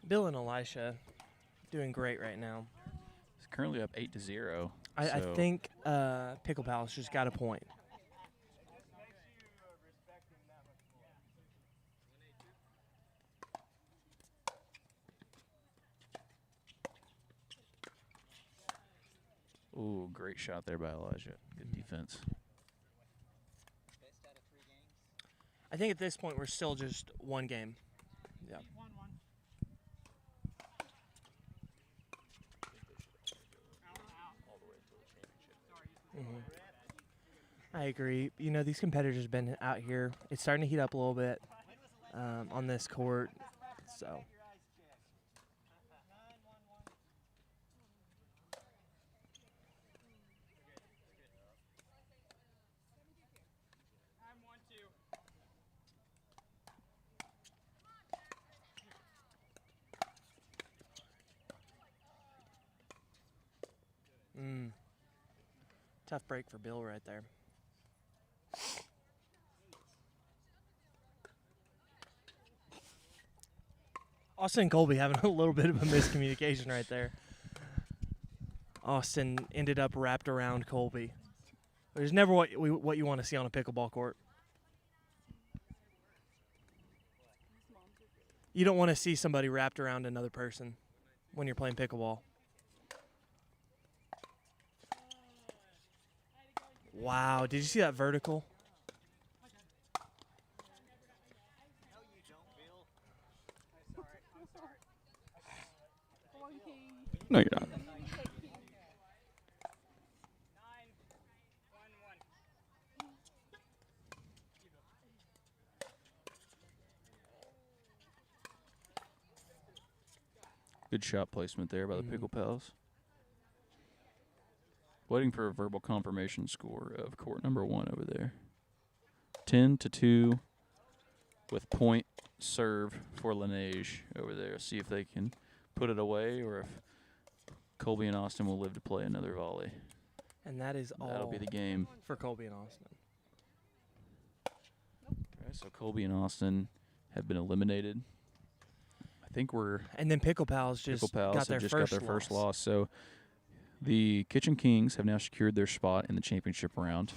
Bill and Elisha doing great right now. It's currently up 8-0. I think Pickle Palace just got a point. Ooh, great shot there by Elijah. Good defense. I think at this point we're still just one game. Yeah. I agree. You know, these competitors have been out here. It's starting to heat up a little bit on this court. So. Tough break for Bill right there. Austin and Colby having a little bit of a miscommunication right there. Austin ended up wrapped around Colby. There's never what you want to see on a pickleball court. You don't want to see somebody wrapped around another person when you're playing pickleball. Wow, did you see that vertical? No, you're not. Good shot placement there by the Pickle Pals. Waiting for a verbal confirmation score of court number 1 over there. 10-2 with point serve for Laneige over there. See if they can put it away or if Colby and Austin will live to play another volley. And that is all. That'll be the game for Colby and Austin. Okay, so Colby and Austin have been eliminated. I think we're. And then Pickle Pals just got their first loss. So the Kitchen Kings have now secured their spot in the championship round,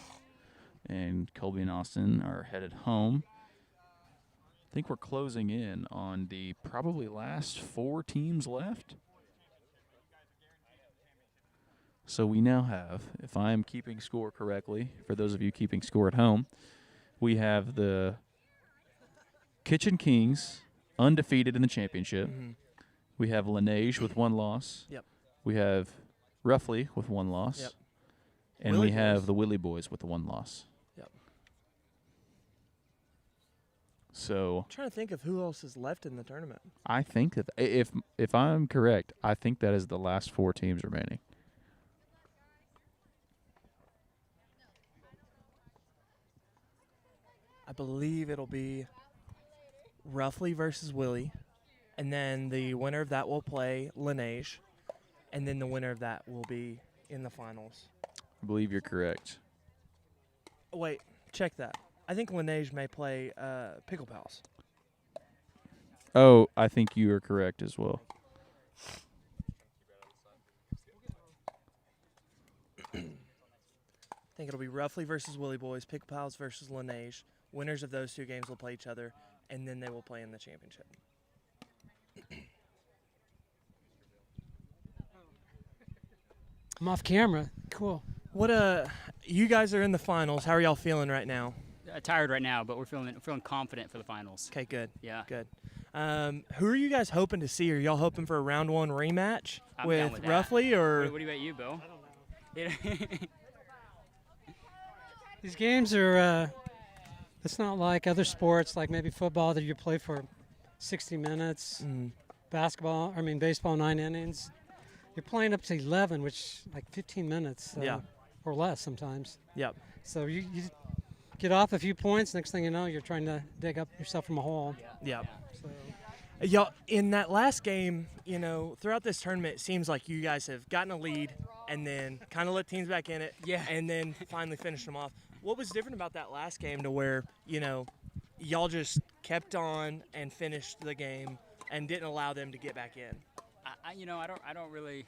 and Colby and Austin are headed home. I think we're closing in on the probably last 4 teams left. So we now have, if I'm keeping score correctly, for those of you keeping score at home, we have the Kitchen Kings undefeated in the championship. We have Laneige with 1 loss. Yep. We have Roughly with 1 loss. Yep. And Willie we have Boys. the Willie Boys with the 1 loss. Yep. So I'm trying to think of who else is left in the tournament. I think that if I'm correct, I think that is the last 4 teams remaining. I believe it'll be Roughly versus Willie, and then the winner of that will play Laneige, and then the winner of that will be in the finals. I believe you're correct. Wait, check that. I think Laneige may play Pickle Pals. Oh, I think you are correct as well. I think it'll be Roughly versus Willie Boys, Pickle Pals versus Laneige. Winners of those 2 games will play each other, and then they will play in the championship. I'm off camera. Cool. What you guys are in the finals. How are y'all feeling right now? Tired right now, but we're feeling confident for the finals. Okay, good. Yeah. Good. Who are you guys hoping to see? Are y'all hoping for a round 1 rematch I'm down with that. Roughly, or What about you, Bill? I don't know. These games are, it's not like other sports, like maybe football that you play for 60 minutes. Baseball, 9 innings. You're playing up to 11, which like 15 minutes. Or less sometimes. Yep. So you get off a few points, next thing you know, you're trying to dig up yourself from a hole. Yep. Y'all, in that last game, you know, throughout this tournament, it seems like you guys have gotten a lead and then kind of let teams back in it, and then finally finished them off. What was different about that last game to where, you know, y'all just kept on and finished the game and didn't allow them to get back in? I don't really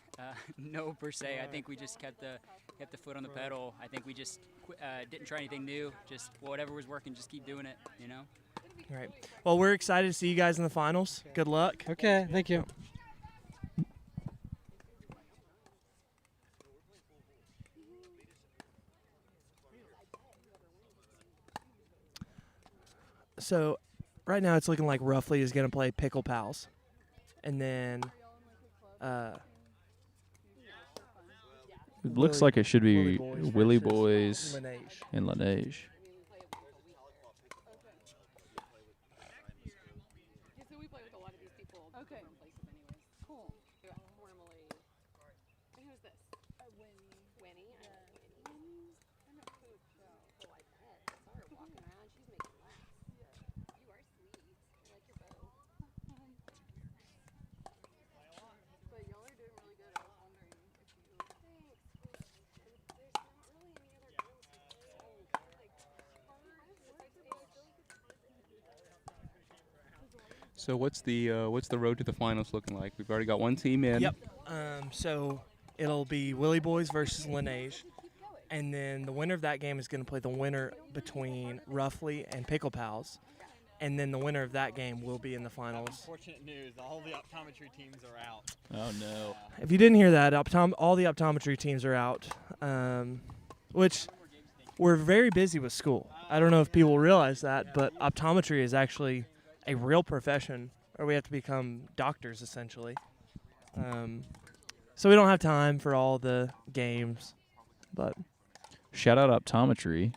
know per se. I think we just kept the foot on the pedal. I think we just didn't try anything new. Just whatever was working, just keep doing it. You know. All right. Well, we're excited to see you guys in the finals. Good luck. Okay. Thank you. So, right now it's looking like Roughly is going to play Pickle Pals, and then It looks like it should be Willie versus Boys Laneige. and Laneige. So we play with a lot of these people from different places anyways. Cool. Formally. And who's this? Winnie. Winnie? Winnie? I'm a coach, so. Oh, I bet. I saw her walking around. She's making laps. You are sweet. I like your bow. But y'all are doing really good. I was wondering if you. Thanks. There's not really any other girls who play. So what's the road to the finals looking like? We've already got one team in. Yep. So it'll be Willie Boys versus Laneige, and then the winner of that game is going to play the winner between Roughly and Pickle Pals, and then the winner of that game will be in the finals. Unfortunate news. All the optometry teams are out. Oh no! If you didn't hear that, all the optometry teams are out, which we're very busy with school. I don't know if people realize that, but optometry is actually a real profession, or we have to become doctors essentially. So we don't have time for all the games, but Shout out optometry.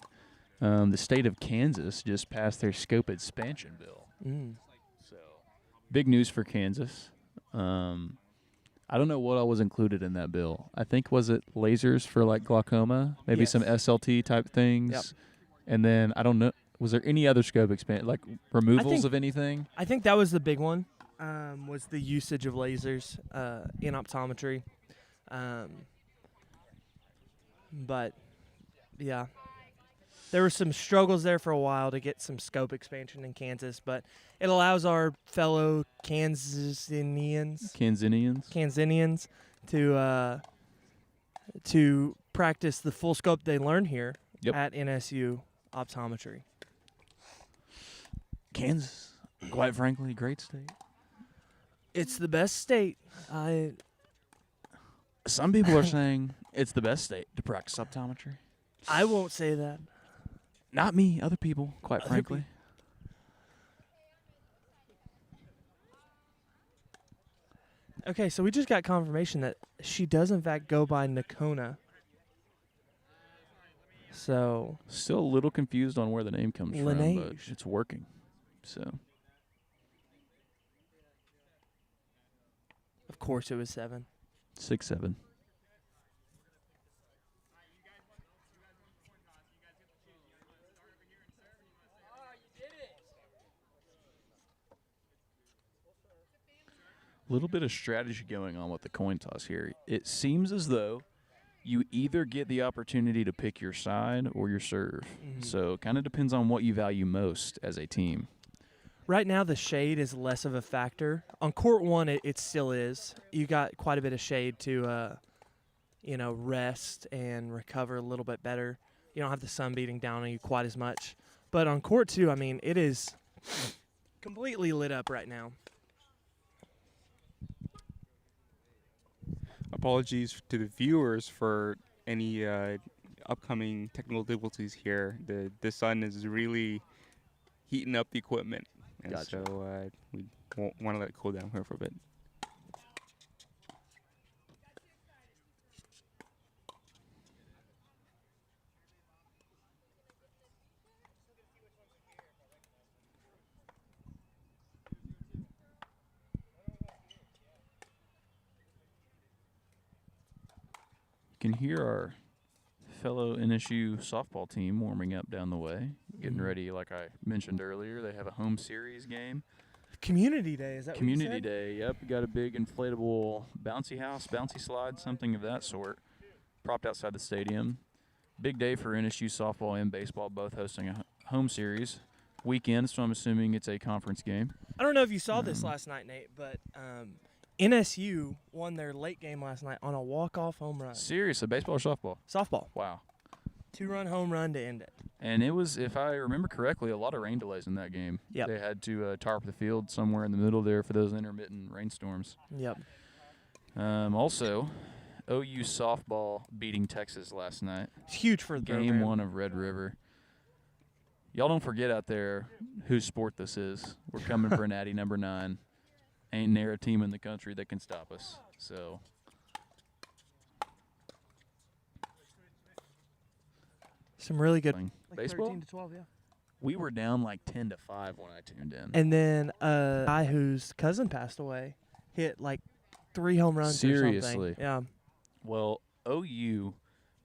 The state of Kansas just passed their scope expansion bill. So big news for Kansas. I don't know what all was included in that bill. I think was it lasers for like glaucoma, maybe Yes. some SLT type things, Yep. and then I don't know. Was there any other scope expand like removals of anything? I think that was the big one. Was the usage of lasers in optometry. But yeah, there were some struggles there for a while to get some scope expansion in Kansas, but it allows our fellow Kansanians to practice the full scope they learn here at NSU optometry. Kansas, quite frankly, great state. It's the best state. Some people are saying it's the best state to practice optometry. I won't say that. Not me, other people, quite Other frankly. Okay, so we just got confirmation that she does in fact go by Nakona. So Still a little confused on where the name comes from, but Laneige. it's working. So of course it was 7. 6-7. A little bit of strategy going on with the coin toss here. It seems as though you either get the opportunity to pick your side or your serve. So it kind of depends on what you value most as a team. Right now the shade is less of a factor. On court 1 it still is. You got quite a bit of shade to rest and recover a little bit better. You don't have the sun beating down on you quite as much. But on court 2, I mean, it is completely lit up right now. Apologies to the viewers for any upcoming technical difficulties here. The sun is really heating up the equipment, and Gotcha. so we won't want to let it cool down here for a bit. You can hear our fellow NSU softball team warming up down the way, getting ready. Like I mentioned earlier, they have a home series game. Community Day, is that Community what you said? Day, yep. We got a big inflatable bouncy house, bouncy slide, something of that sort, propped outside the stadium. Big day for NSU softball and baseball, both hosting a home series weekend, so I'm assuming it's a conference game. I don't know if you saw this last night, Nate, but NSU won their late game last night on a walk-off home run. Seriously, baseball or softball? Softball. Wow. 2-run home run to end it. And it was, if I remember correctly, a lot of rain delays in that game. Yep. They had to tarp the field somewhere in the middle there for those intermittent rainstorms. Yep. Also, OU softball beating Texas last night. It's huge for the Game program. 1 of Red River. Y'all don't forget out there whose sport this is. We're coming for Natty number 9. Ain't near a team in the country that can stop us. So Some really good. Like Baseball? 13 to 12, yeah. We were down like 10-5 when I tuned in. And then a guy whose cousin passed away hit like 3 home runs or Seriously. something. Yeah. Well, OU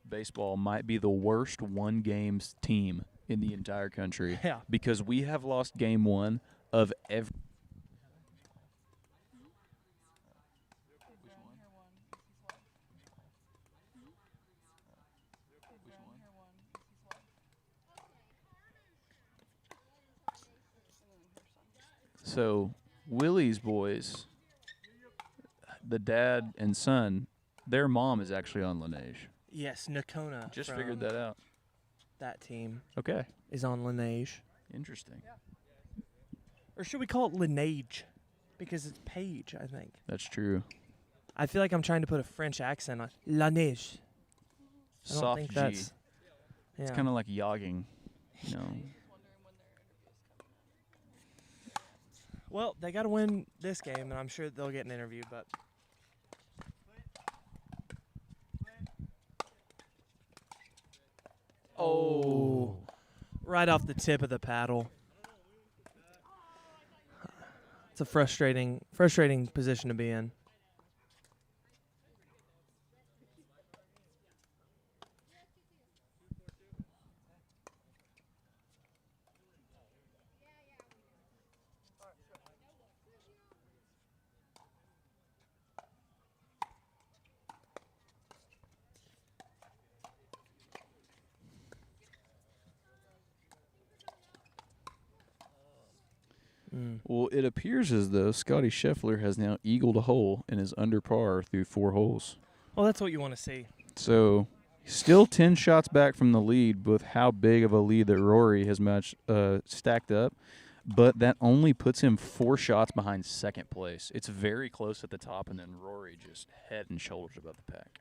baseball might be the worst one-game team in the entire country. Yeah. Because we have lost game 1 of every. So, Willie's boys, the dad and son, their mom is actually on Laneige. Yes, Nakona. Just from figured that out. That team. Okay. Is on Laneige. Interesting. Or should we call it Laneige? Because it's page, I think. That's true. I feel like I'm trying to put a French accent on Laneige. I don't Soft think G. that's. It's Yeah. kind of like yogging, you know. Well, they got to win this game, and I'm sure they'll get an interview, but. Oh. Right off the tip of the paddle. It's a frustrating position to be in. Well, it appears as though Scotty Scheffler has now eagled a hole and is under par through 4 holes. Well, that's what you want to see. So, still 10 shots back from the lead with how big of a lead that Rory has stacked up. But that only puts him 4 shots behind second place. It's very close at the top, and then Rory just head and shoulders above the pack.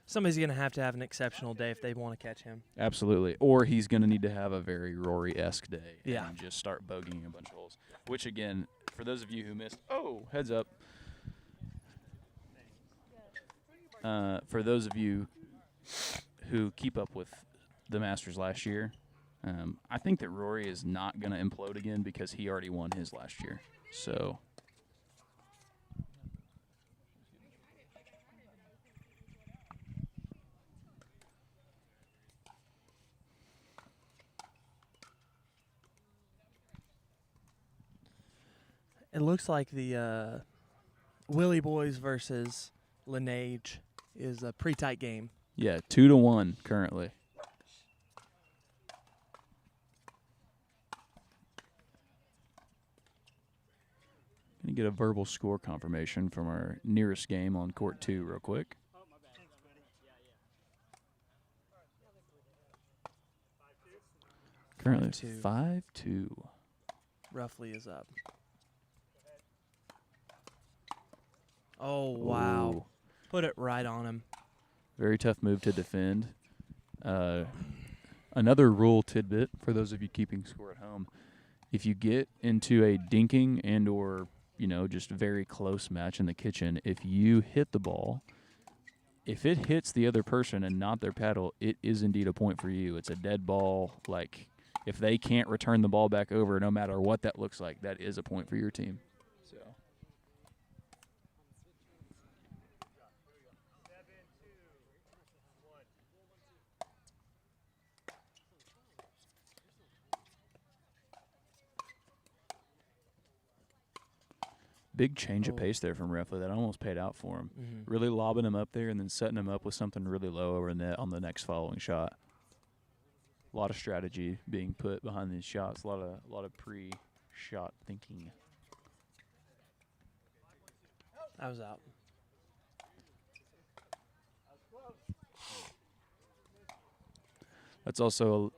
Somebody's going to have an exceptional day if they want to catch him. Absolutely. Or he's going to need to have a very Rory-esque day Yeah. and just start bogeying a bunch of holes. Which, again, for those of you who missed, heads up. For those of you who keep up with the Masters last year, I think that Rory is not going to implode again because he already won his last year. So... It looks like the Willie Boys versus Laneige is a pretty tight game. Yeah, 2-1 currently. Gonna get a verbal score confirmation from our nearest game on court 2 real quick. Currently 5-2. Roughly is up. Oh, wow. Ooh. Put it right on him. Very tough move to defend. Another rule tidbit for those of you keeping score at home. If you get into a dinking and or, just very close match in the kitchen, if you hit the ball, if it hits the other person and not their paddle, it is indeed a point for you. It's a dead ball. Like, if they can't return the ball back over, no matter what that looks like, that is a point for your team. So. Big change of pace there from Reffley. That almost paid out for him. Mhm. Really lobbing him up there and then setting him up with something really low over net on the next following shot. A lot of strategy being put behind these shots. A lot of pre-shot thinking. I was out. That's also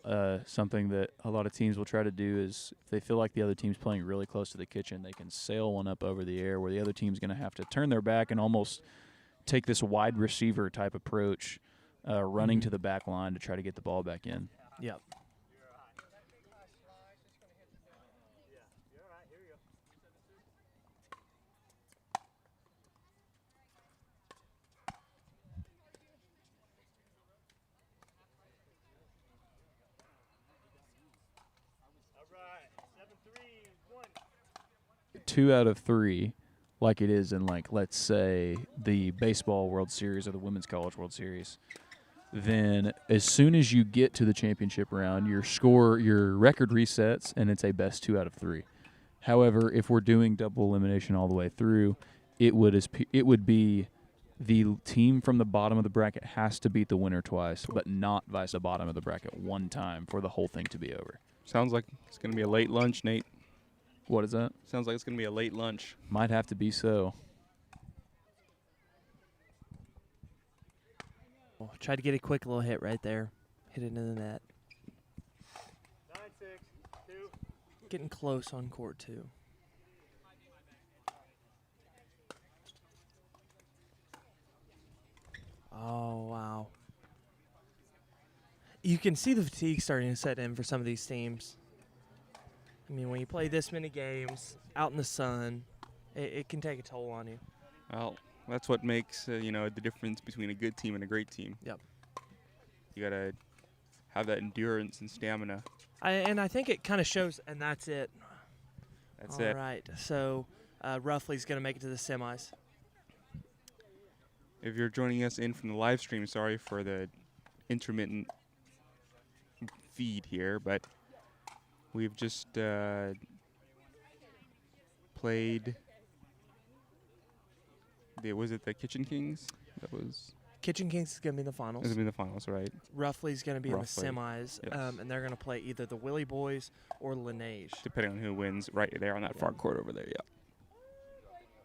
something that a lot of teams will try to do is if they feel like the other team's playing really close to the kitchen, they can sail one up over the air where the other team's going to have to turn their back and almost take this wide receiver type approach, running to the back line to try to get the ball back in. Yep. 2 out of 3, like it is in, like, let's say the baseball World Series or the Women's College World Series, then as soon as you get to the championship round, your record resets, and it's a best 2 out of 3. However, if we're doing double elimination all the way through, it would be the team from the bottom of the bracket has to beat the winner twice, but not vice the bottom of the bracket one time for the whole thing to be over. Sounds like it's going to be a late lunch, Nate. What is that? Sounds like it's going to be a late lunch. Might have to be so. Tried to get a quick little hit right there. Hit it into the net. 9-6, 2. Getting close on court 2. Oh, wow. You can see the fatigue starting to set in for some of these teams. I mean, when you play this many games out in the sun, it can take a toll on you. Well, that's what makes the difference between a good team and a great team. Yep. You gotta have that endurance and stamina. And I think it kind of shows, and that's it. That's it. All right. So, Roughly's going to make it to the semis. If you're joining us in from the live stream, sorry for the intermittent feed here, but we've just played. Was it the Kitchen Kings? That was. Kitchen Kings is going to be in the finals. It's going to be in the finals, right? Roughly's going to be Roughly. in the semis, Yes. and they're going to play either the Willie Boys or Lineage. Depending on who wins, right there on that far court over there, yeah.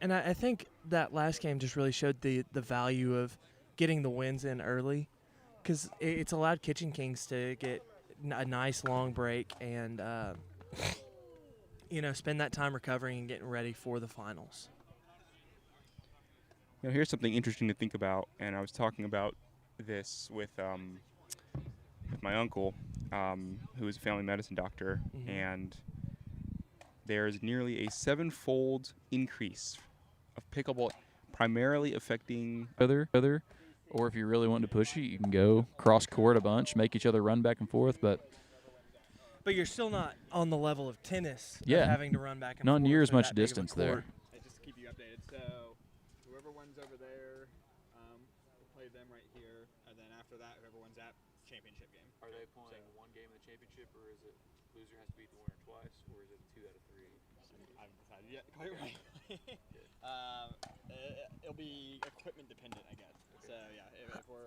And I think that last game just really showed the value of getting the wins in early, because it's allowed Kitchen Kings to get a nice long break and spend that time recovering and getting ready for the finals. Here's something interesting to think about, and I was talking about this with my uncle, who is a family medicine doctor, and there's nearly a 7-fold increase of pickleball, primarily affecting other, or if you really want to push it, you can go cross court a bunch, make each other run back and forth, but you're still not on the level of tennis. Yeah, of having to run back and not forth near as with much that big of a distance court. there. Just to keep you updated, so whoever wins over there, we'll play them right here, and then after that, whoever wins that championship game. Are they playing one game in the championship, or is it loser has to beat the winner twice, or is it 2 out of 3? I haven't decided yet, quite right. It'll be equipment dependent, I guess. So yeah, if we're.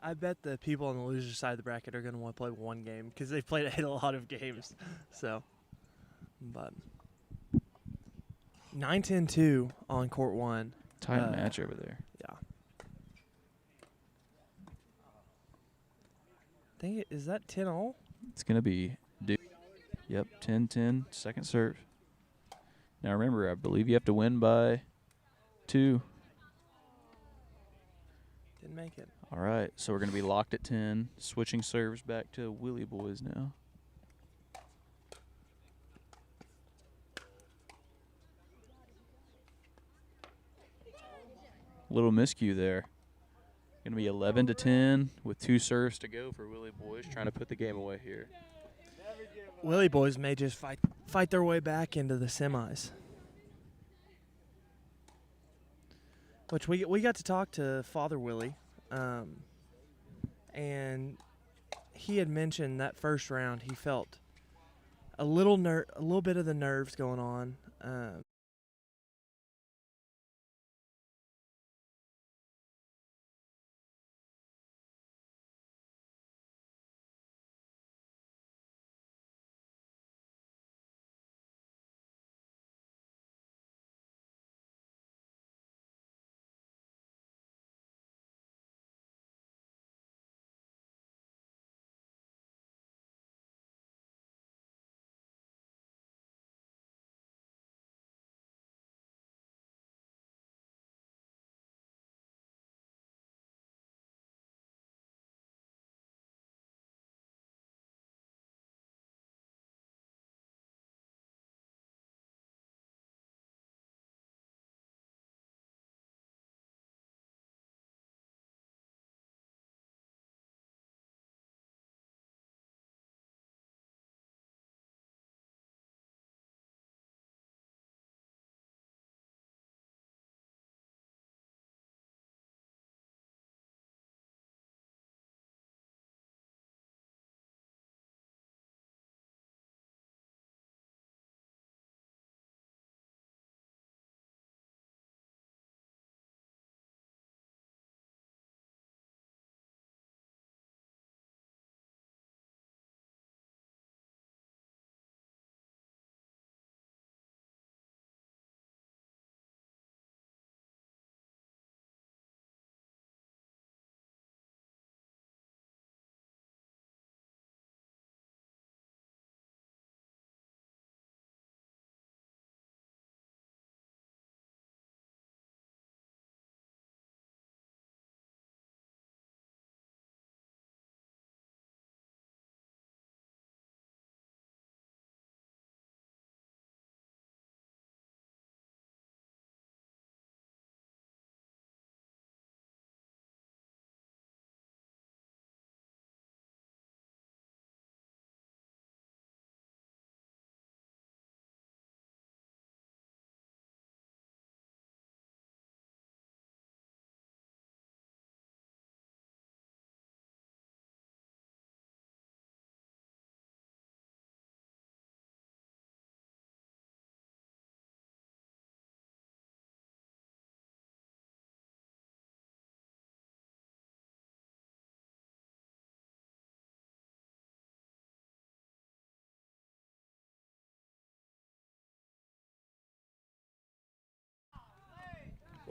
I bet the people on the loser side of the bracket are going to want to play one game because they've played a lot of games. So, but 9-10-2 on court 1. Tight match over there. Yeah. Is that 10 all? It's going to be Yep, 10-10, second serve. Now remember, I believe you have to win by 2. Didn't make it. All right, so we're going to be locked at 10, switching serves back to Willie Boys now. Little miscue there. Going to be 11-10 with 2 serves to go for Willie Boys, trying to put the game away here. Willie Boys may just fight their way back into the semis. Which we got to talk to Father Willie, and he had mentioned that first round he felt a little bit of the nerves going on.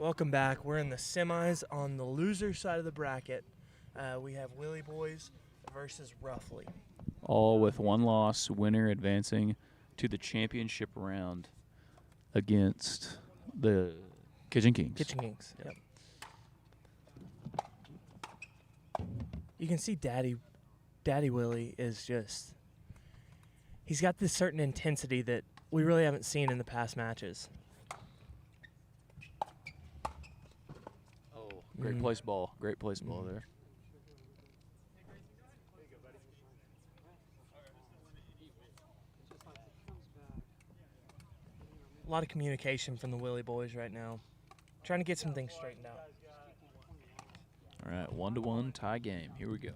Welcome back. We're in the semis on the loser side of the bracket. We have Willie Boys versus Roughly. All with one loss, winner advancing to the championship round against the Kitchen Kings. Kitchen Kings, yep. You can see Daddy Willie is just, he's got this certain intensity that we really haven't seen in the past matches. Oh, great place ball. Great place ball there. A lot of communication from the Willie Boys right now. Trying to get some things straightened out. All right, 1-1 tie game. Here we go.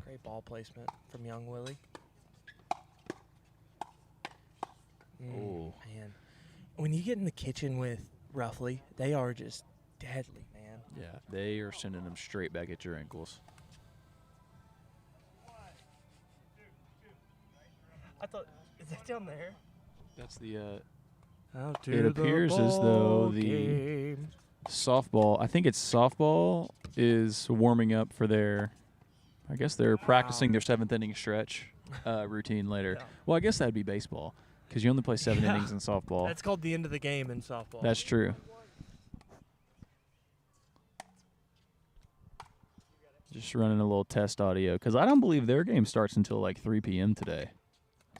Great ball placement from young Willie. Oh. Man. When you get in the kitchen with Roughly, they are just deadly, man. Yeah, they are sending them straight back at your ankles. I thought, is that down there? That's the, Out to it appears the as though ball the game. softball, I think it's softball, is warming up for their, I guess they're practicing their 7th inning stretch routine later. Yeah. Well, I guess that would be baseball because you only play 7 innings in softball. That's called the end of the game in softball. That's true. Just running a little test audio because I don't believe their game starts until like 3 p.m. today.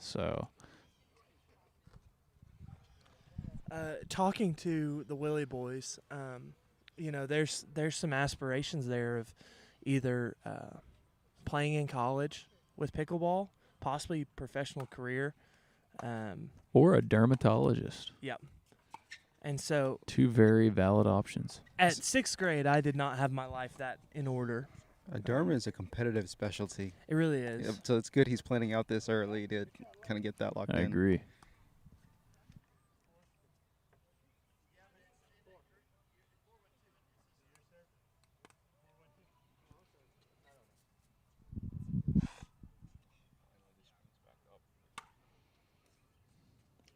So, talking to the Willie Boys, you know, there's some aspirations there of either playing in college with pickleball, possibly professional career, or a dermatologist. Yep. And so, 2 very valid options. at 6th grade, I did not have my life that in order. A derma is a competitive specialty. It really is. So it's good he's planning out this early to kind of get that locked in. I agree.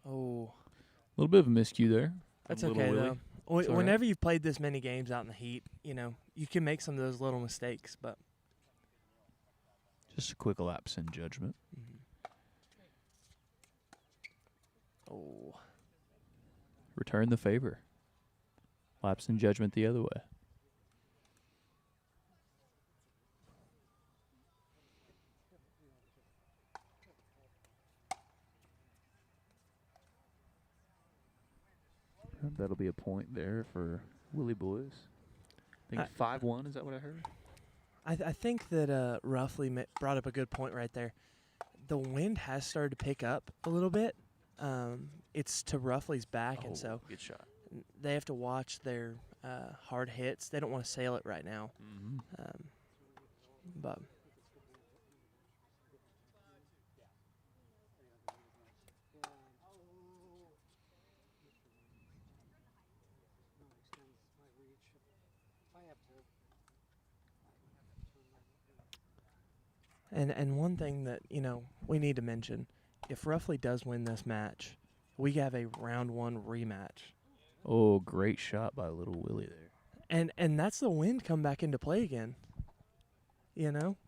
Oh. A little bit of a miscue there. That's from Little okay, Willie. though. It's all right. Whenever you've played this many games out in the heat, you know, you can make some of those little mistakes, but Just a quick lapse in judgment. Oh. Return the favor. Lapse in judgment the other way. That'll be a point there for Willie Boys. I think 5-1, is that what I heard? I think that Roughly brought up a good point right there. The wind has started to pick up a little bit. It's to Roughly's back, and so good shot. They have to watch their hard hits. They don't want to sail it right now. But And one thing that, you know, we need to mention, if Roughly does win this match, we have a round 1 rematch. Oh, great shot by Little Willie there. And that's the wind come back into play again. You know?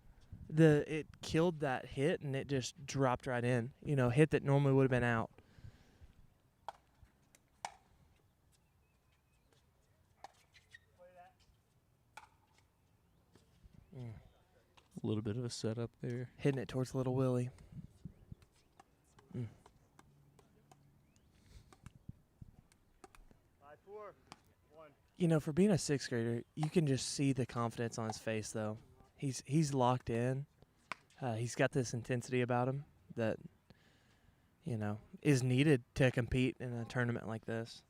It killed that hit and it just dropped right in. You know, hit that normally would have been out. A little bit of a setup there. Hitting it towards Little Willie. You know, for being a 6th grader, you can just see the confidence on his face, though. He's locked in. He's got this intensity about him that, you know, is needed to compete in a tournament like this.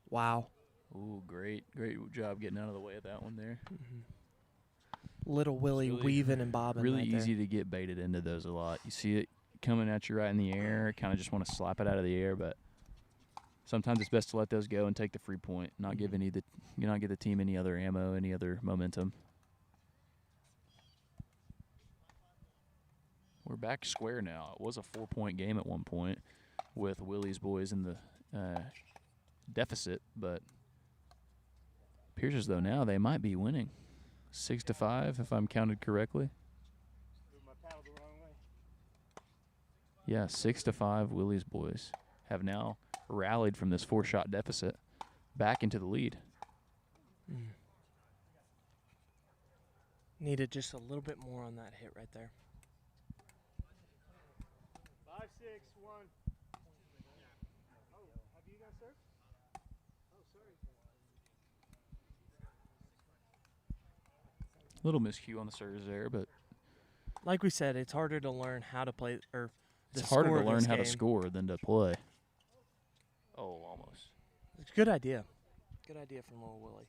Wow. Ooh, great job getting out of the way of that one there. Little Willie weaving and bobbing. Really right easy there. to get baited into those a lot. You see it coming at you right in the air, kind of just want to slap it out of the air, but sometimes it's best to let those go and take the free point, not give the team any other ammo, any other momentum. We're back square now. It was a 4-point game at one point with Willie's boys in the deficit, but appears as though now they might be winning 6-5, if I'm counted correctly. Yeah, 6-5. Willie's boys have now rallied from this 4-shot deficit back into the lead. Needed just a little bit more on that hit right there. 5-6-1. Oh, have you guys served? Oh, sorry. Little miscue on the serves there, but Like we said, it's harder to learn how to play, or the it's harder score to of learn this how to game. score than to play. Oh, almost. It's a good idea. Good idea from little Willie.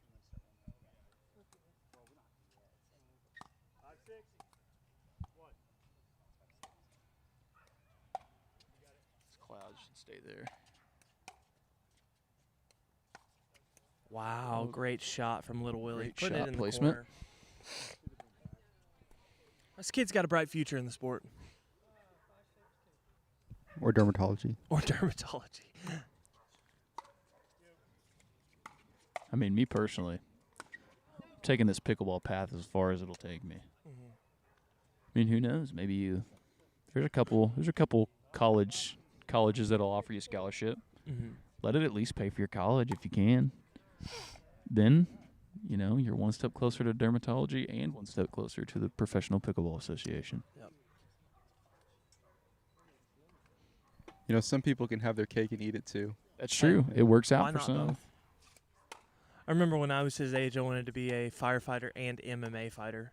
5-6. What? This cloud should stay there. Wow, Oh, great shot from little Willie. great Putting shot it in placement. the corner. This kid's got a bright future in the sport. Or dermatology. Or dermatology. I mean, me personally, I'm taking this pickleball path as far as it'll take me. Mhm. I mean, who knows? Maybe there's a couple colleges that'll offer you a scholarship. Mhm. Let it at least pay for your college if you can. Then, you're one step closer to dermatology and one step closer to the Professional Pickleball Association. Yep. Some people can have their cake and eat it too. That's true. It works Why out for not some. both? I remember when I was his age, I wanted to be a firefighter and MMA fighter.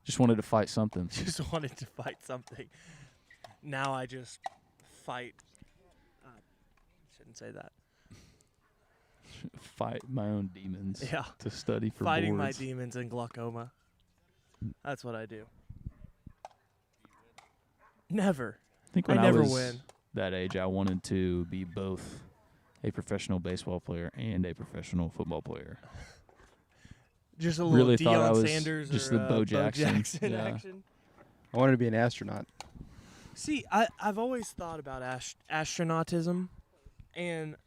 Just wanted to fight something. Just wanted to fight something. Now I just fight. Shouldn't say that. Fight my own demons. Yeah. To study for Fighting boards. my demons and glaucoma. That's what I do. Never. I think when I never was win. that age, I wanted to be both a professional baseball player and a professional football player. Just a little really thought I Deion was Sanders just or the Bo Jackson. Yeah. action. I wanted to be an astronaut. See, I've always thought about astronautism, and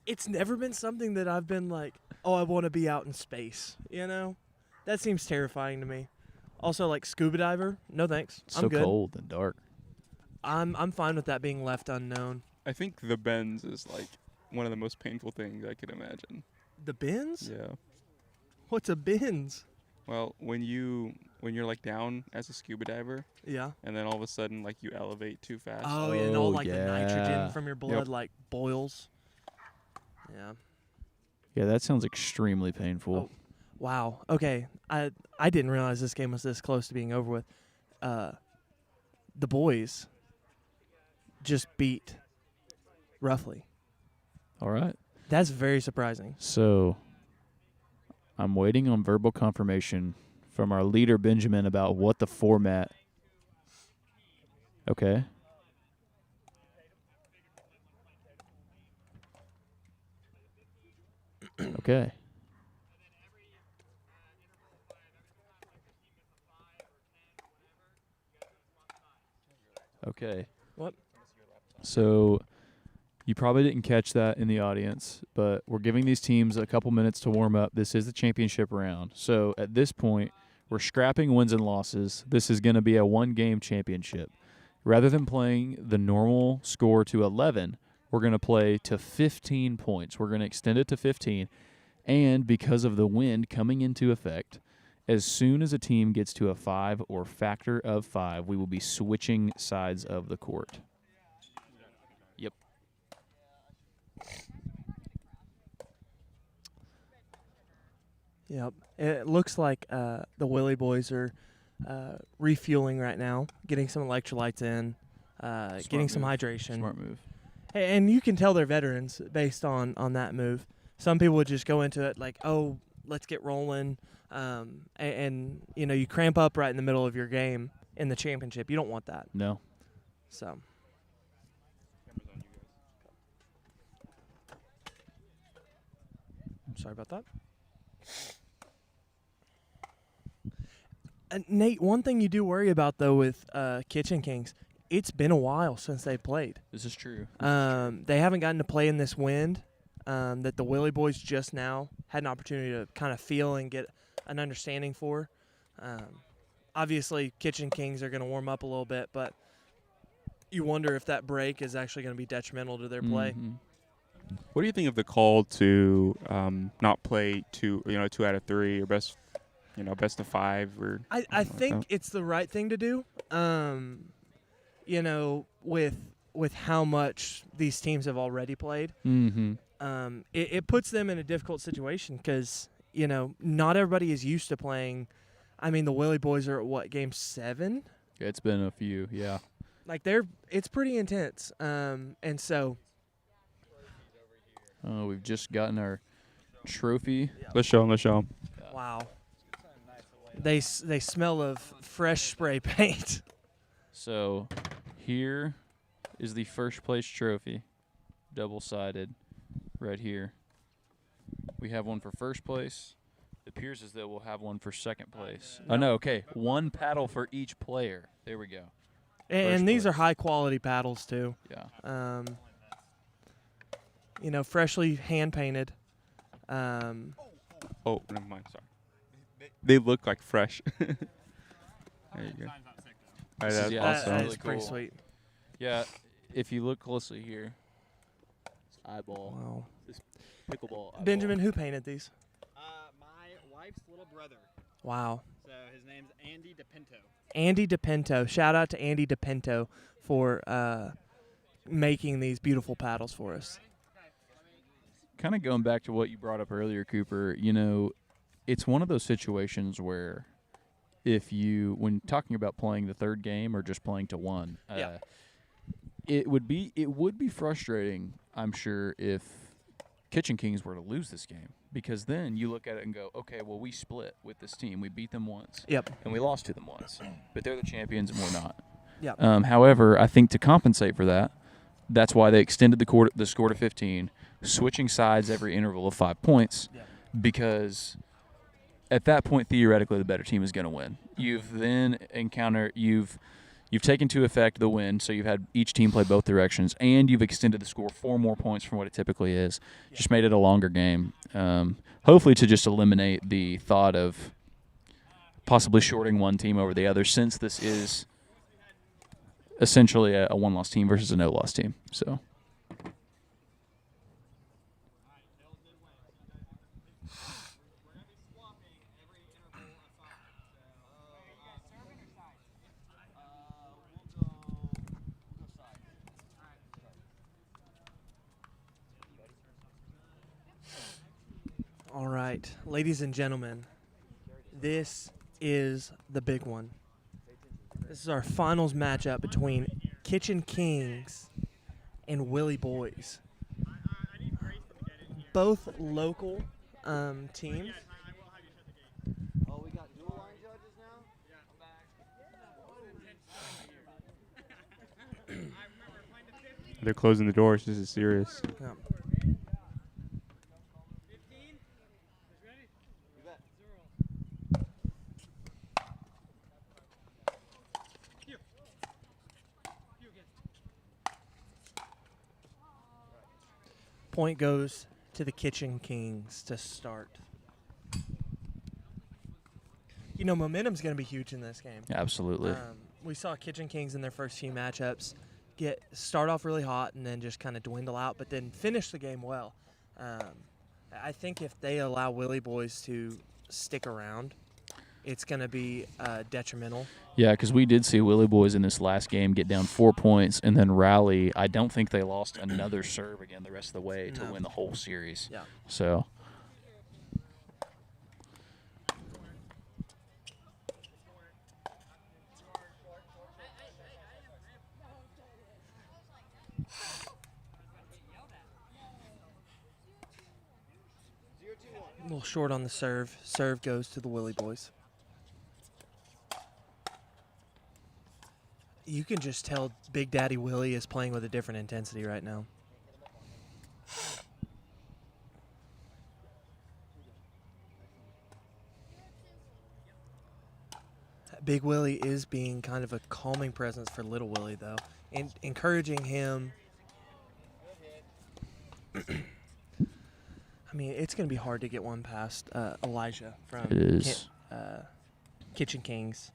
it's never been something that I've been like, oh, I want to be out in space. That seems terrifying to me. Also, like scuba diver, no thanks. So I'm good. cold and dark. I'm fine with that being left unknown. I think the bends is like one of the most painful things I could imagine. The bends? Yeah. What's a bends? Well, when you're like down as a scuba diver, Yeah. and then all of a sudden like you elevate too fast. Oh, yeah, and all like the yeah. nitrogen from your blood Yep. like boils. Yeah. Yeah, that sounds extremely painful. Wow. Okay. I didn't realize this game was this close to being over with. The boys just beat roughly. All right. That's very surprising. So I'm waiting on verbal confirmation from our leader, Benjamin, about what the format. Okay. Okay. Okay. What? So you probably didn't catch that in the audience, but we're giving these teams a couple minutes to warm up. This is the championship round. So at this point, we're scrapping wins and losses. This is going to be a one-game championship. Rather than playing the normal score to 11, we're going to play to 15 points. We're going to extend it to 15. And because of the wind coming into effect, as soon as a team gets to a 5 or factor of 5, we will be switching sides of the court. Yep. Yep. It looks like the Willie boys are refueling right now, getting some electrolytes in, getting some move. hidration. Smart move. Hey, and you can tell they're veterans based on that move. Some people would just go into it like, oh, let's get rolling. And you cramp up right in the middle of your game in the championship. You don't want that. No. So. I'm sorry about that. Nate, one thing you do worry about though with Kitchen Kings, it's been a while since they played. This is true. They haven't gotten to play in this wind that the Willie boys just now had an opportunity to kind of feel and get an understanding for. Obviously, Kitchen Kings are going to warm up a little bit, but you wonder if that break is actually going to be detrimental to their play. Mm-hmm. What do you think of the call to not play two out of three or best of five or? I think it's the right thing to do. With how much these teams have already played, Mm-hmm. It puts them in a difficult situation because not everybody is used to playing. I mean, the Willie boys are at what, game 7? It's been a few, yeah. Like it's pretty intense, and so. Oh, we've just gotten our trophy. Let's show them. Wow. They smell of fresh spray paint. So, here is the first place trophy, double-sided, right here. We have one for first place. It appears as though we'll have one for second place. Oh, no, okay. One paddle for each player. There we go. And these are high-quality paddles, too. Yeah. Freshly hand-painted. Oh, never mind. Sorry. They look like fresh. There you go. That's awesome. really That's pretty cool. sweet. Yeah, if you look closely here. Eyeball. Wow. This pickleball. Eyeball. Benjamin, who painted these? My wife's little brother. Wow. So his name's Andy DePinto. Andy DePinto. Shout out to Andy DePinto for making these beautiful paddles for us. Kind of going back to what you brought up earlier, Cooper, it's one of those situations where when talking about playing the third game or just playing to one, it would be frustrating, I'm sure, if Kitchen Kings were to lose this game, because then you look at it and go, okay, well, we split with this team. We beat them once. Yep. And we lost to them once. But they're the champions and we're not. Yep. However, I think to compensate for that, that's why they extended the score to 15, switching sides every interval of 5 points, because at that point, theoretically, the better team is going to win. You've then you've taken into effect the win, so you've had each team play both directions, and you've extended the score 4 more points from what it typically is. Just made it a longer game, hopefully to just eliminate the thought of possibly shorting one team over the other, since this is essentially a one-loss team versus a no-loss team. So. All right, ladies and gentlemen, this is the big one. This is our finals matchup between Kitchen Kings and Willie Boys. Both local teams. Oh, we got dual line judges now? They're closing the doors. This is serious. Yeah. Point goes to the Kitchen Kings to start. Momentum's going to be huge in this game. Absolutely. We saw Kitchen Kings in their first few matchups start off really hot and then just kind of dwindle out, but then finish the game well. I think if they allow Willie Boys to stick around, it's going to be detrimental. Yeah, because we did see Willie Boys in this last game get down 4 points and then rally. I don't think they lost another serve again the rest of the way to win the whole series. Yeah. So. A little short on the serve. Serve goes to the Willie Boys. You can just tell Big Daddy Willie is playing with a different intensity right now. Big Willie is being kind of a calming presence for Little Willie, though, and encouraging him. I mean, it's going to be hard to get one past Elijah from It is. Kitchen Kings.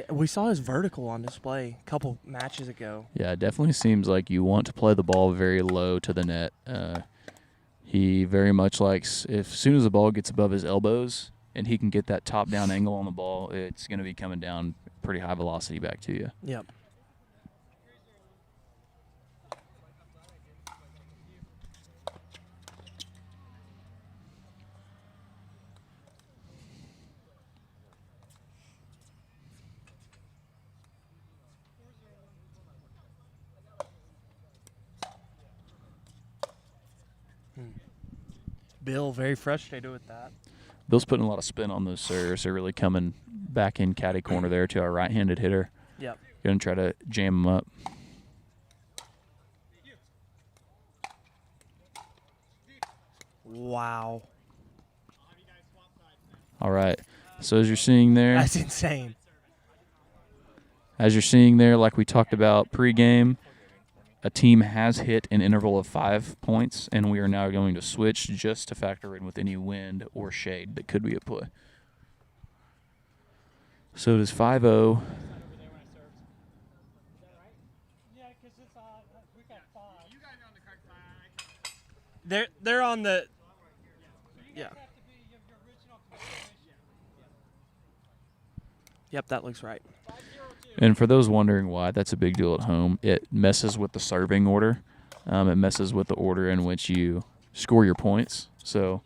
We saw his vertical on display a couple matches ago. Yeah, it definitely seems like you want to play the ball very low to the net. He very much likes, as soon as the ball gets above his elbows and he can get that top-down angle on the ball, it's going to be coming down pretty high velocity back to you. Yep. Bill very frustrated with that. Bill's putting a lot of spin on those serves. They're really coming back in caddy corner there to our right-handed hitter. Yep. Going to try to jam him up. Wow. All right. So as you're seeing there. That's insane. As you're seeing there, like we talked about pregame, a team has hit an interval of 5 points, and we are now going to switch just to factor in with any wind or shade that could be at play. So it is 5-0. They're on the. Yeah. Yep, that looks right. And for those wondering why, that's a big deal at home. It messes with the serving order. It messes with the order in which you score your points. So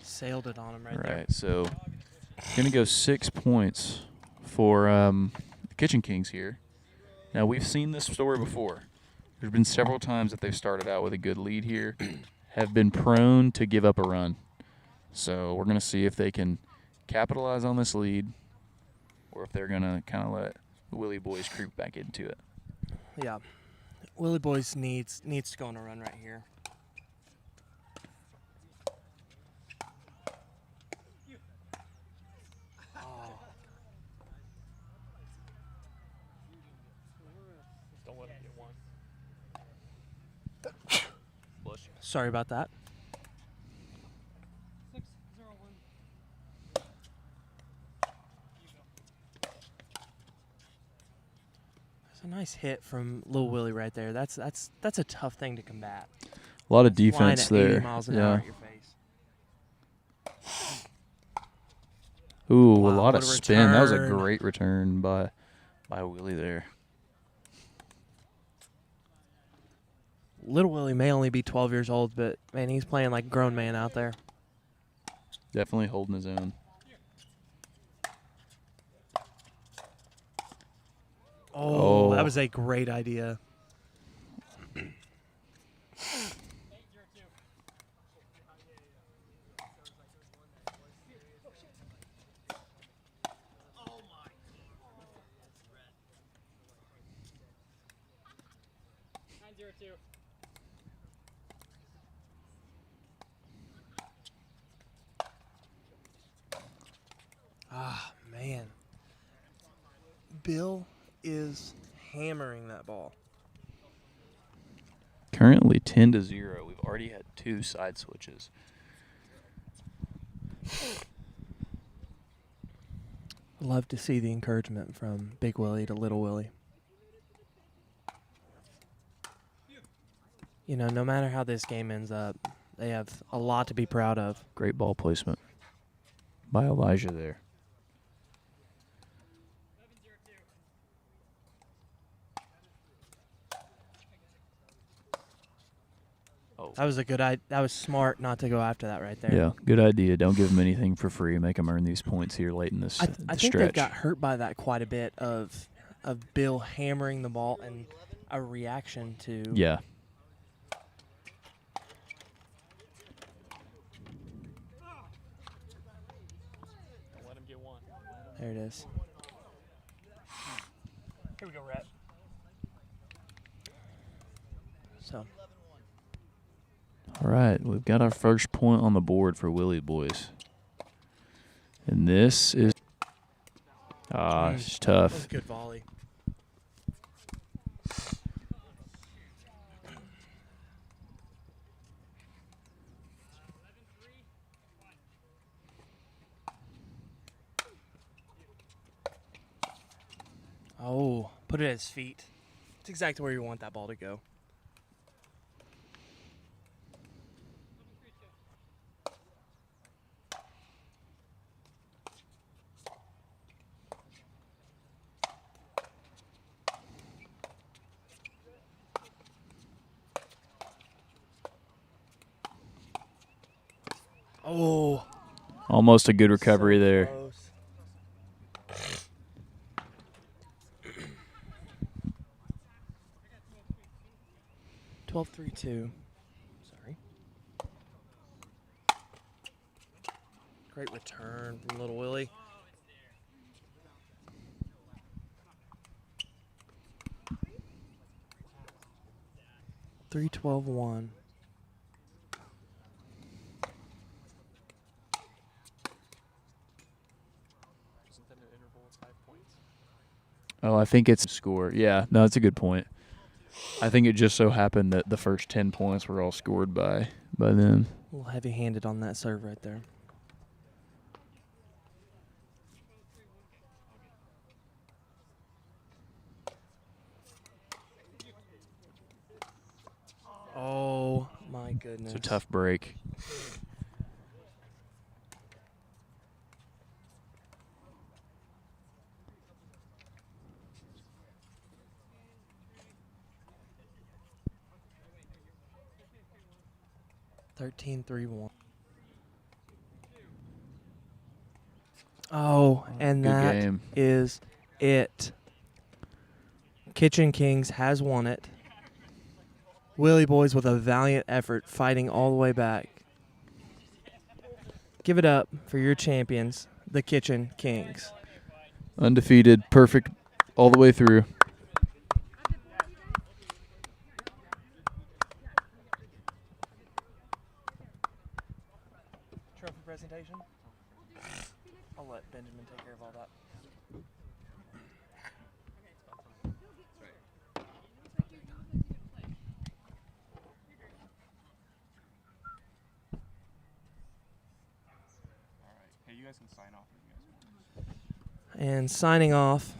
sailed it on him right there. right, so going to go 6 points for the Kitchen Kings here. Now, we've seen this story before. There's been several times that they've started out with a good lead here, have been prone to give up a run. So we're going to see if they can capitalize on this lead or if they're going to kind of let the Willie boys creep back into it. Yeah. Willie Boys needs to go on a run right here. Don't let him get one. Sorry about that. 6-0-1. That's a nice hit from Lil Willie right there. That's a tough thing to combat. A lot of Flying defense at 80 there. miles an hour at your face. Ooh, Wow, a lot what of a spin. That was a return. great return by Willie there. Little Willie may only be 12 years old, but, man, he's playing like a grown man out there. Definitely holding his own. Oh, that was a great idea. Ah, man. Bill is hammering that ball. Currently 10-0. We've already had 2 side switches. Love to see the encouragement from Big Willie to Little Willie. You know, no matter how this game ends up, they have a lot to be proud of. Great ball placement by Elijah there. That was a good idea. That was smart not to go after that right there. Yeah, good idea. Don't give them anything for free. Make them earn these points here late in this I think stretch. they've got hurt by that quite a bit of Bill hammering the ball and a reaction to. Yeah. Don't let him get one. There it is. Here we go, Rhett. So. All right, we've got our first point on the board for Willie boys. And this is it's tough. That was a good volley. Oh, put it at his feet. That's exactly where you want that ball to go. Oh. Almost a good recovery there. Close. 12-3-2. Sorry. Great return from Little Willie. Three 12-1. Oh, I think it's a score. Yeah, no, that's a good point. I think it just so happened that the first 10 points were all scored by them. A little heavy-handed on that serve right there. Oh, my goodness. It's a tough break. Thirteen 3-1. Oh, and Good that game. is it. Kitchen Kings has won it. Willie boys with a valiant effort, fighting all the way back. Give it up for your champions, the Kitchen Kings. Undefeated, perfect all the way through. Trophy presentation. I'll let Benjamin take care of all that. Hey, you guys can sign off if you guys want. And signing off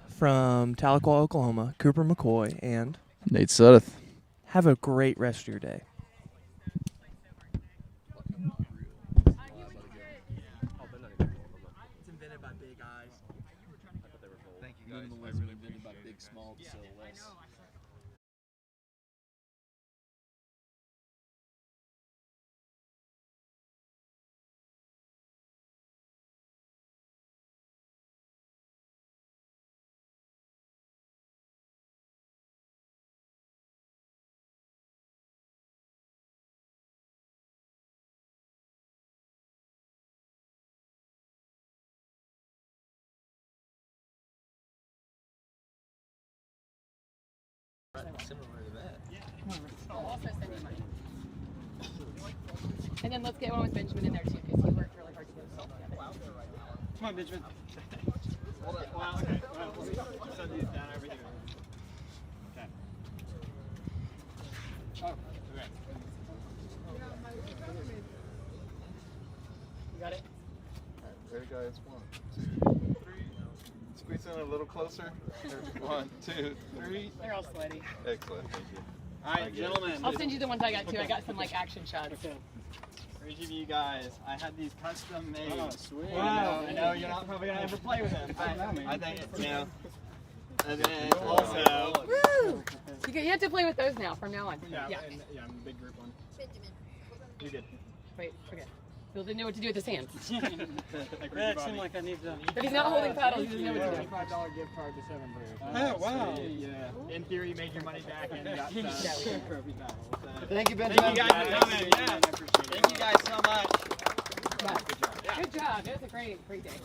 from Tahlequah, Oklahoma, Cooper McCoy, and Nate Sudderth. Have a great rest of your day. It's invented by big eyes. Thank you guys. Minimalism invented by big small to sell less. Similar to that. I'll also send you mine. And then let's get one with Benjamin in there too, because he worked really hard to get us all together. Come on, Benjamin. Hold it. Well, okay. Well, let me set these down over here. Okay. Oh, okay. You got it? Ready, guys? 1, 2, 3. Squeeze in a little closer. 1, 2, 3. They're all sweaty. Excellent. Thank you. All right, gentlemen. I'll send you the ones I got too. I got some like action shots. Okay. For each of you guys, I had these custom made. Oh, sweet. Wow. I know you're not probably gonna ever play with them. I think it's, you know. And then also. Woo! You have to play with those now from now on. Yeah, and, yeah, I'm a big group one. You're good. Wait, okay. Bill didn't know what to do with his hands. That seemed like I need to. But he's not holding paddles. He doesn't know what to do. $25 gift card to Seven Brews. Oh, wow. Yeah. In theory, you made your money back and got some trophy paddles. Thank you, Benjamin. Thank you guys for coming. Yeah. Thank you guys so much. Good job. It was a great day.